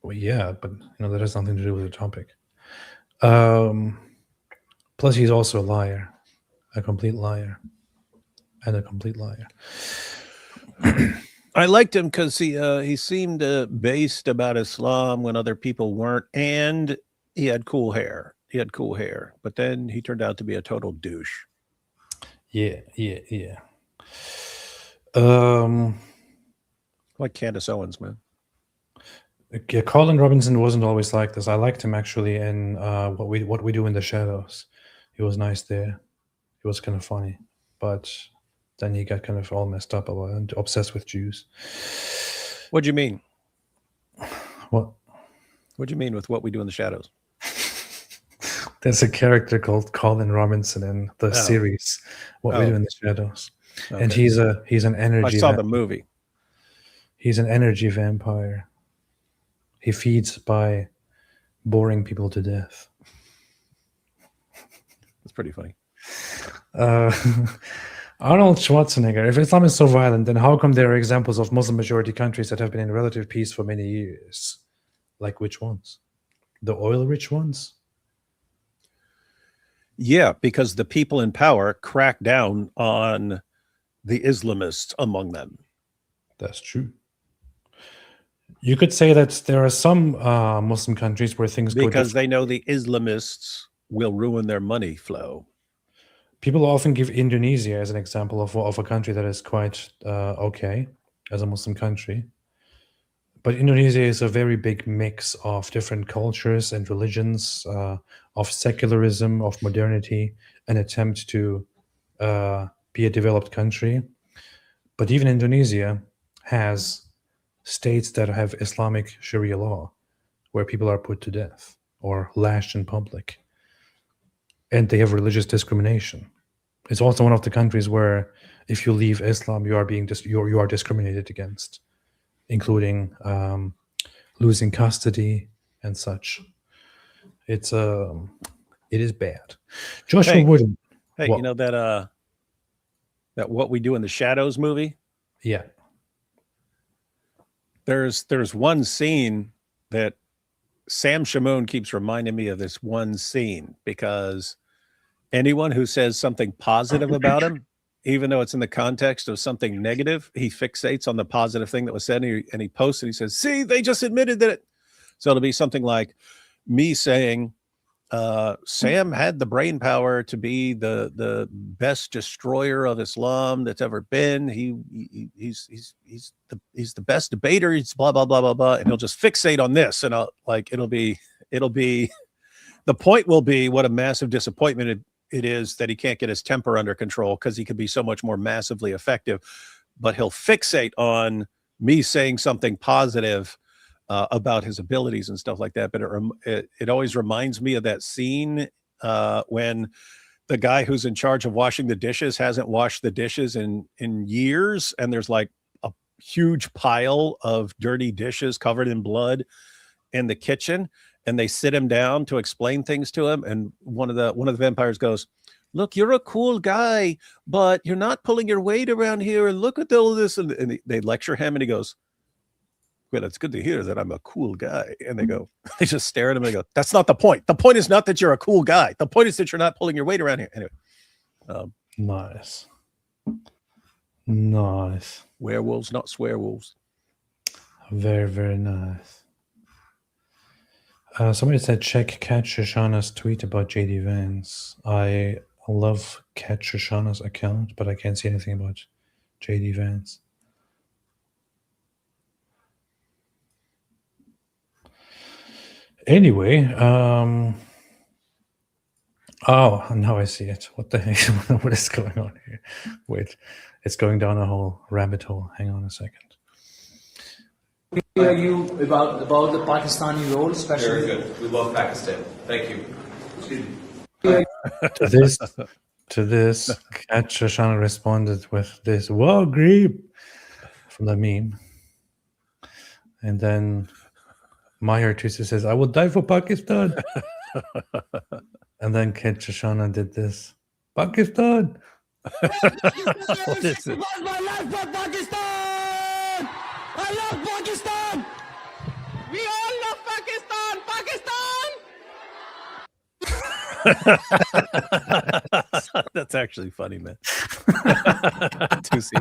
Well, yeah, but that has nothing to do with the topic. Plus, he's also a liar, a complete liar, and a complete liar. I liked him because he seemed based about Islam when other people weren't, and he had cool hair. But then he turned out to be a total douche. Yeah. Like Candace Owens, man. Yeah, Colin Robinson wasn't always like this. I liked him actually in what we do in the shadows. He was nice there. He was kind of funny, but then he got kind of all messed up about and obsessed with Jews. What do you mean? What? What do you mean with what we do in the shadows? There's a character called Colin Robinson in the series What We Do in the Shadows, and he's an energy. I saw the movie. He's an energy vampire. He feeds by boring people to death. That's pretty funny. Arnold Schwarzenegger. If Islam is so violent, then how come there are examples of Muslim majority countries that have been in relative peace for many years? Like which ones? The oil-rich ones? Yeah, because the people in power crack down on the Islamists among them. That's true. You could say that there are some Muslim countries where things go because they know the Islamists will ruin their money flow. People often give Indonesia as an example of a country that is quite okay as a Muslim country. But Indonesia is a very big mix of different cultures and religions, of secularism, of modernity, an attempt to be a developed country. But even Indonesia has states that have Islamic Sharia law, where people are put to death or lashed in public. And they have religious discrimination. It's also one of the countries where if you leave Islam, you are discriminated against, including losing custody and such. It is bad. Joshua Wooden. Hey, what? You know that What We Do in the Shadows movie? Yeah. There's one scene that Sam Shamoun keeps reminding me of, this one scene, because anyone who says something positive about him, even though it's in the context of something negative, he fixates on the positive thing that was said, and he posts it. He says, see, they just admitted that. So it'll be something like me saying, Sam had the brain power to be the best destroyer of Islam that's ever been. He's the best debater. He's blah blah blah blah blah, and he'll just fixate on this, and it'll be the point will be what a massive disappointment it is that he can't get his temper under control, because he could be so much more massively effective. But he'll fixate on me saying something positive about his abilities and stuff like that. But it always reminds me of that scene when the guy who's in charge of washing the dishes hasn't washed the dishes in years, and there's like a huge pile of dirty dishes covered in blood in the kitchen, and they sit him down to explain things to him, and one of the vampires goes, look, you're a cool guy, but you're not pulling your weight around here, and look at all this, and they lecture him, and he goes, well, it's good to hear that I'm a cool guy. And they just stare at him and they go, that's not the point. The point is not that you're a cool guy. The point is that you're not pulling your weight around here. Anyway. Nice. Nice. Werewolves, not swearwolves. Very, very nice. Somebody said check Kat Shoshana's tweet about JD Vance. I love Kat Shoshana's account, but I can't see anything about JD Vance. Anyway, oh, now I see it. What the heck? What is going on here? Wait, it's going down a whole rabbit hole. Hang on a second. Hear you about the Pakistani role, especially. Very good. We love Pakistan. Thank you. To this, Kat Shoshana responded with this "Whoa, Greeb" from the meme, and then Maher Tusa says, "I will die for Pakistan," and then Kat Shoshana did this, "Pakistan." What is it? My life for Pakistan! I love Pakistan! We all love Pakistan! Pakistan! That's actually funny, man. Tusi.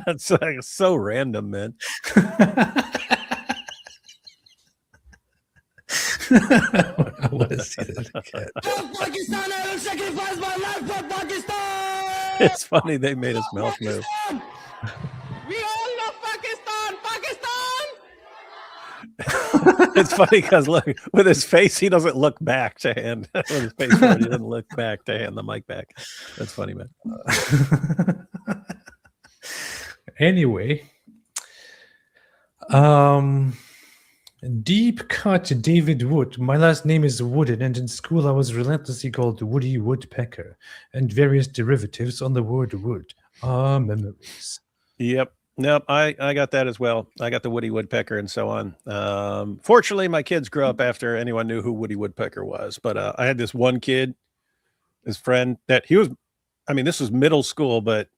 That's like so random, man. What is it? Pakistan, I will sacrifice my life for Pakistan! It's funny they made his mouth move. We all love Pakistan! Pakistan! It's funny because look, with his face, he doesn't look back to hand. With his face, he doesn't look back to hand the mic back. That's funny, man. Anyway, deep cut David Wood. My last name is Wooden, and in school I was relentlessly called Woody Woodpecker, and various derivatives on the word wood. Memories. Yep. Nope. I got that as well. I got the Woody Woodpecker and so on. Fortunately, my kids grew up after anyone knew who Woody Woodpecker was. But I had this one kid, his friend, that he was, I mean, this was middle school, but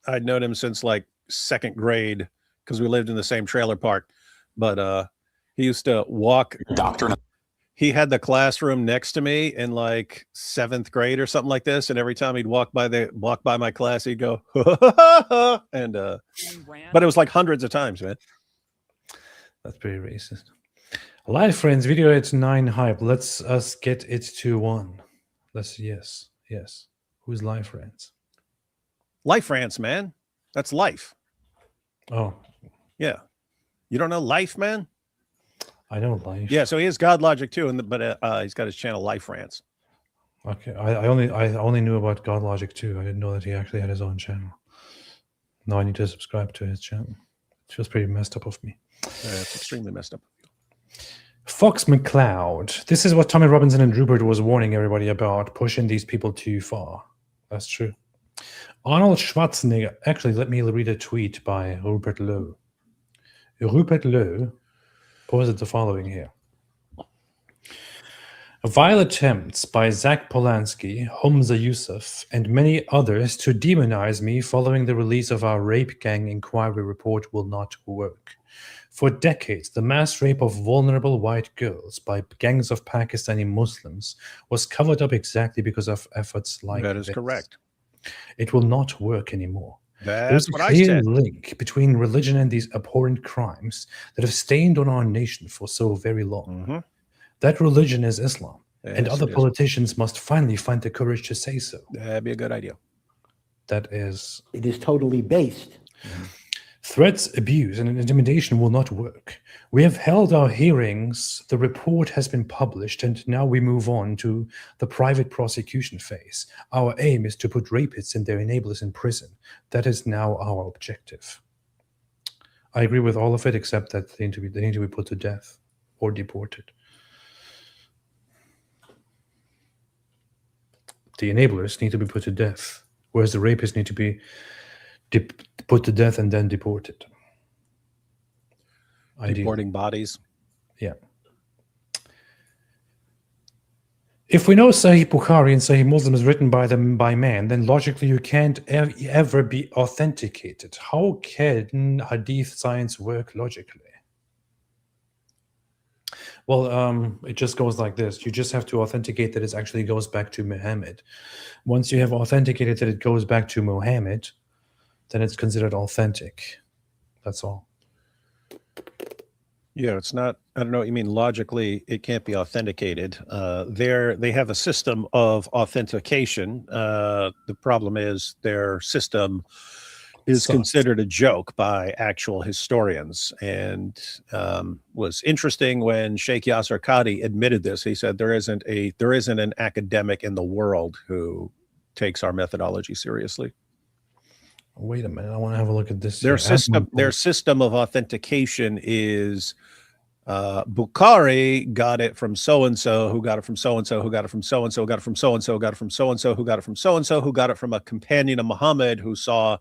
I'd known him since like second grade because we lived in the same trailer park. But he used to walk. He had the classroom next to me in like seventh grade or something like this, and every time he'd walk by my class, he'd go, and but it was like hundreds of times, man. That's pretty racist. Live friends, video at 9 hype. Let's us get it to 1. Let's yes. Who's live friends? Life rants, man. That's life. Oh, Yeah. You don't know life, man? I know life. Yeah, so he has God Logic too, but he's got his channel Life Rants. Okay, I only knew about God Logic too. I didn't know that he actually had his own channel. Now I need to subscribe to his channel. It feels pretty messed up of me. It's extremely messed up. Fox McCloud. This is what Tommy Robinson and Rupert was warning everybody about, pushing these people too far. That's true. Arnold Schwarzenegger. Actually, let me read a tweet by Rupert Lowe. Rupert Lowe posted the following here. Vile attempts by Zach Polanski, Humza Yousaf, and many others to demonize me following the release of our rape gang inquiry report will not work. For decades, the mass rape of vulnerable white girls by gangs of Pakistani Muslims was covered up exactly because of efforts like That is this. correct. It will not work anymore. That's There's what a I clear said. link between religion and these abhorrent crimes that have stained on our nation for so very long. Mhm. That religion is Islam, and Yes, other it is. politicians must finally find the courage to say so. That'd be a good idea. That is, It is totally based. threats, abuse, and intimidation will not work. We have held our hearings, the report has been published, and now we move on to the private prosecution phase. Our aim is to put rapists and their enablers in prison. That is now our objective. I agree with all of it, except that they need to be put to death or deported. The enablers need to be put to death, whereas the rapists need to be put to death and then deported. Ideally. Deporting bodies. Yeah. If we know Sahih Bukhari and Sahih Muslim is written by man, then logically you can't ever be authenticated. How can Hadith science work logically? Well, it just goes like this. You just have to authenticate that it actually goes back to Muhammad. Once you have authenticated that it goes back to Muhammad, then it's considered authentic. That's all. Yeah, it's not. I don't know what you mean. Logically, it can't be authenticated. They have a system of authentication. The problem is their system is considered a joke by actual historians, and was interesting when Sheikh Yasser Qadhi admitted this. He said there isn't an academic in the world who takes our methodology seriously. Wait a minute. I want to have a look at this. Their system of authentication is Bukhari got it from so-and-so, who got it from so-and-so, who got it from so-and-so, got it from so-and-so, got it from so-and-so, who got it from so-and-so, who got it from a companion of Muhammad who saw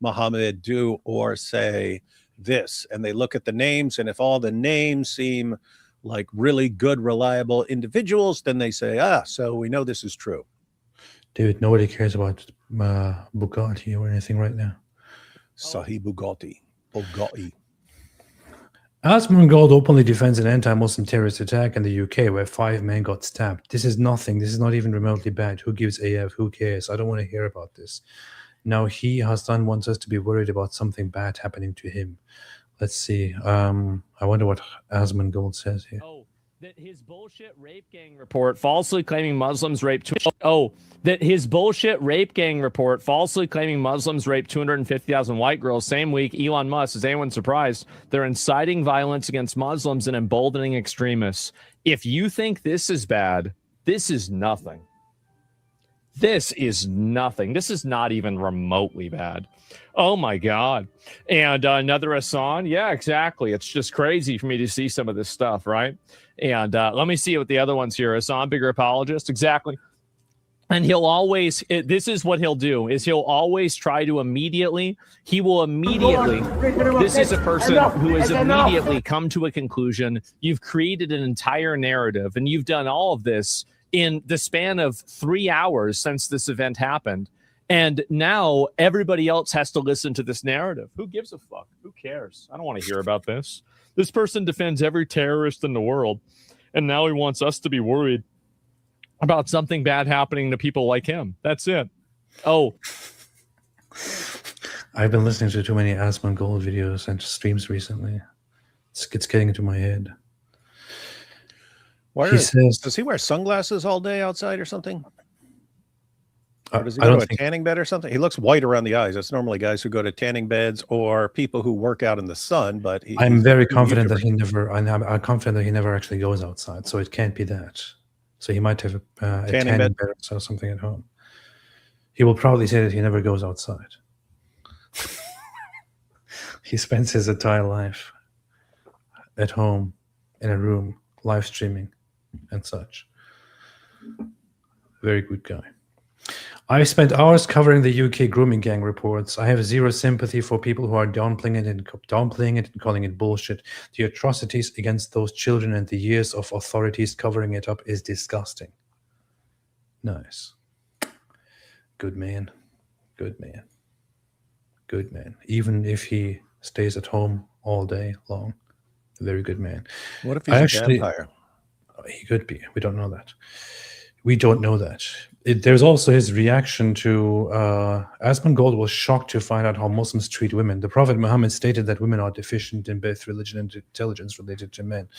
Muhammad do or say this. And they look at the names, and if all the names seem like really good, reliable individuals, then they say, so we know this is true. Dude, nobody cares about Bugatti or anything right now. Sahih Bugatti. Asmongold openly defends an anti-Muslim terrorist attack in the UK where 5 men got stabbed. This is nothing. This is not even remotely bad. Who gives AF? Who cares? I don't want to hear about this. Now he, Hassan, wants us to be worried about something bad happening to him. Let's see. I wonder what Asmongold says here. That his bullshit rape gang report falsely claiming Muslims raped that his bullshit rape gang report falsely claiming Muslims raped 250,000 white girls same week. Elon Musk, is anyone surprised? They're inciting violence against Muslims and emboldening extremists. If you think this is bad, this is nothing. This is nothing. This is not even remotely bad. Oh my God. And another Hassan. Yeah, exactly. It's just crazy for me to see some of this stuff, right? And let me see what the other ones here. Hassan, bigger apologist. Exactly. And he'll always, this is what he'll do, is he'll always try to he will immediately, this is a person who has immediately come to a conclusion. You've created an entire narrative, and you've done all of this in the span of 3 hours since this event happened. And now everybody else has to listen to this narrative. Who gives a fuck? Who cares? I don't want to hear about this. This person defends every terrorist in the world, and now he wants us to be worried about something bad happening to people like him. That's it. Oh. I've been listening to too many Asmongold videos and streams recently. It's getting into my head. Does he wear sunglasses all day outside or something? Or does he go to a tanning bed or something? He looks white around the eyes. That's normally guys who go to tanning beds or people who work out in the sun. But I'm very confident that I'm confident that he never actually goes outside. So it can't be that. So he might have a tanning bed or something at home. He will probably say that he never goes outside. He spends his entire life at home in a room, live streaming and such. Very good guy. I've spent hours covering the UK grooming gang reports. I have zero sympathy for people who are downplaying it and calling it bullshit. The atrocities against those children and the years of authorities covering it up is disgusting. Nice. Good man. Good man. Good man. Even if he stays at home all day long. Very good man. What if he's a vampire? He could be. We don't know that. We don't know that. There's also his reaction to Asmongold was shocked to find out how Muslims treat women. The Prophet Muhammad stated that women are deficient in both religion and intelligence related to men.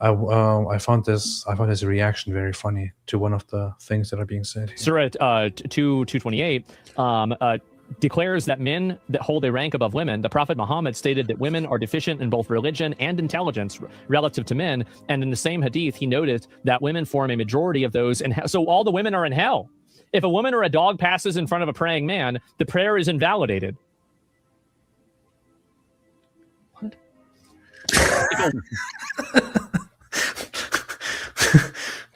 I found his reaction very funny to one of the things that are being said here. Surah 228 declares that men that hold a rank above women. The Prophet Muhammad stated that women are deficient in both religion and intelligence relative to men. And in the same hadith, he noted that women form a majority of those. And so all the women are in hell. If a woman or a dog passes in front of a praying man, the prayer is invalidated. What?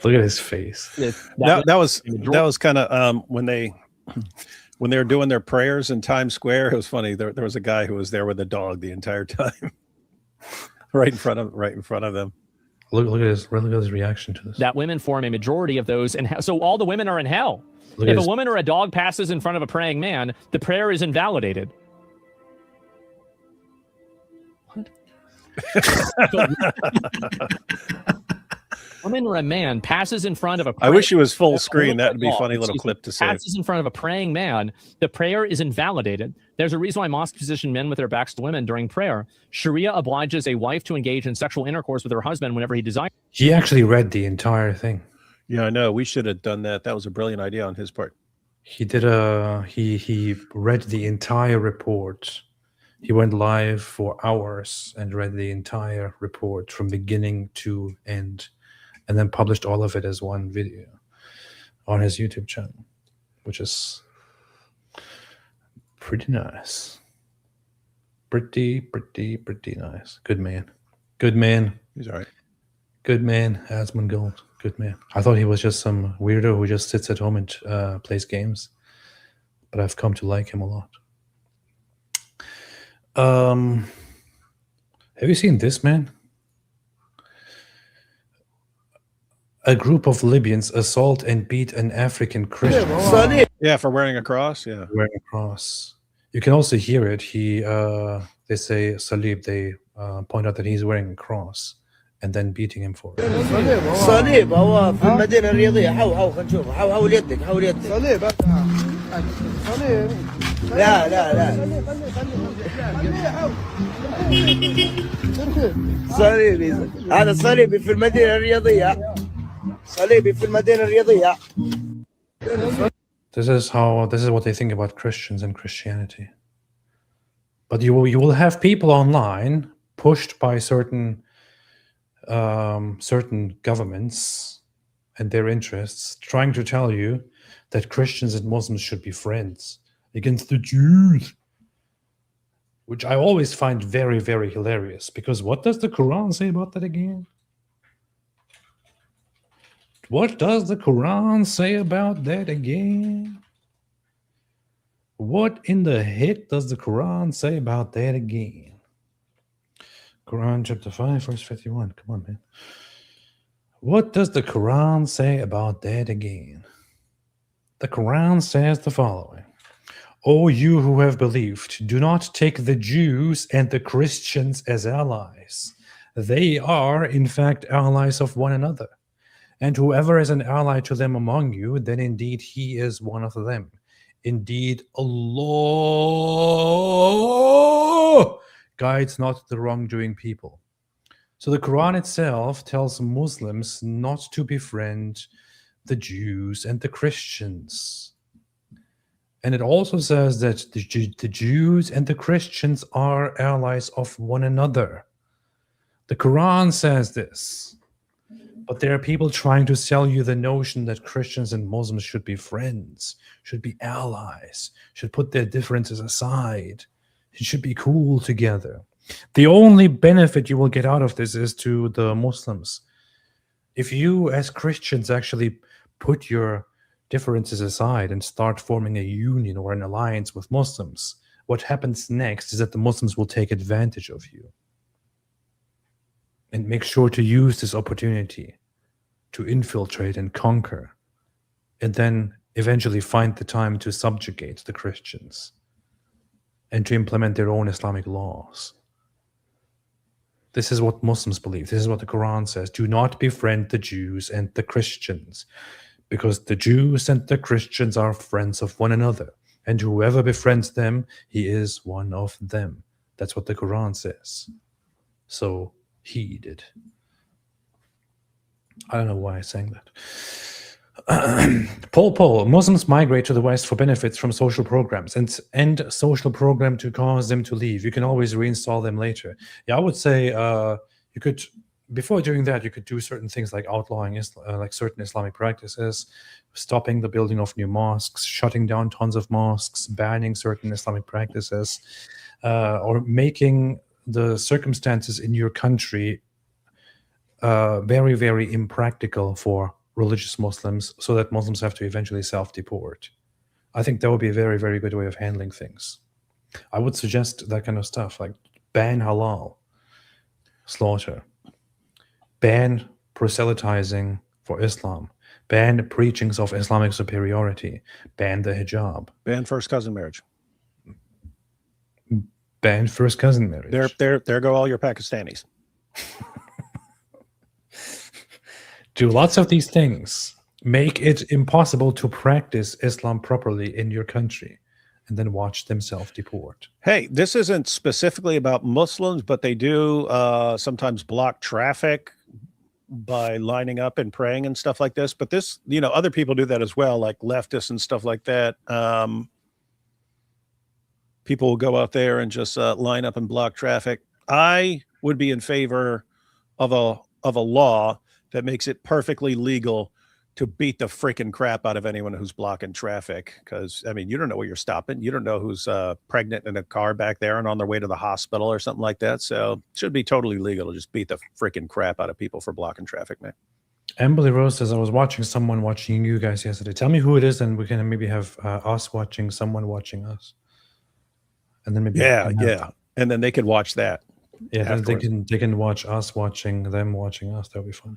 Look at his face. That was kind of when they were doing their prayers in Times Square. It was funny. There was a guy who was there with a dog the entire time, right in front of them. Look at his reaction to this. That women form a majority of those, and so all the women are in hell. If a woman or a dog passes in front of a praying man, the prayer is invalidated. What? woman or a man passes in front of a I wish it was full praying- screen. That would be a Oh, funny little excuse me. clip to say. Passes in front of a praying man, the prayer is invalidated. There's a reason why mosques position men with their backs to women during prayer. Sharia obliges a wife to engage in sexual intercourse with her husband whenever he desires. He actually read the entire thing. Yeah, I know. We should have done that. That was a brilliant idea on his part. He did he read the entire report. He went live for hours and read the entire report from beginning to end, and then published all of it as one video on his YouTube channel, which is pretty nice. Pretty nice. Good man. Good man. He's all right. Good man, Asmund Gold. Good man. I thought he was just some weirdo who just sits at home and plays games, but I've come to like him a lot. Have you seen this, man? A group of Libyans assault and beat an African Christian Yeah, for wearing a cross. Yeah. wearing a cross. You can also hear it. They say Salib. They point out that he's wearing a cross, and then beating him for it. صليب هو في المدينة الرياضية حاول خلينا نشوف حاول يدك صليب لا صليبي هذا صليبي في المدينة الرياضية صليبي في المدينة الرياضية. This is what they think about Christians and Christianity. But you will have people online pushed by certain governments and their interests trying to tell you that Christians and Muslims should be friends against the Jews, which I always find very, very hilarious, because what does the Quran say about that again? What does the Quran say about that again? What in the heck does the Quran say about that again? Quran chapter 5, verse 51. Come on, man. What does the Quran say about that again? The Quran says the following. O you who have believed, do not take the Jews and the Christians as allies. They are, in fact, allies of one another. And whoever is an ally to them among you, then indeed he is one of them. Indeed, Allah guides not the wrongdoing people. So the Quran itself tells Muslims not to befriend the Jews and the Christians. And it also says that the Jews and the Christians are allies of one another. The Quran says this. But there are people trying to sell you the notion that Christians and Muslims should be friends, should be allies, should put their differences aside, should be cool together. The only benefit you will get out of this is to the Muslims. If you, as Christians, actually put your differences aside and start forming a union or an alliance with Muslims, what happens next is that the Muslims will take advantage of you and make sure to use this opportunity to infiltrate and conquer, and then eventually find the time to subjugate the Christians and to implement their own Islamic laws. This is what Muslims believe. This is what the Quran says. Do not befriend the Jews and the Christians, because the Jews and the Christians are friends of one another, and whoever befriends them, he is one of them. That's what the Quran says. So heed it. I don't know why I sang that. Paul, Muslims migrate to the West for benefits from social programs and end social program to cause them to leave. You can always reinstall them later. Yeah, I would say you could, before doing that, you could do certain things like outlawing like certain Islamic practices, stopping the building of new mosques, shutting down tons of mosques, banning certain Islamic practices, or making the circumstances in your country very, very impractical for religious Muslims, so that Muslims have to eventually self-deport. I think that would be a very, very good way of handling things. I would suggest that kind of stuff, like ban halal slaughter, ban proselytizing for Islam, ban preachings of Islamic superiority, ban the hijab, Ban first cousin marriage. ban first cousin marriage. There go all your Pakistanis. do lots of these things, make it impossible to practice Islam properly in your country, and then watch them self-deport. Hey, this isn't specifically about Muslims, but they do sometimes block traffic by lining up and praying and stuff like this. But this, other people do that as well, like leftists and stuff like that. People will go out there and just line up and block traffic. I would be in favor of a law that makes it perfectly legal to beat the freaking crap out of anyone who's blocking traffic. Because, I mean, you don't know where you're stopping. You don't know who's pregnant in a car back there and on their way to the hospital or something like that. So it should be totally legal to just beat the freaking crap out of people for blocking traffic, man. Emily Rose says, I was watching someone watching you guys yesterday. Tell me who it is, and we can maybe have us watching someone watching us. And then maybe yeah. And then they could watch that. Yeah, then afterwards. they can watch us watching them watching us. That'll be fun.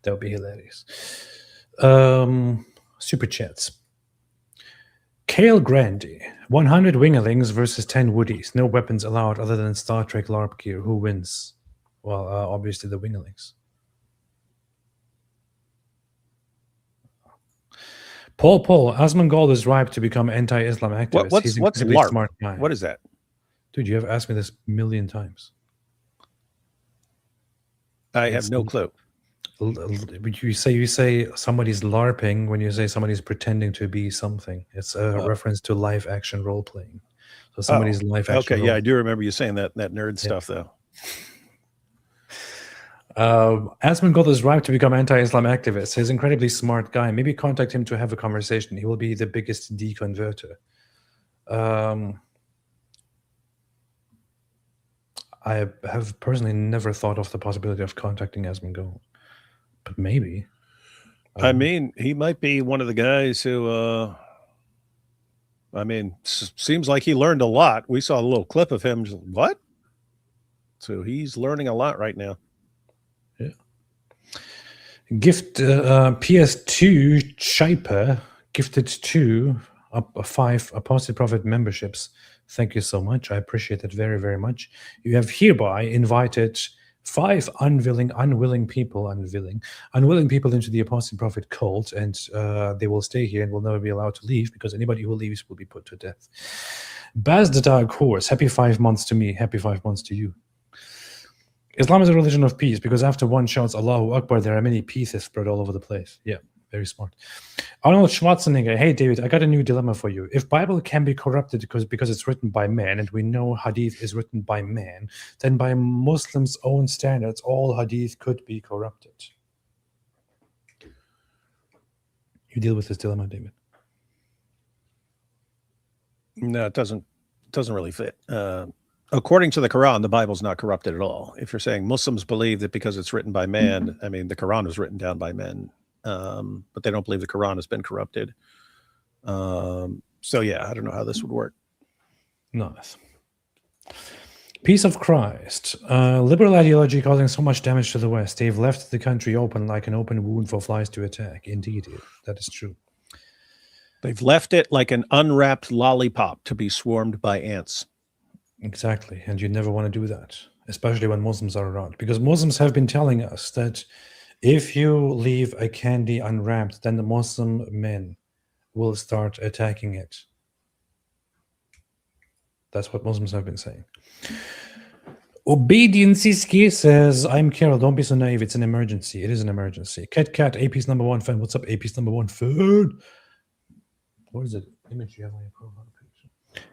That'll be hilarious. Super chats. Kale Grandy, 100 Wingerlings versus 10 Woodies. No weapons allowed other than Star Trek LARP gear. Who wins? Well, obviously the Wingerlings. Paul, Asmongold is ripe to become anti-Islam activist. What's He's a LARP? smart guy. What is that? Dude, you have asked me this a million times. I have no clue. You say somebody's LARPing when you say somebody's pretending to be something. It's a reference to live action role playing. So somebody's live action. Okay, yeah, I do remember you saying that nerd stuff though. Asmongold is ripe to become anti-Islam activist. He's an incredibly smart guy. Maybe contact him to have a conversation. He will be the biggest deconverter. I have personally never thought of the possibility of contacting Asmongold, but maybe. I mean, he might be one of the guys who, seems like he learned a lot. We saw a little clip of him. What? So he's learning a lot right now. Yeah. Gift PS2 Shaper gifted 2 5 Apostate Prophet memberships. Thank you so much. I appreciate it very, very much. You have hereby invited 5 unwilling people into the Apostate Prophet cult, and they will stay here and will never be allowed to leave, because anybody who leaves will be put to death. Baz the Dark Horse, happy 5 months to me, happy 5 months to you. Islam is a religion of peace, because after one shouts Allahu Akbar, there are many pieces spread all over the place. Yeah, very smart. Arnold Schwarzenegger, hey David, I got a new dilemma for you. If Bible can be corrupted because it's written by man, and we know Hadith is written by man, then by Muslims' own standards, all Hadith could be corrupted. You deal with this dilemma, David. No, it doesn't really fit. According to the Quran, the Bible's not corrupted at all. If you're saying Muslims believe that because it's written by man, I mean, the Quran was written down by men, but they don't believe the Quran has been corrupted. So yeah, I don't know how this would work. Nice. Peace of Christ. Liberal ideology causing so much damage to the West. They've left the country open like an open wound for flies to attack. Indeed, that is true. They've left it like an unwrapped lollipop to be swarmed by ants. Exactly, and you never want to do that, especially when Muslims are around, because Muslims have been telling us that if you leave a candy unwrapped, then the Muslim men will start attacking it. That's what Muslims have been saying. Obediency says, I'm Carol, don't be so naive, it's an emergency. It is an emergency. Cat, AP's #1 fan. What's up, AP's #1 fan? What is it? Image you have on your profile picture.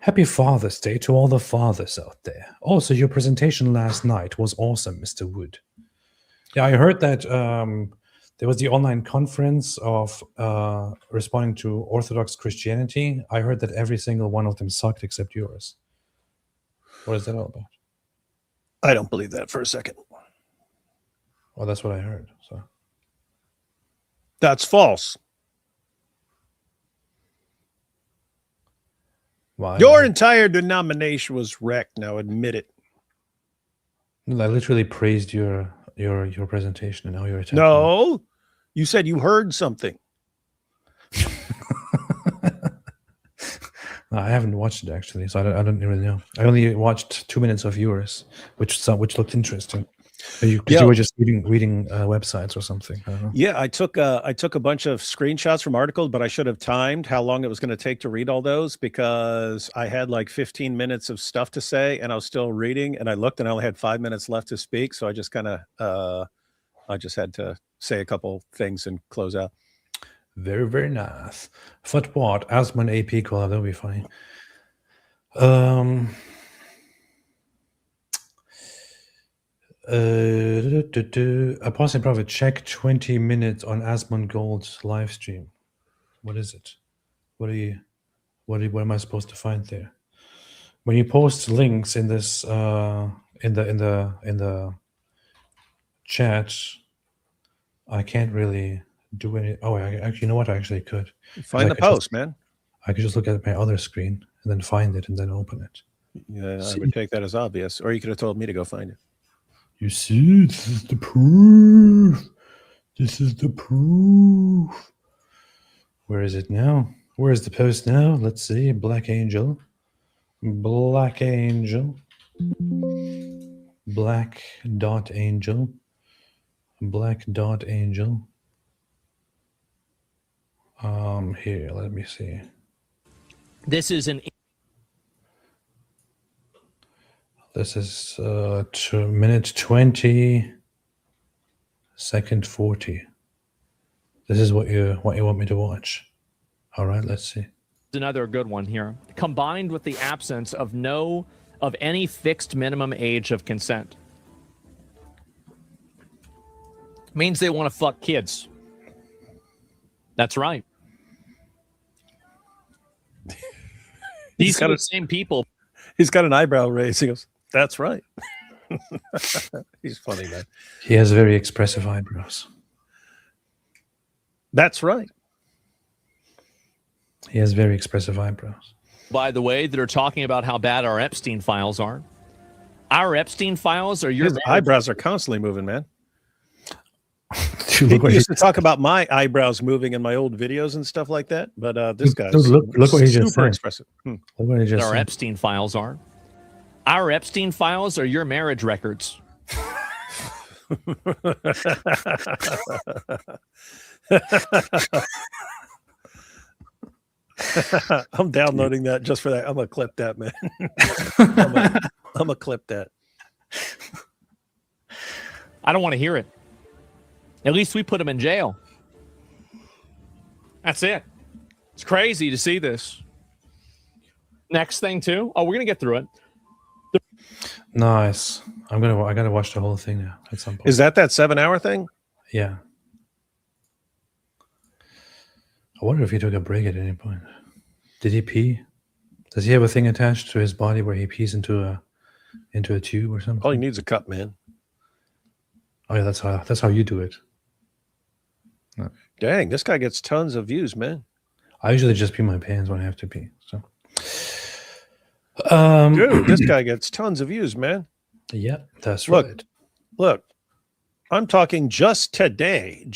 Happy Father's Day to all the fathers out there. Also, your presentation last night was awesome, Mr. Wood. Yeah, I heard that there was the online conference of responding to Orthodox Christianity. I heard that every single one of them sucked except yours. What is that all about? I don't believe that for a second. Well, that's what I heard. So that's false. Well, your entire denomination was wrecked. Now admit it. I literally praised your presentation and how you're attacking. No, you said you heard something. I haven't watched it actually, so I don't really know. I only watched 2 minutes of yours, which looked interesting. You were just reading websites or something. I don't know. Yeah, I took a bunch of screenshots from articles, but I should have timed how long it was going to take to read all those because I had like 15 minutes of stuff to say and I was still reading, and I looked and I only had 5 minutes left to speak, so I just kind of I just had to say a couple things and close out. Very, very nice. But what? Asman AP collab, that'll be funny. Apostle Prophet, check 20 minutes on Asmon Gold's live stream. What is it? What am I supposed to find there? When you post links in this in the chat, I can't really do any. Oh, actually, you know what? I actually could Find the post, man. I could just look at my other screen and then find it and then open it. Yeah, I would take that as obvious. Or you could have told me to go find it. You see, this is the proof. This is the proof. Where is it now? Where is the post now? Let's see. Black Angel. Black Angel. Black dot angel. Black dot angel. Here, let me see. This is an This is minute 20, second 40. This is what you want me to watch. All right, let's see. another good one here. Combined with the absence of any fixed minimum age of consent, means they want to fuck kids. That's right. These are the same people. He's got an eyebrow raised. He goes, "That's right." He's funny, man. He has very expressive eyebrows. That's right. He has very expressive eyebrows. By the way, that are talking about how bad our Epstein files are. Our Epstein files are your His eyebrows are constantly moving, man. Dude, He used to talk about my eyebrows moving in my old videos and stuff like that, but this guy's look what he just super said. expressive. Look what he just our said. Epstein files are. Our Epstein files are your marriage records. I'm downloading that just for that. I'm gonna clip that, man. I'm gonna clip that. I don't want to hear it. At least we put him in jail. That's it. It's crazy to see this. Next thing too. Oh, we're gonna get through it. Nice. I gotta watch the whole thing now at some point. Is that 7-hour thing? Yeah. I wonder if he took a break at any point. Did he pee? Does he have a thing attached to his body where he pees into a tube or something? All he needs is a cup, man. Oh yeah, that's how you do it. No. Dang, this guy gets tons of views, man. I usually just pee my pants when I have to pee. So, dude, this guy gets tons of views, man. Yeah, that's Look, right. Look, I'm talking just today.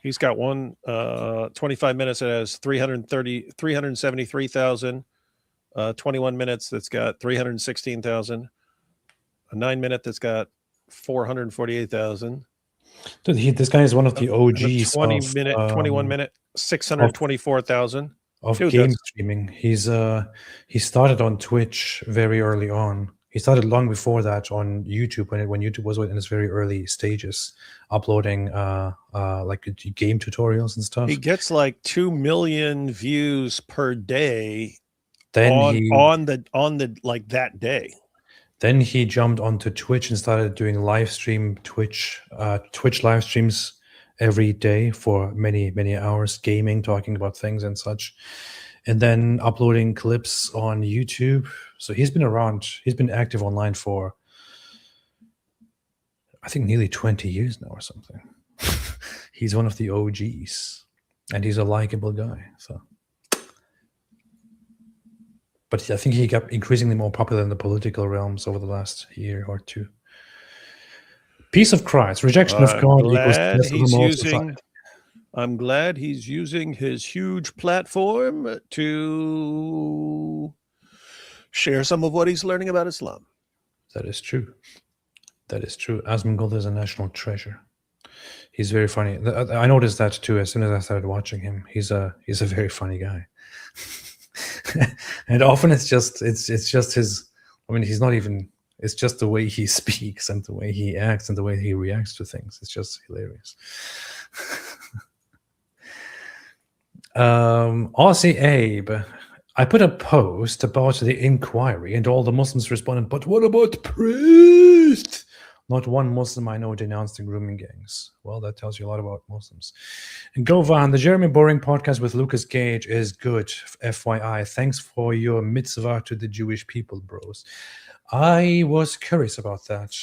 He's got 25 minutes that has 373,000. 21 minutes that's got 316,000. A 9-minute that's got 448,000. Dude, this guy is one of the OGs. 21 minute, 624,000 of game streaming. He started on Twitch very early on. He started long before that on YouTube when YouTube was in its very early stages, uploading like game tutorials and stuff. He gets like 2 million views per day. Then on the like that day. Then he jumped onto Twitch and started doing Twitch live streams every day for many hours, gaming, talking about things and such, and then uploading clips on YouTube. So he's been around. He's been active online for, I think, nearly 20 years now or something. He's one of the OGs, and he's a likable guy. So. But I think he got increasingly more popular in the political realms over the last year or two. Peace of Christ, rejection of God equals death of the Most High. I'm glad he's using his huge platform to share some of what he's learning about Islam. That is true. That is true. Asmongold is a national treasure. He's very funny. I noticed that too as soon as I started watching him. He's a very funny guy. And often it's just his. I mean, he's not even. It's just the way he speaks and the way he acts and the way he reacts to things. It's just hilarious. Aussie Abe, I put a post about the inquiry and all the Muslims responded, but what about priests? Not one Muslim I know denounced the grooming gangs. Well, that tells you a lot about Muslims. And Govan, the Jeremy Boring podcast with Lucas Gage is good, FYI. Thanks for your mitzvah to the Jewish people, bros. I was curious about that.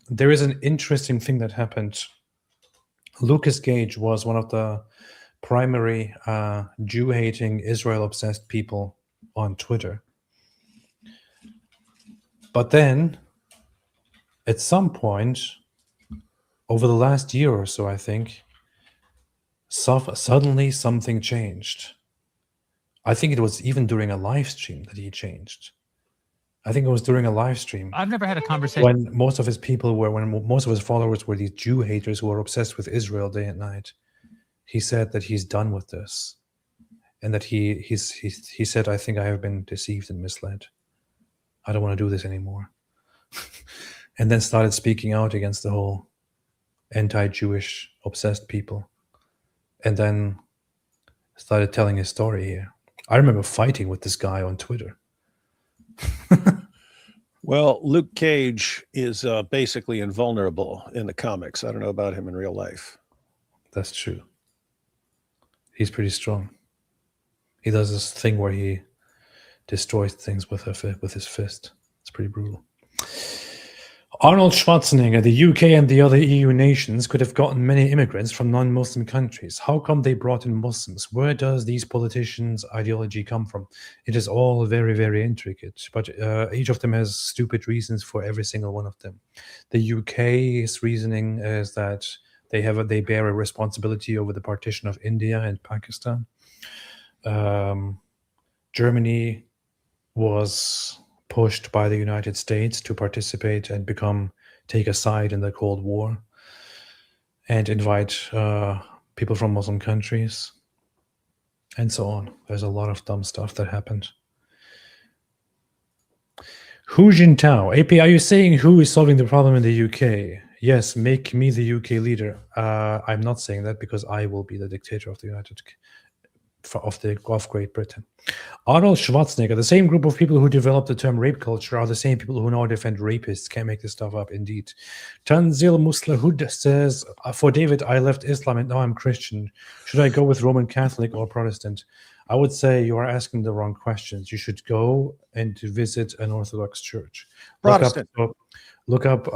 There is an interesting thing that happened. Lucas Gage was one of the primary Jew-hating, Israel-obsessed people on Twitter. But then, at some point, over the last year or so, I think, suddenly something changed. I think it was even during a live stream that he changed. I think it was during a live stream. I've never had a conversation. When most of his followers were these Jew haters who were obsessed with Israel day and night. He said that he's done with this, and that he said, I think I have been deceived and misled. I don't want to do this anymore. And then started speaking out against the whole anti-Jewish obsessed people. And then started telling his story here. I remember fighting with this guy on Twitter. Well, Luke Cage is basically invulnerable in the comics. I don't know about him in real life. That's true. He's pretty strong. He does this thing where he destroys things with his fist. It's pretty brutal. Arnold Schwarzenegger, the UK and the other EU nations could have gotten many immigrants from non-Muslim countries. How come they brought in Muslims? Where does these politicians' ideology come from? It is all very, very intricate, but each of them has stupid reasons for every single one of them. The UK's reasoning is that they bear a responsibility over the partition of India and Pakistan. Germany was pushed by the United States to participate and take a side in the Cold War and invite people from Muslim countries and so on. There's a lot of dumb stuff that happened. Hu Jintao, AP, are you saying who is solving the problem in the UK? Yes, make me the UK leader. I'm not saying that because I will be the dictator of the of Great Britain. Arnold Schwarzenegger, the same group of people who developed the term rape culture are the same people who now defend rapists. Can't make this stuff up, indeed. Tanzil Muslahud says, for David, I left Islam and now I'm Christian. Should I go with Roman Catholic or Protestant? I would say you are asking the wrong questions. You should go and visit an Orthodox church. Protestant. Look up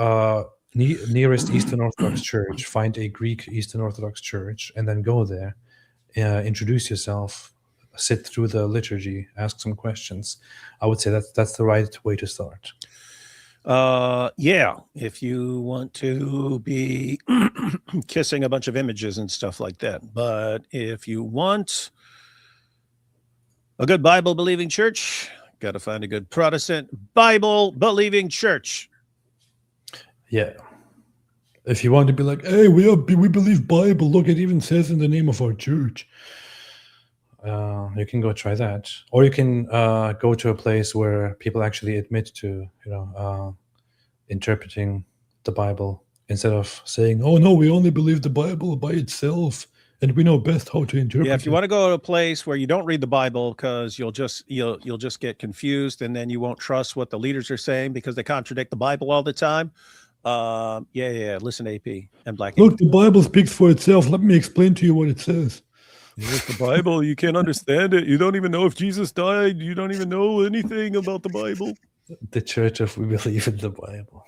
nearest Eastern Orthodox church, find a Greek Eastern Orthodox church, and then go there. Introduce yourself, sit through the liturgy, ask some questions. I would say that's the right way to start. Yeah, if you want to be kissing a bunch of images and stuff like that. But if you want a good Bible-believing church, got to find a good Protestant Bible-believing church. Yeah. If you want to be like, hey, we believe Bible. Look, it even says in the name of our church. You can go try that, or you can go to a place where people actually admit to, interpreting the Bible instead of saying, "Oh no, we only believe the Bible by itself, and we know best how to interpret." Yeah, if you want to go to a place where you don't read the Bible because you'll just get confused, and then you won't trust what the leaders are saying because they contradict the Bible all the time. Listen, AP and Black. Look, the Bible speaks for itself. Let me explain to you what it says. It's the Bible. You can't understand it. You don't even know if Jesus died. You don't even know anything about the Bible. The Church of We Believe in the Bible.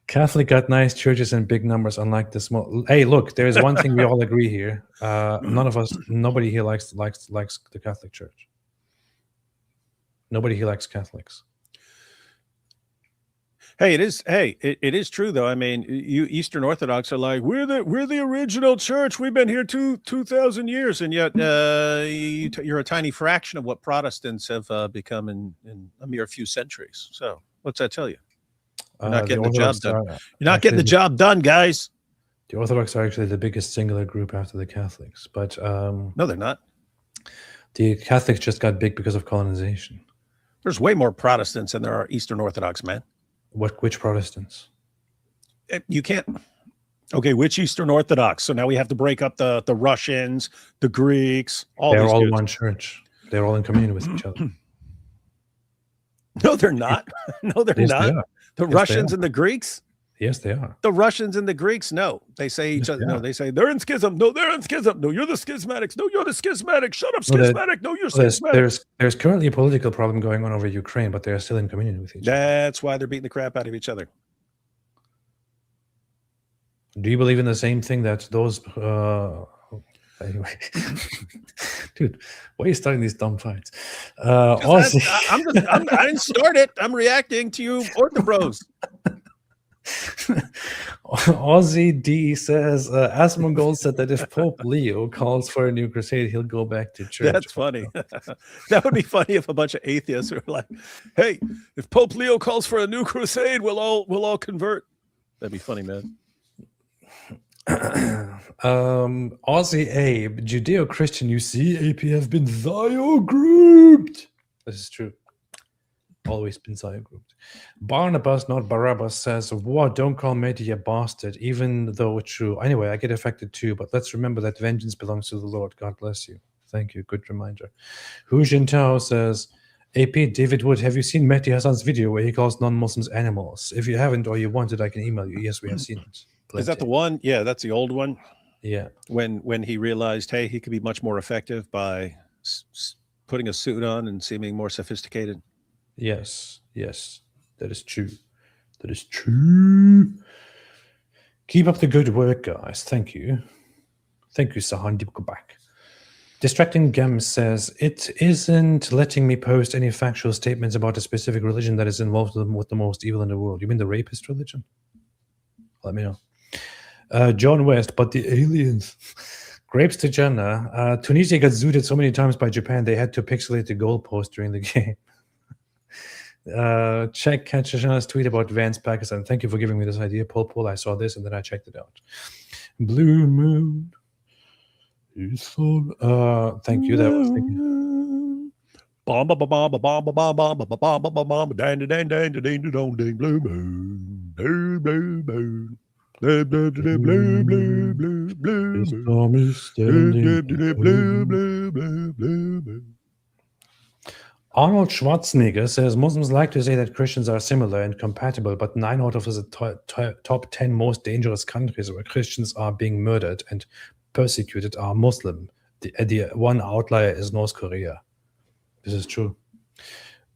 Catholic got nice churches and big numbers, unlike the small. Hey, look, there is one thing we all agree here. Nobody here likes the Catholic Church. Nobody here likes Catholics. Hey, it is. Hey, it is true though. I mean, you Eastern Orthodox are like, we're the original church. We've been here 2,000 years, and yet you're a tiny fraction of what Protestants have become in a mere few centuries. So what's that tell you? You're not getting the job done. You're not getting the job done, guys. The Orthodox are actually the biggest singular group after the Catholics, but no, they're not. The Catholics just got big because of colonization. There's way more Protestants than there are Eastern Orthodox, man. Which Protestants? You can't. Okay, which Eastern Orthodox? So now we have to break up the Russians, the Greeks. They're all one church. They're all in communion with each other. No, they're not. No, they're not. They the Russians and the Greeks. Yes, they are. The Russians and the Greeks, no. They say each other. No, they say they're in schism. No, they're in schism. No, you're the schismatics. No, you're the schismatic. Shut up, schismatic. No, you're schismatic. There's currently a political problem going on over Ukraine, but they're still in communion with each other. That's why they're beating the crap out of each other. Do you believe in the same thing that those anyway? Dude, why are you starting these dumb fights? I didn't start it. I'm reacting to you orthobros. Aussie D says, Asmongold said that if Pope Leo calls for a new crusade, he'll go back to church. That's funny. That would be funny if a bunch of atheists were like, "Hey, if Pope Leo calls for a new crusade, we'll all convert." That'd be funny, man. Aussie Abe, Judeo-Christian, you see, AP have been Zio grouped. This is true. Always been Zio grouped. Barnabas, not Barabbas, says, what? Don't call Mehdi a bastard, even though true. Anyway, I get affected too, but let's remember that vengeance belongs to the Lord. God bless you. Thank you. Good reminder. Hu Jintao says, AP, David Wood, have you seen Mehdi Hassan's video where he calls non-Muslims animals? If you haven't or you want it, I can email you. Yes, we have seen it. Plenty. Is that the one? Yeah, that's the old one. Yeah. When he realized, hey, he could be much more effective by putting a suit on and seeming more sophisticated. Yes, that is true. That is true. Keep up the good work, guys. Thank you. Thank you, Sahan Dibkubak. Distracting Gem says, it isn't letting me post any factual statements about a specific religion that is involved with the most evil in the world. You mean the rapist religion? Let me know. John West, but the aliens. Grapes to Jannah. Tunisia got zooted so many times by Japan, they had to pixelate the goalpost during the game. Check Kachashana's tweet about Vance Pakistan. Thank you for giving me this idea, Paul. I saw this and then I checked it out. Blue Moon. Thank you. That was thinking. Bomb, bomb, bomb, bomb, bomb, bomb, bomb, bomb, bomb, bomb, dang, dang, dang, ding, dong, ding, blue moon, blue, blue, blue. Blue, blue, blue, blue, blue, blue, blue, blue. Arnold Schwarzenegger says Muslims like to say that Christians are similar and compatible, but 9 out of the top 10 most dangerous countries where Christians are being murdered and persecuted are Muslim. The one outlier is North Korea. This is true.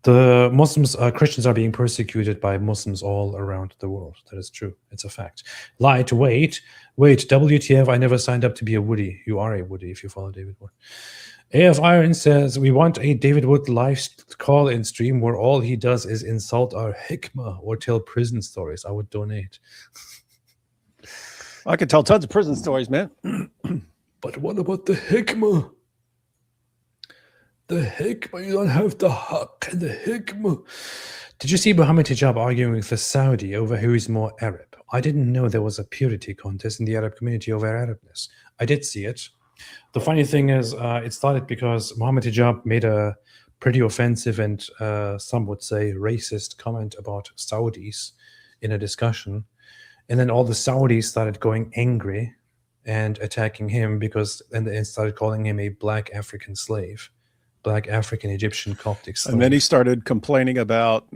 The Christians are being persecuted by Muslims all around the world. That is true. It's a fact. Light, wait, WTF, I never signed up to be a Woody. You are a Woody if you follow David Wood. AF Iron says, we want a David Wood live call-in stream where all he does is insult our hikmah or tell prison stories. I would donate. I could tell tons of prison stories, man. But what about the hikmah? The hikmah, you don't have the haq and the hikmah. Did you see Mohammed Hijab arguing with the Saudi over who is more Arab? I didn't know there was a purity contest in the Arab community over Arabness. I did see it. The funny thing is, it started because Mohammed Hijab made a pretty offensive and some would say racist comment about Saudis in a discussion. And then all the Saudis started going angry and attacking him and they started calling him a black African slave. Black African Egyptian Coptic slave. And then he started complaining about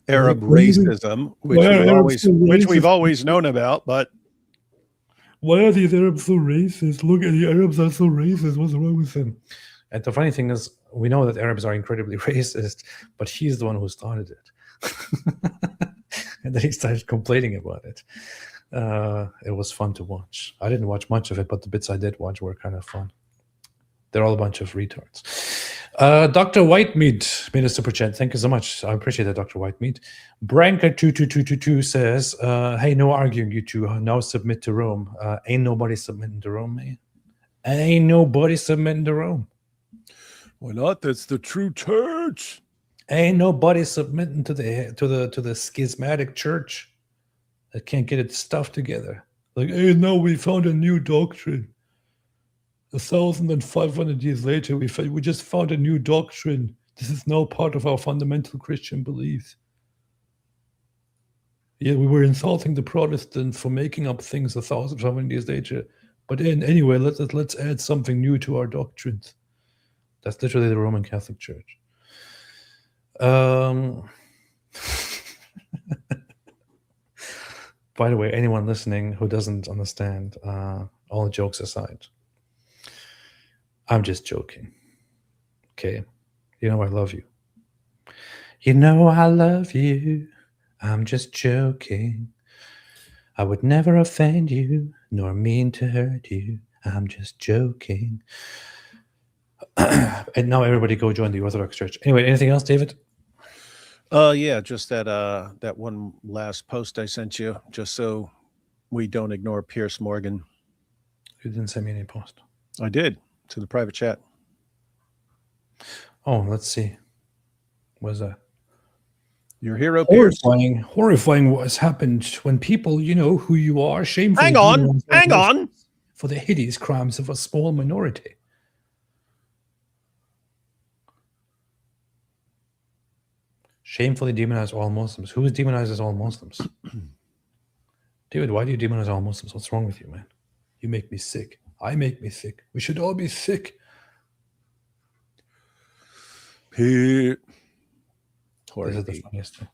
Arab racism, which we've always known about. But why are these Arabs so racist? Look at the Arabs are so racist. What's wrong with them? And the funny thing is, we know that Arabs are incredibly racist, but he's the one who started it. And then he started complaining about it. It was fun to watch. I didn't watch much of it, but the bits I did watch were kind of fun. They're all a bunch of retards. Dr. Whitemeat made a super chat. Thank you so much. I appreciate that, Dr. Whitemeat. Branka22222 says, hey, no arguing, you two. Now submit to Rome. Ain't nobody submitting to Rome, man. Ain't nobody submitting to Rome. Why not? That's the true church. Ain't nobody submitting to the schismatic church that can't get its stuff together. Like, hey, no, we found a new doctrine. 1,500 years later, we just found a new doctrine. This is now part of our fundamental Christian beliefs. Yeah, we were insulting the Protestants for making up things 1,500 years later. But then, anyway, let's add something new to our doctrines. That's literally the Roman Catholic Church. By the way, anyone listening who doesn't understand, all jokes aside, I'm just joking. Okay? You know I love you. You know I love you. I'm just joking. I would never offend you, nor mean to hurt you. I'm just joking. And now everybody go join the Orthodox Church. Anyway, anything else, David? Yeah, just that one last post I sent you, just so we don't ignore Piers Morgan. You didn't send me any post. I did, to the private chat. Oh, let's see. What's that? Your hero, Piers. Horrifying what has happened when people, you know who you are, shamefully Hang on. for the hideous crimes of a small minority. Shamefully demonize all Muslims. Who demonizes all Muslims? David, why do you demonize all Muslims? What's wrong with you, man? You make me sick. I make me sick. We should all be sick. This is the funniest thing.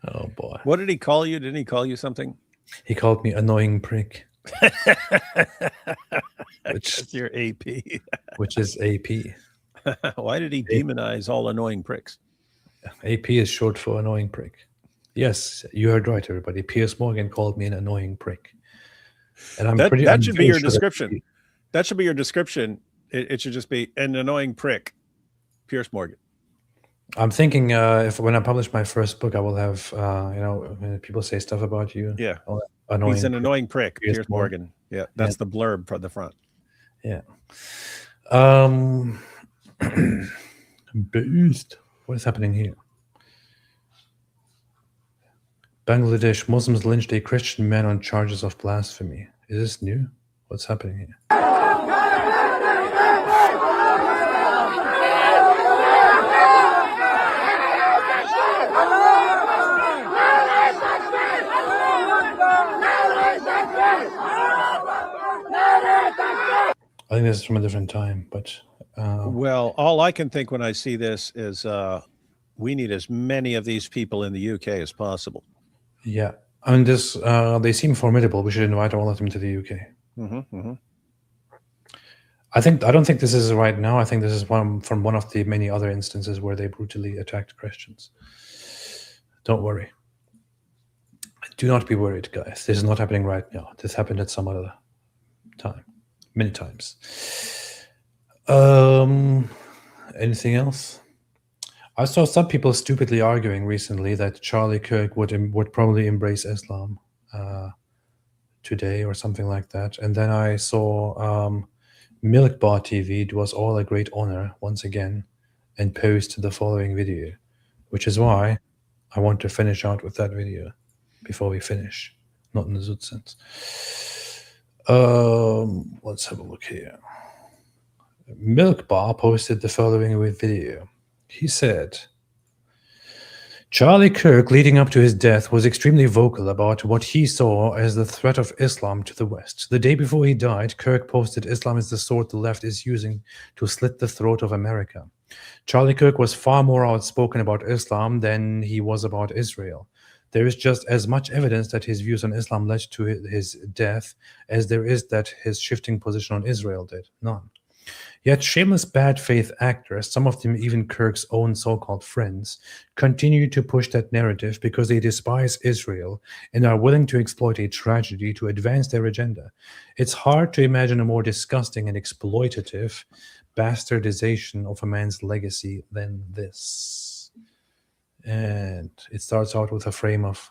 Oh, boy. What did he call you? Didn't he call you something? He called me annoying prick. Which That's your AP. which is AP. Why did he demonize all annoying pricks? AP is short for annoying prick. Yes, you heard right, everybody. Piers Morgan called me an annoying prick. And I'm That I'm should be very your sure description. That should be your description. It should just be an annoying prick, Piers Morgan. I'm thinking if when I publish my first book, I will have when people say stuff about you. Yeah. Annoying He's an prick. annoying prick, Piers Piers Morgan. Yeah, that's the blurb for the front. Yeah. Beast. What is happening here? Bangladesh Muslims lynched a Christian man on charges of blasphemy. Is this new? What's happening here? I think this is from a different time, but Well, all I can think when I see this is we need as many of these people in the UK as possible. yeah. I mean, this they seem formidable. We should invite all of them to the UK. I don't think this is right now. I think this is from one of the many other instances where they brutally attacked Christians. Don't worry. Do not be worried, guys. This is not happening right now. This happened at some other time, many times. Anything else? I saw some people stupidly arguing recently that Charlie Kirk would probably embrace Islam today or something like that. And then I saw Milk Bar TV. It was all a great honor once again, and post the following video, which is why I want to finish out with that video before we finish, not in the Zut sense. Let's have a look here. Milk Bar posted the following video. He said, Charlie Kirk, leading up to his death, was extremely vocal about what he saw as the threat of Islam to the West. The day before he died, Kirk posted, Islam is the sword the left is using to slit the throat of America. Charlie Kirk was far more outspoken about Islam than he was about Israel. There is just as much evidence that his views on Islam led to his death as there is that his shifting position on Israel did. None. Yet shameless bad faith actors, some of them even Kirk's own so-called friends, continue to push that narrative because they despise Israel and are willing to exploit a tragedy to advance their agenda. It's hard to imagine a more disgusting and exploitative bastardization of a man's legacy than this. And it starts out with a frame of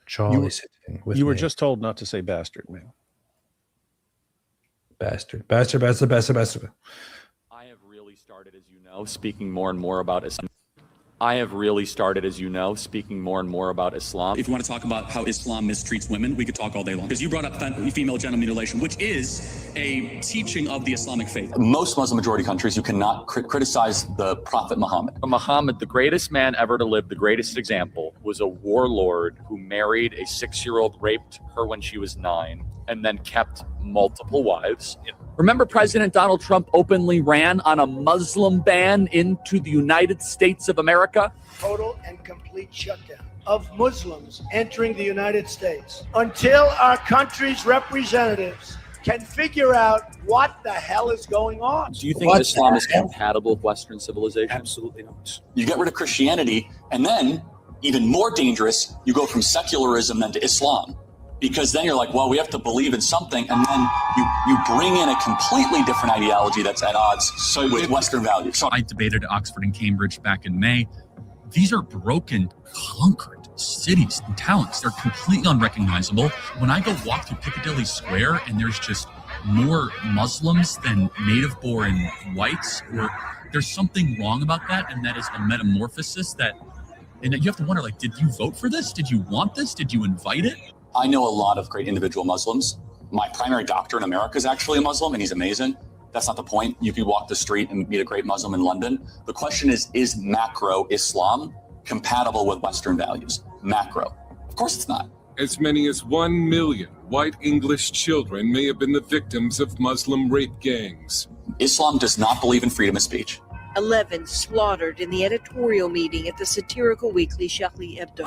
Charlie sitting with You were me. just told not to say bastard, man. Bastard. I have really started, as you know, speaking more and more about Islam. If you want to talk about how Islam mistreats women, we could talk all day long. Because you brought up female genital mutilation, which is a teaching of the Islamic faith. Most Muslim majority countries, you cannot criticize the Prophet Muhammad. Muhammad, the greatest man ever to live, the greatest example, was a warlord who married a 6-year-old, raped her when she was 9, and then kept multiple wives. Remember, President Donald Trump openly ran on a Muslim ban into the United States of America? Total and complete shutdown of Muslims entering the United States until our country's representatives can figure out what the hell is going on. Do you think Islam is compatible with Western civilization? Absolutely not. You get rid of Christianity, and then, even more dangerous, you go from secularism then to Islam. Because then you're like, well, we have to believe in something, and then you bring in a completely different ideology that's at odds with Western values. I debated at Oxford and Cambridge back in May. These are broken, conquered cities and towns. They're completely unrecognizable. When I go walk through Piccadilly Square and there's just more Muslims than native-born whites, or there's something wrong about that, and that is a metamorphosis and you have to wonder, like, did you vote for this? Did you want this? Did you invite it? I know a lot of great individual Muslims. My primary doctor in America is actually a Muslim, and he's amazing. That's not the point. You could walk the street and meet a great Muslim in London. The question is macro Islam compatible with Western values? Macro. Of course it's not. As many as 1 million white English children may have been the victims of Muslim rape gangs. Islam does not believe in freedom of speech. 11 slaughtered in the editorial meeting at the satirical weekly Charlie Hebdo.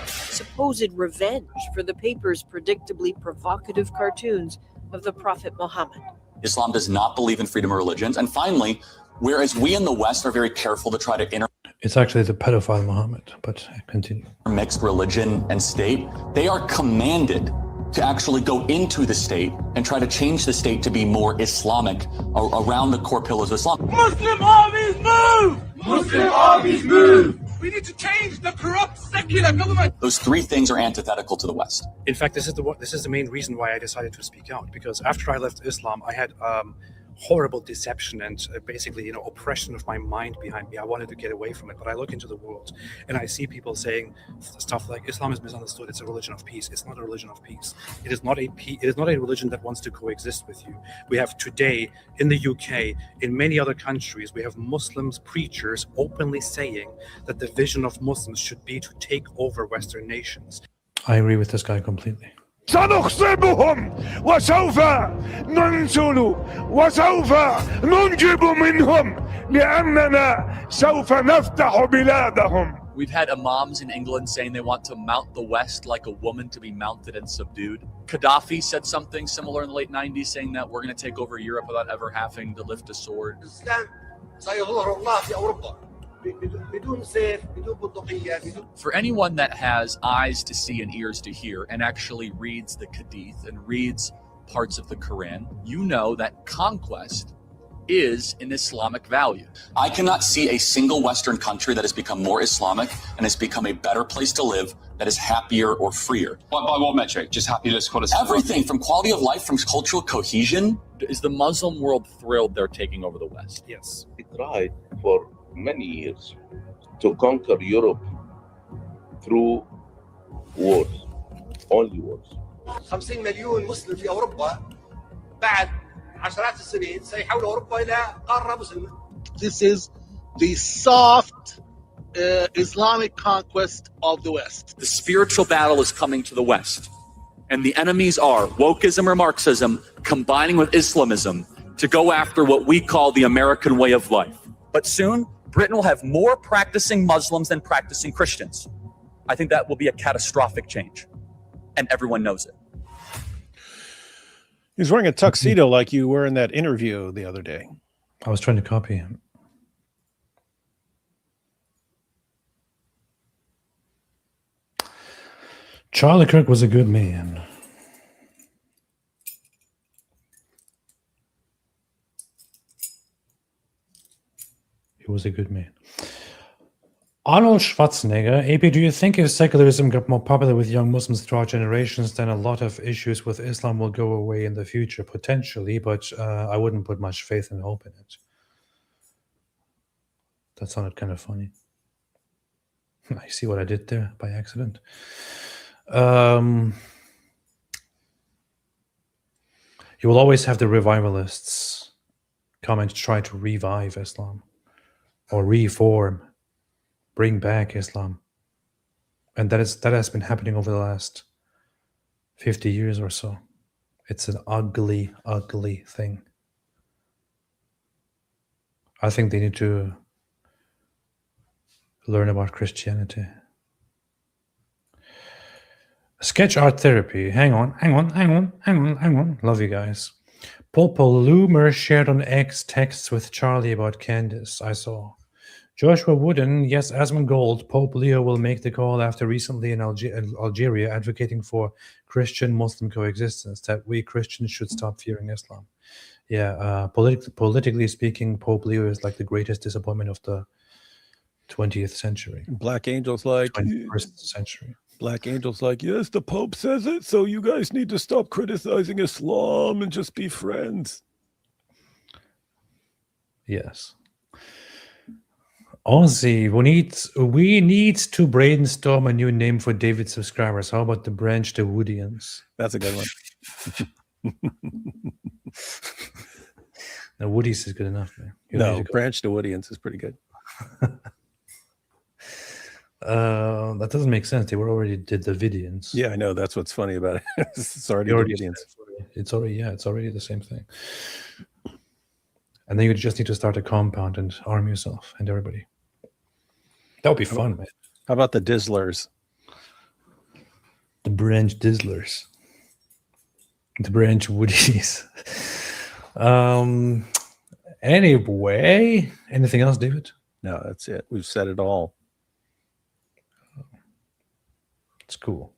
Supposed revenge for the paper's predictably provocative cartoons of the Prophet Muhammad. Islam does not believe in freedom of religions. And finally, whereas we in the West are very careful to try to It's actually the pedophile Muhammad, but continue. Mixed religion and state, they are commanded to actually go into the state and try to change the state to be more Islamic around the core pillars of Islam. Muslim armies move! Muslim armies move! We need to change the corrupt secular government. Those 3 things are antithetical to the West. In fact, this is the main reason why I decided to speak out, because after I left Islam, I had horrible deception and basically, oppression of my mind behind me. I wanted to get away from it, but I look into the world and I see people saying stuff like Islam is misunderstood. It's a religion of peace. It's not a religion of peace. It is not a religion that wants to coexist with you. We have today in the UK, in many other countries, we have Muslims preachers openly saying that the vision of Muslims should be to take over Western nations. I agree with this guy completely. سنخصبهم وسوف ننزل وسوف ننجب منهم لأننا سوف نفتح بلادهم. We've had imams in England saying they want to mount the West like a woman to be mounted and subdued. Gaddafi said something similar in the late 90s, saying that we're going to take over Europe without ever having to lift a sword. For anyone that has eyes to see and ears to hear and actually reads the Hadith and reads parts of the Quran, you know that conquest is an Islamic value. I cannot see a single Western country that has become more Islamic and has become a better place to live that is happier or freer. By what metric? Just happiness, quality? Everything from quality of life, from cultural cohesion. Is the Muslim world thrilled they're taking over the West? Yes. He tried for many years to conquer Europe through wars, only wars. 50 مليون مسلم في أوروبا بعد عشرات السنين سيحولوا أوروبا إلى قارة مسلمة. This is the soft Islamic conquest of the West. The spiritual battle is coming to the West, and the enemies are wokeism or Marxism combining with Islamism to go after what we call the American way of life. But soon, Britain will have more practicing Muslims than practicing Christians. I think that will be a catastrophic change, and everyone knows it. He's wearing a tuxedo like you were in that interview the other day. I was trying to copy him. Charlie Kirk was a good man. He was a good man. Arnold Schwarzenegger, AP, do you think if secularism got more popular with young Muslims throughout generations, then a lot of issues with Islam will go away in the future? Potentially, but I wouldn't put much faith and hope in it. That sounded kind of funny. I see what I did there by accident. You will always have the revivalists come and try to revive Islam or reform, bring back Islam. And that has been happening over the last 50 years or so. It's an ugly, ugly thing. I think they need to learn about Christianity. Sketch art therapy. Hang on. Love you guys. Popo Loomer shared on X texts with Charlie about Candace. I saw. Joshua Wooden, yes, Asmongold, Pope Leo will make the call after recently in Algeria advocating for Christian-Muslim coexistence, that we Christians should stop fearing Islam. Yeah, politically speaking, Pope Leo is like the greatest disappointment of the 20th century. Black Angel's like 21st century. Black Angel's like, yes, the Pope says it, so you guys need to stop criticizing Islam and just be friends. Yes. Ozzy, we need to brainstorm a new name for David's subscribers. How about the Branch Dawoodians? That's a good one. No, Woody's is good enough, man. No, Branch Dawoodians is pretty good. That doesn't make sense. They were already did the Vidians. Yeah, I know. That's what's funny about it. It's already They the already Vidians. it's already the same thing. And then you just need to start a compound and arm yourself and everybody. That would be fun, man. How about the Dizzlers? The Branch Dizzlers. The Branch Woodies. Anyway, anything else, David? No, that's it. We've said it all. It's cool.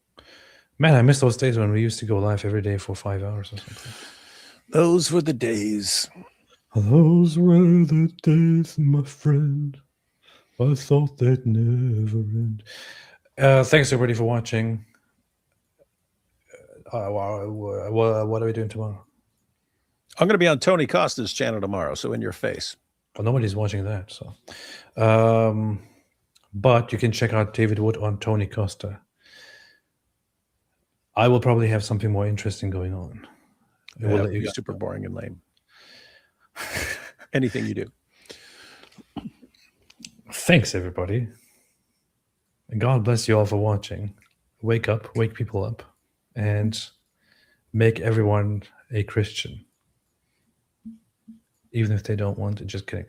Man, I miss those days when we used to go live every day for 5 hours or something. Those were the days. Those were the days, my friend. I thought they'd never end. Thanks everybody for watching. What are we doing tomorrow? I'm going to be on Tony Costa's channel tomorrow, so in your face. Well, nobody's watching that, so. But you can check out David Wood on Tony Costa. I will probably have something more interesting going on. Yeah, We'll let you you're guys super know. boring and lame. Anything you do. Thanks, everybody. And God bless you all for watching. Wake up, wake people up, and make everyone a Christian. Even if they don't want it. Just kidding.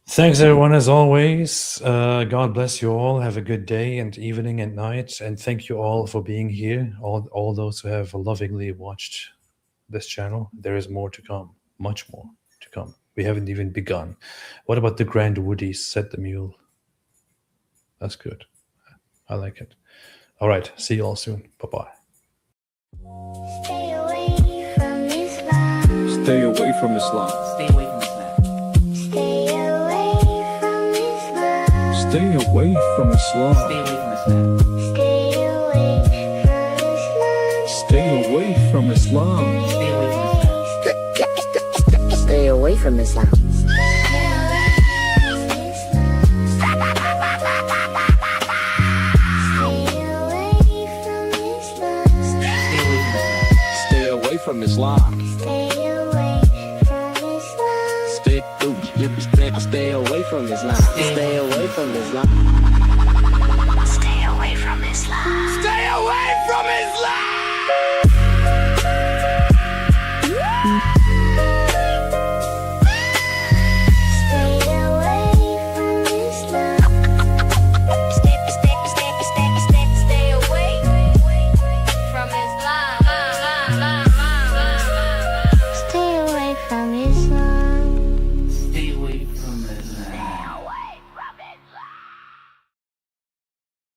Thanks, everyone, as always. God bless you all. Have a good day and evening and night. And thank you all for being here. All those who have lovingly watched this channel. There is more to come. Much more to come. We haven't even begun. What about the Grand Woodies? Said the mule. That's good. I like it. All right. See you all soon. Bye-bye. Stay away from Islam. Stay away from Islam. Stay away from Islam. Stay away from Islam. Stay away from Islam. Stay away from Islam. Stay away from Islam. Stay away from Islam. Stay away from Islam. Stay away from Islam.